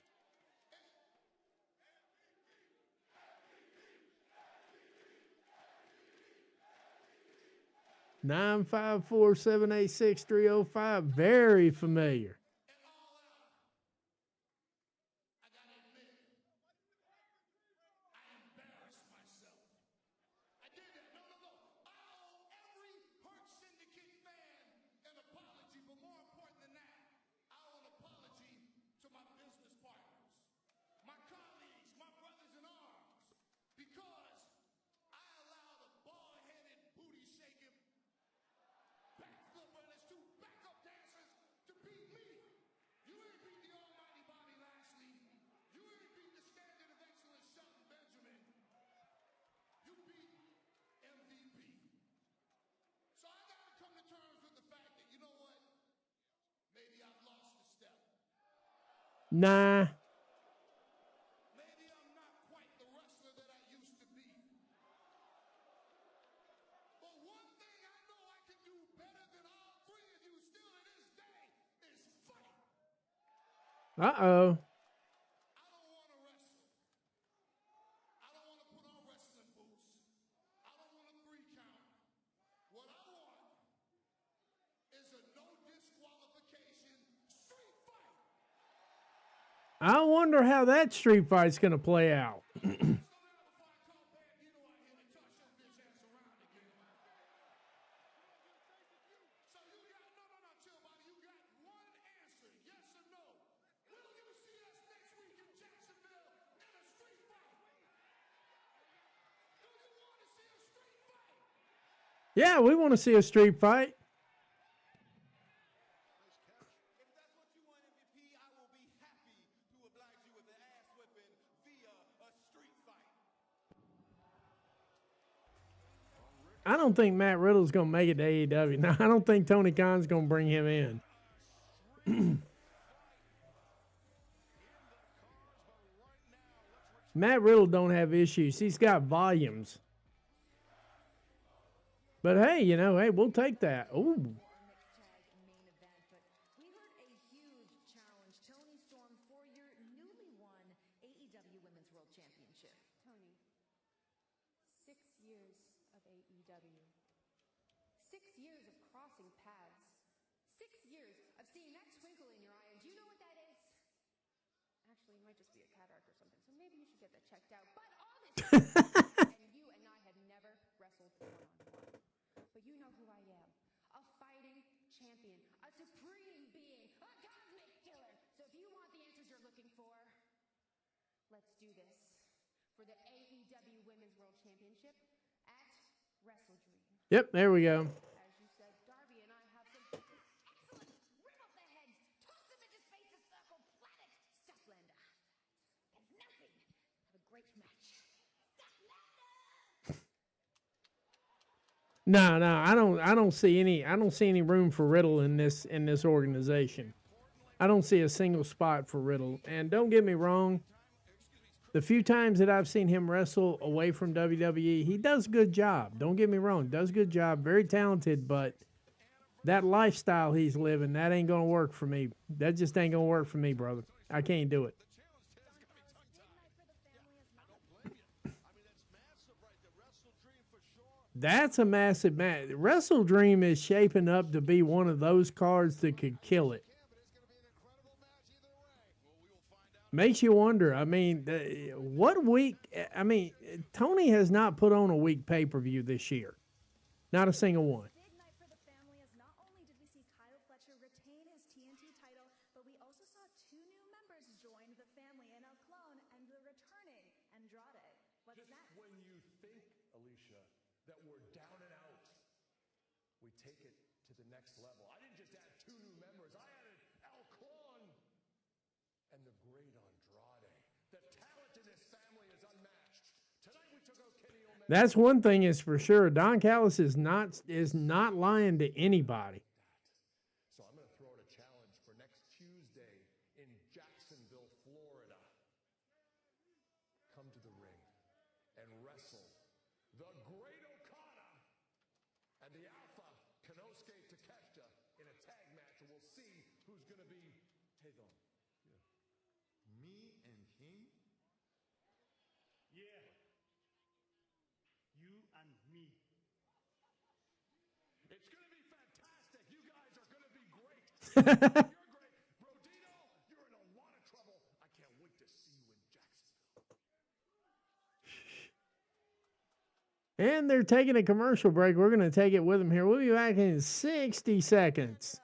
Nine 54786 Very familiar. Nah. Uh-oh. I wonder how that street fight's going to play out. Yeah, we want to see a street fight. I don't think Matt Riddle's going to make it to AEW. Now, I don't think Tony Khan's going to bring him in. Matt Riddle don't have issues. He's got volumes. But hey, you know, hey, we'll take that. Ooh. We heard a huge challenge. Tony Storm for your newly won AEW Women's World Championship. Tony, 6 years of AEW. 6 years of crossing paths. 6 years of seeing that twinkle in your eye. And do you know what that is? Actually, it might just be a cataract or something. So maybe you should get that checked out. But all this and you and I have never wrestled one-on-one. But you know who I am. A fighting champion. A supreme being. A cosmic killer. So if you want the answers you're looking for, let's do this. For the AEW Women's World Championship at Wrestle Dream. Yep, there we go. As you said, Darby and I have some excellent rip up the heads, toss them into space, a circle, planet, Statlander. There's nothing. Have a great match. No, I don't see any room for Riddle in this organization. I don't see a single spot for Riddle. And don't get me wrong, the few times that I've seen him wrestle away from WWE, he does a good job. Don't get me wrong, does a good job, very talented, but that lifestyle he's living, that ain't gonna work for me. That just ain't gonna work for me, brother. I can't do it. That's a massive match. Wrestle Dream is shaping up to be one of those cards that could kill it. Makes you wonder. I mean, what week? I mean, Tony has not put on a week pay-per-view this year. Not a single one. Big night for the family, as not only did we see Kyle Fletcher retain his TNT title, but we also saw 2 new members join the family in El Clone and the returning Andrade. What's Just next? when you think, Alicia, that we're down and out, we take it to the next level. I didn't just add 2 new members. I added El Clone and the great Andrade. The talent in this family is unmatched. Tonight we took out Kenny Omega. That's one thing is for sure. Don Callis is not lying to anybody. So I'm going to throw out a challenge for next Tuesday in Jacksonville, Florida. Come to the ring and wrestle the Great Okada and the Alpha Konosuke Takeshita in a tag match, and we'll see who's going to be. Hey, though. Me and him? Yeah. You and me. It's going to be fantastic. You guys are going to be great. You're great. Brodino, you're in a lot of trouble. I can't wait to see you in Jacksonville. And they're taking a commercial break. We're going to take it with them here. We'll be back in 60 seconds.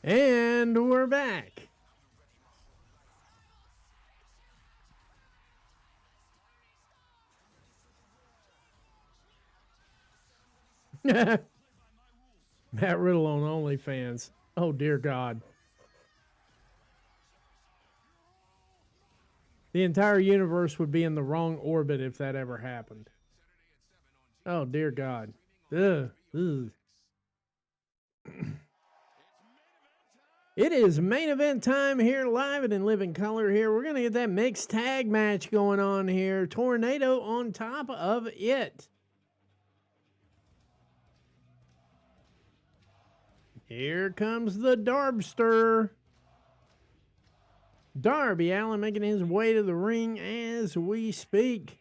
And we're back. Matt Riddle on OnlyFans. Oh, dear God. The entire universe would be in the wrong orbit if that ever happened. Oh, dear God. Ugh. Ugh. It is main event time here, live and in living color here. We're going to get that mixed tag match going on here. Tornado on top of it. Here comes the Darbster. Darby Allin making his way to the ring as we speak.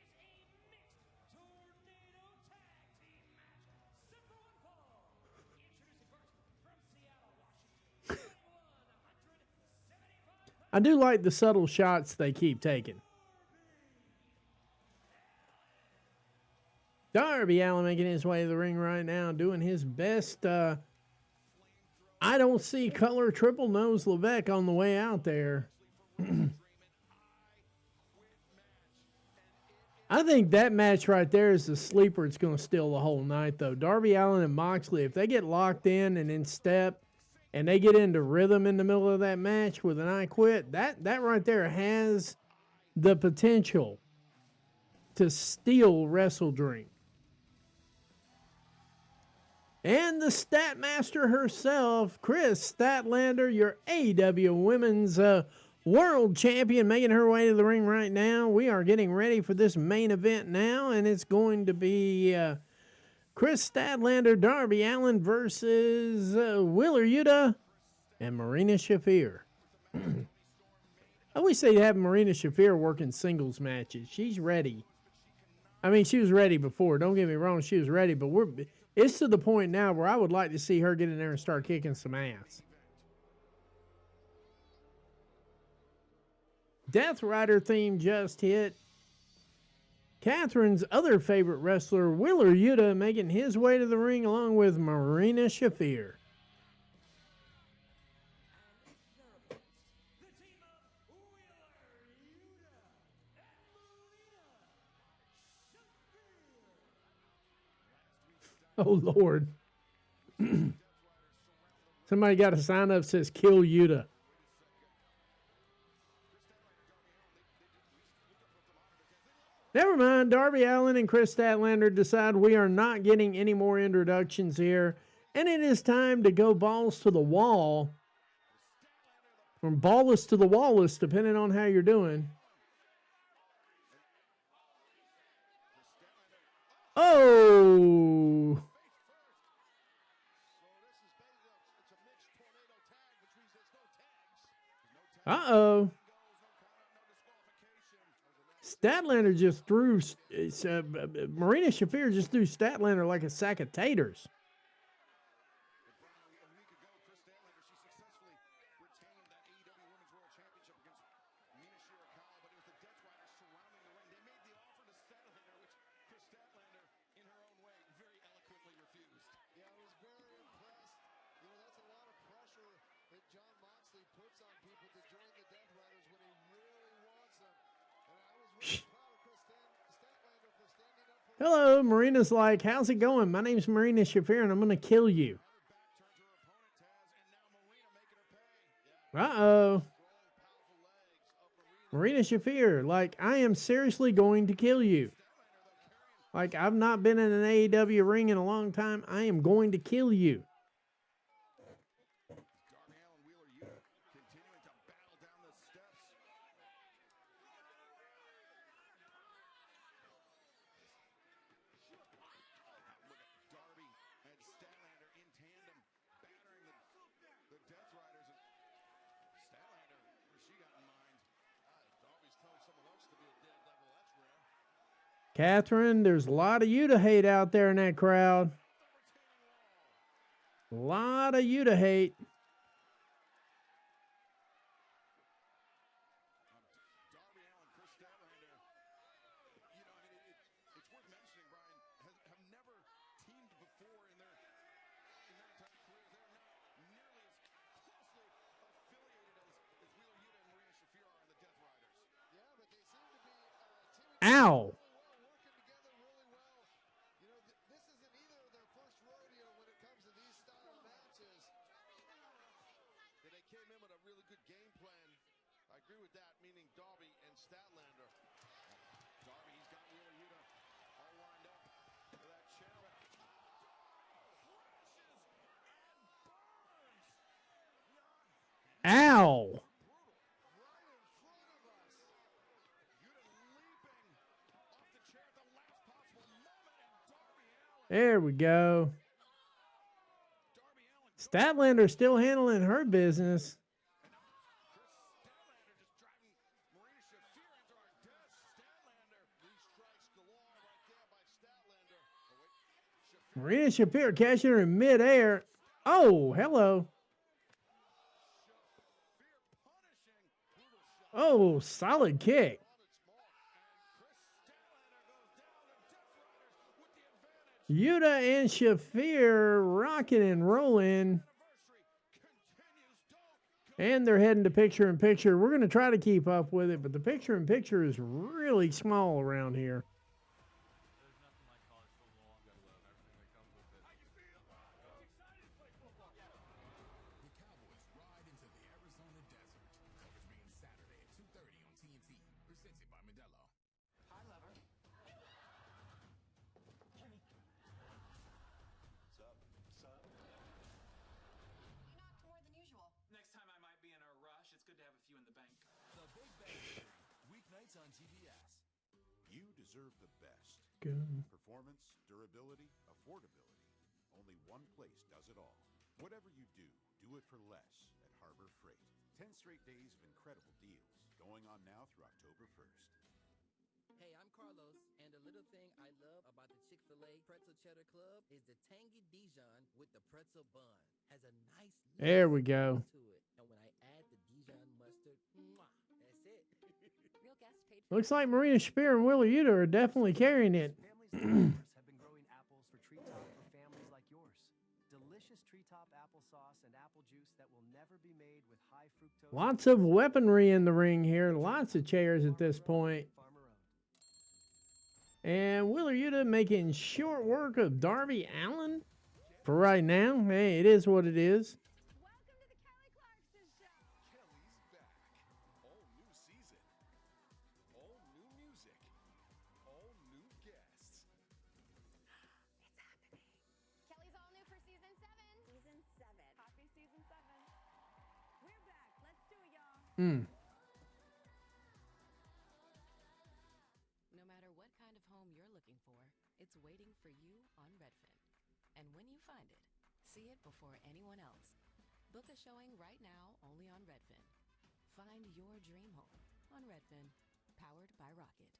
I do like the subtle shots they keep taking. Darby Allin making his way to the ring right now, doing his best. I don't see Color Triple Nose Levesque on the way out there. I think that match right there is the sleeper. It's going to steal the whole night, though. Darby Allin and Moxley, if they get locked in and in step, and they get into rhythm in the middle of that match with an I Quit, that right there has the potential to steal WrestleDream. And the Statmaster herself, Chris Statlander, your AEW Women's World Champion, making her way to the ring right now. We are getting ready for this main event now, and it's going to be Chris Statlander, Darby Allin versus Wheeler Yuta and Marina Shafir. I wish they'd have Marina Shafir working singles matches. She's ready. I mean, she was ready before. Don't get me wrong, she was ready, but it's to the point now where I would like to see her get in there and start kicking some ass. Death Rider theme just hit. Catherine's other favorite wrestler, Wheeler Yuta, making his way to the ring along with Marina Shafir. Oh, Lord. Somebody got a sign up that says, kill Yuta. Never mind. Darby Allin and Chris Statlander decide we are not getting any more introductions here. And it is time to go balls to the wall. From ballless to the wallless, depending on how you're doing. Oh! Uh-oh. Statlander just threw, Marina Shafir just threw Statlander like a sack of taters. Hello, Marina's like, how's it going? My name's Marina Shafir, and I'm going to kill you. Uh-oh. Marina Shafir, like, I am seriously going to kill you. Like, I've not been in an AEW ring in a long time. I am going to kill you. Catherine, there's a lot of Yuta hate out there in that crowd. A lot of Yuta hate. Ow! I agree with that, meaning Darby and Statlander. Darby, he's got Wheeler Yuta all lined up for that chair. Ow! There we go. Statlander still handling her business. Marina Shafir catching her in midair. Oh, hello. Oh, solid kick. Yuta and Shafir rocking and rolling. And they're heading to picture-in-picture. We're going to try to keep up with it, but the picture-in-picture is really small around here. On TBS. You deserve the best. Good. Performance, durability, affordability. Only one place does it all. Whatever you do, do it for less at Harbor Freight. 10 straight days of incredible deals going on now through October 1st. Hey, I'm Carlos, and the little thing I love about the Chick-fil-A Pretzel Cheddar Club is the tangy Dijon with the pretzel bun. Has a nice There we go. to it. And when I add the Dijon mustard, mwah, that's it. Real guest paid Looks like Marina Shafir and Wheeler Yuta are definitely carrying it. Have been growing apples for treetop for families like yours. Delicious treetop applesauce and apple juice that will never be made with high fructose. Lots of weaponry in the ring here. Lots of chairs at this point. And Wheeler Yuta making short work of Darby Allin for right now. Hey, it is what it is. Mm. No matter what kind of home you're looking for, it's waiting for you on Redfin. And when you find it, see it before anyone else. Book a showing right now only on Redfin. Find your dream home on Redfin, powered by Rocket.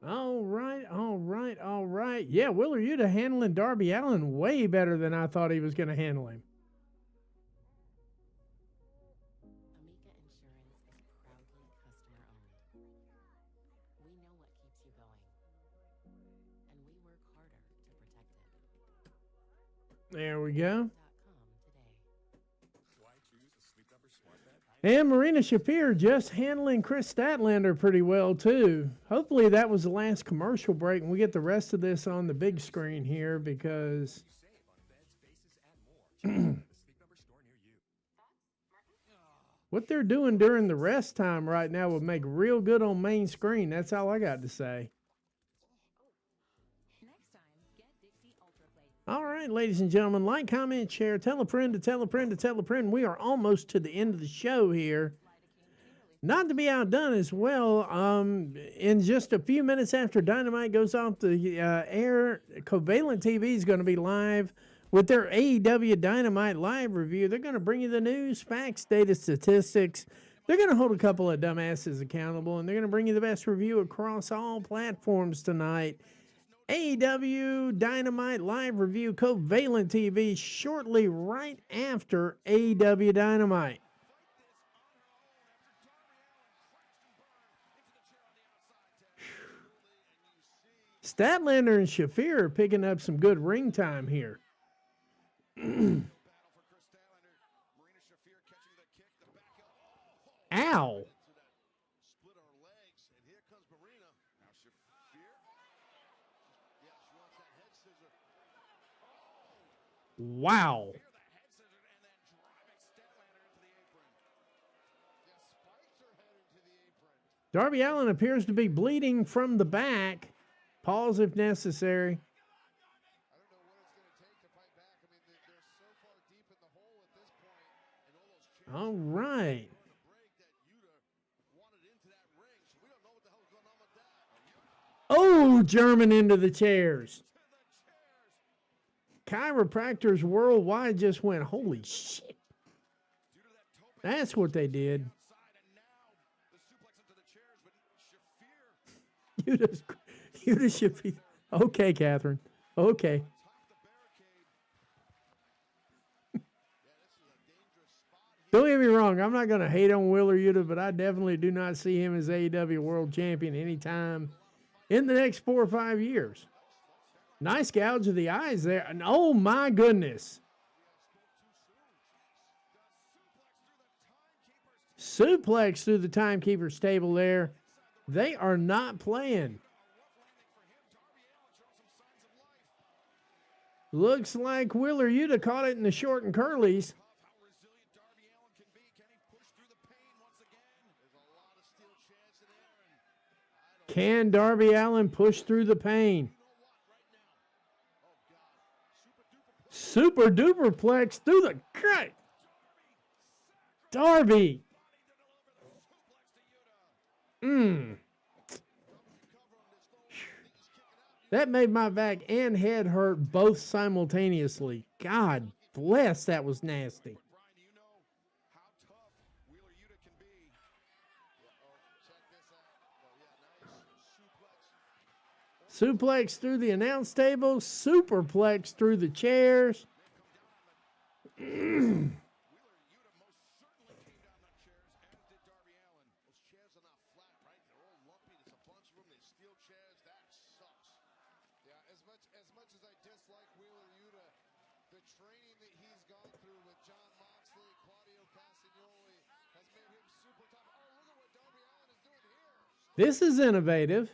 All right, all right, all right. Yeah, Wheeler Yuta handling Darby Allin way better than I thought he was going to handle him. Amica Insurance is proudly customer owned. We know what keeps you going, and we work harder to protect it. There we go. Why choose a Sleep Number smart bed? And Marina Shafir just handling Chris Statlander pretty well, too. Hopefully that was the last commercial break, and we get the rest of this on the big screen here because... what they're doing during the rest time right now would make real good on main screen. That's all I got to say. All right, ladies and gentlemen, like, comment, share, tell a friend to tell a friend to tell a friend. We are almost to the end of the show here. Not to be outdone as well, in just a few minutes after Dynamite goes off the air, Covalent TV is going to be live with their AEW Dynamite live review. They're going to bring you the news, facts, data, statistics. They're going to hold a couple of dumbasses accountable, and they're going to bring you the best review across all platforms tonight. AEW Dynamite live review, Covalent TV, shortly right after AEW Dynamite. Statlander and Shafir are picking up some good ring time here. Wow. Split our legs, and here comes Marina. Now Shafir. Yeah, she wants that head scissor. Wow. Darby Allin appears to be bleeding from the back. Pause if necessary. All right. Oh, German into the chairs. Chiropractors worldwide just went, holy shit. That's what they did. You just should be. Okay, Catherine. Okay. Don't get me wrong. I'm not going to hate on Wheeler Yuta, but I definitely do not see him as AEW World Champion anytime in the next 4 or 5 years. Nice gouge of the eyes there. And oh, my goodness. Suplex through the timekeeper's table there. They are not playing. Looks like Wheeler Yuta caught it in the short and curlies. Can Darby Allin push through the pain? Super duper plex through the cut. Darby. That made my back and head hurt both simultaneously. God bless, that was nasty. Suplex through the announce table, superplex through the chairs. This is innovative.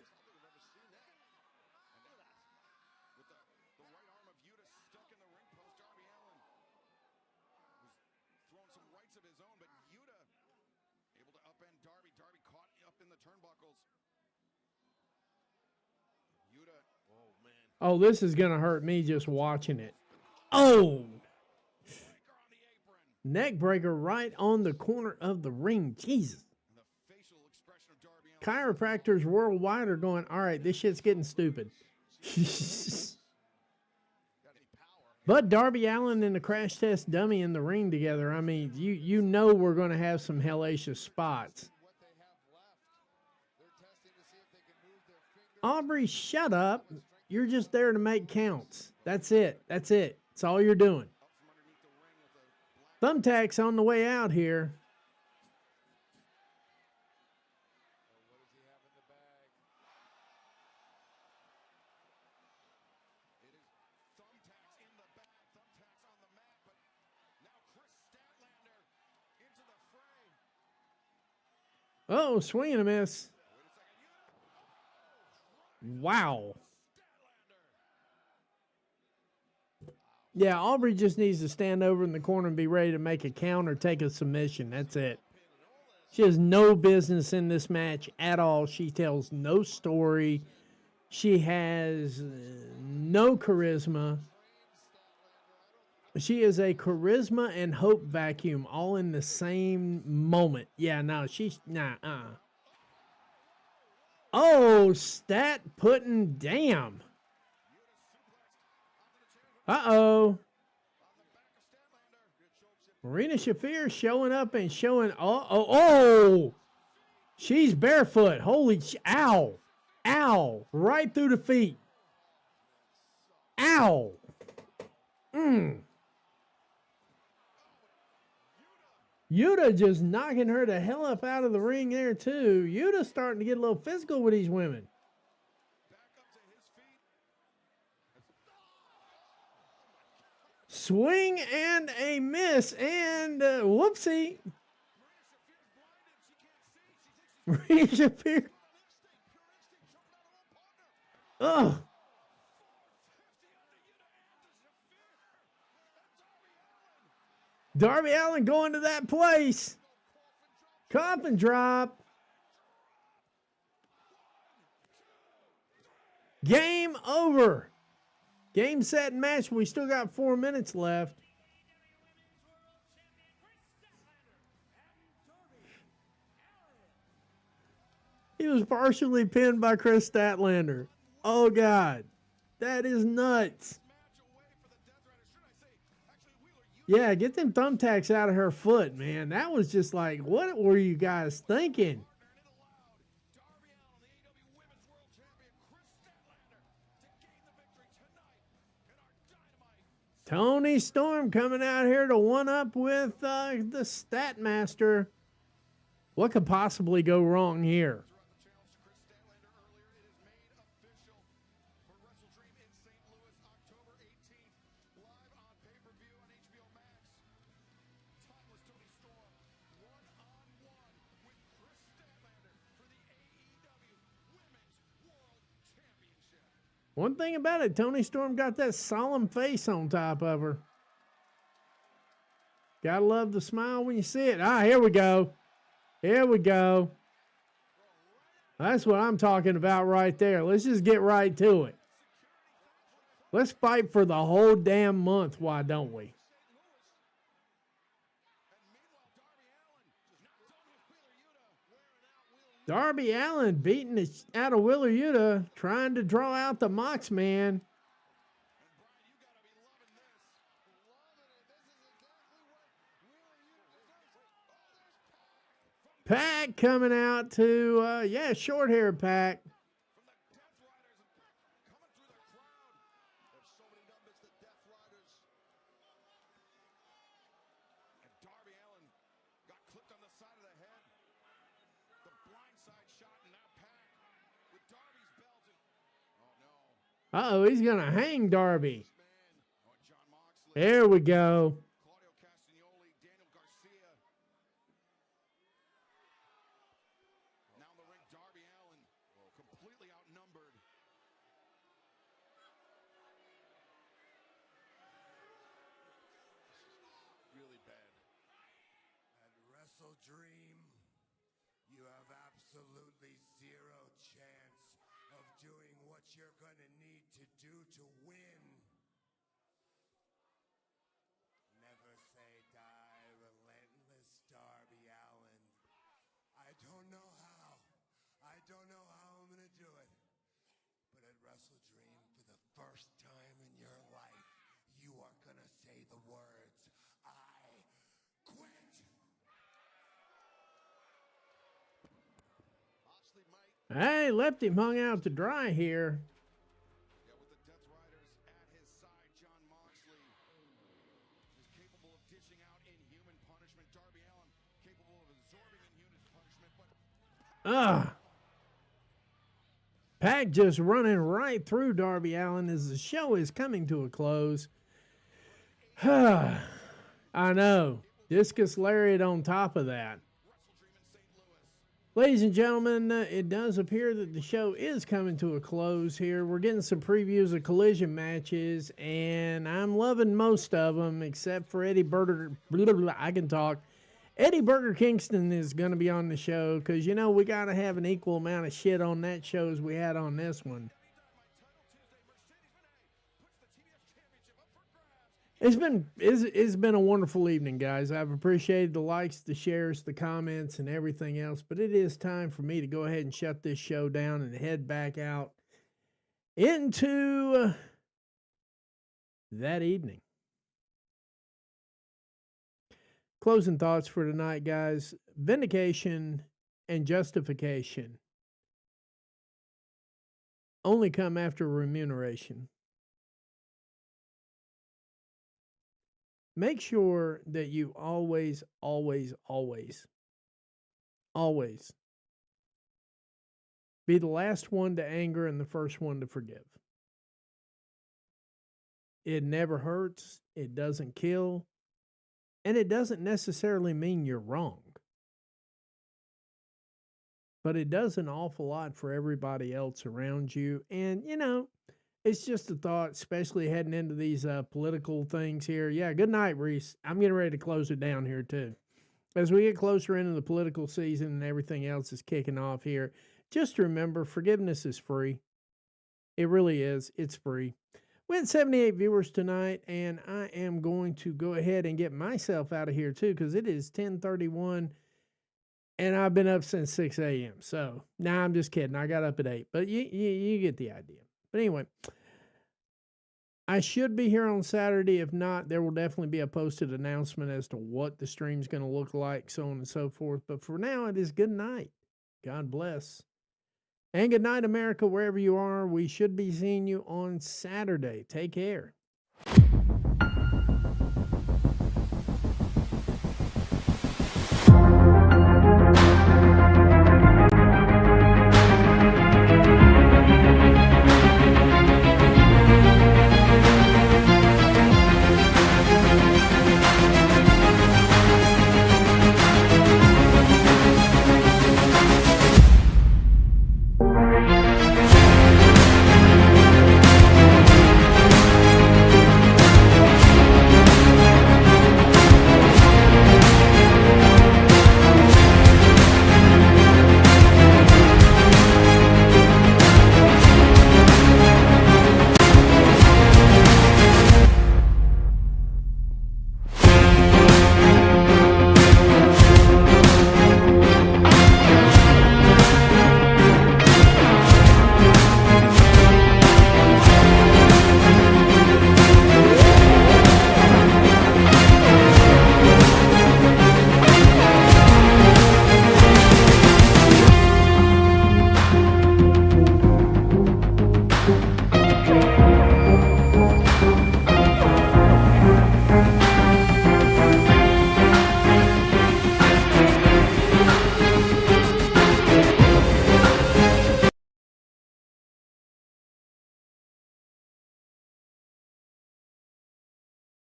Oh, this is going to hurt me just watching it. Oh! Neck breaker right on the corner of the ring. Jesus. Chiropractors worldwide are going, all right, this shit's getting stupid. But Darby Allin and the Crash Test Dummy in the ring together, I mean, you know we're going to have some hellacious spots. Aubrey, shut up. You're just there to make counts. That's it. That's it. That's all you're doing. Thumbtacks on the way out here. Oh, swing and a miss. Wow. Yeah, Aubrey just needs to stand over in the corner and be ready to make a count or take a submission. That's it. She has no business in this match at all. She tells no story. She has no charisma. She is a charisma and hope vacuum all in the same moment. Yeah, no, she's nah. Oh, stat putting, damn. Uh-oh. Marina Shafir showing up and showing, oh. She's barefoot. Holy, ow. Ow. Right through the feet. Ow. Yuta just knocking her the hell up out of the ring there, too. Yuta's starting to get a little physical with these women. Swing and a miss, and whoopsie. Rhea Shafir. Ugh. Darby Allin going to that place. Coffin drop. Game over. Game, set, and match. We still got 4 minutes left. He was partially pinned by Chris Statlander. Oh, God. That is nuts. Yeah, get them thumbtacks out of her foot, man. That was just like, what were you guys thinking? Tony Storm coming out here to one up with the Stat Master. What could possibly go wrong here? One thing about it, Tony Storm got that solemn face on top of her. Gotta love the smile when you see it. Ah, here we go. Here we go. That's what I'm talking about right there. Let's just get right to it. Let's fight for the whole damn month, why don't we? Darby Allin beating the out of Wheeler Yuta, trying to draw out the Mox Man. Pac coming out to, short hair Pac. Uh-oh, he's going to hang Darby. There we go. Dream, you have absolutely zero chance of doing what you're going to need to do to win. Never say die, relentless Darby Allin. I don't know how. I don't know how I'm going to do it. But at Wrestle Dream, for the first time in your life, you are going to say the words, I quit. Hey, left him hung out to dry here. Yeah, with the Death Riders at his side, John Moxley is capable of dishing out inhuman punishment. Darby Allin capable of absorbing inhuman punishment, but Pac just running right through Darby Allin as the show is coming to a close. I know. Discus lariat on top of that. Ladies and gentlemen, it does appear that the show is coming to a close here. We're getting some previews of collision matches, and I'm loving most of them except for Eddie Burger. I can talk. Eddie Burger Kingston is going to be on the show because, you know, we got to have an equal amount of shit on that show as we had on this one. It's been a wonderful evening, guys. I've appreciated the likes, the shares, the comments, and everything else. But it is time for me to go ahead and shut this show down and head back out into that evening. Closing thoughts for tonight, guys. Vindication and justification only come after remuneration. Make sure that you always be the last one to anger and the first one to forgive. It never hurts, it doesn't kill, and it doesn't necessarily mean you're wrong. but it does an awful lot for everybody else around you. And, it's just a thought, especially heading into these political things here. Yeah, good night, Reese. I'm getting ready to close it down here, too. As we get closer into the political season and everything else is kicking off here, just remember, forgiveness is free. It really is. It's free. We had 78 viewers tonight, and I am going to go ahead and get myself out of here, too, because it is 10:31, and I've been up since 6 a.m. So, nah, I'm just kidding. I got up at 8, but you get the idea. But anyway, I should be here on Saturday. If not, there will definitely be a posted announcement as to what the stream's going to look like, so on and so forth. But for now, it is good night. God bless. And good night, America, wherever you are. We should be seeing you on Saturday. Take care.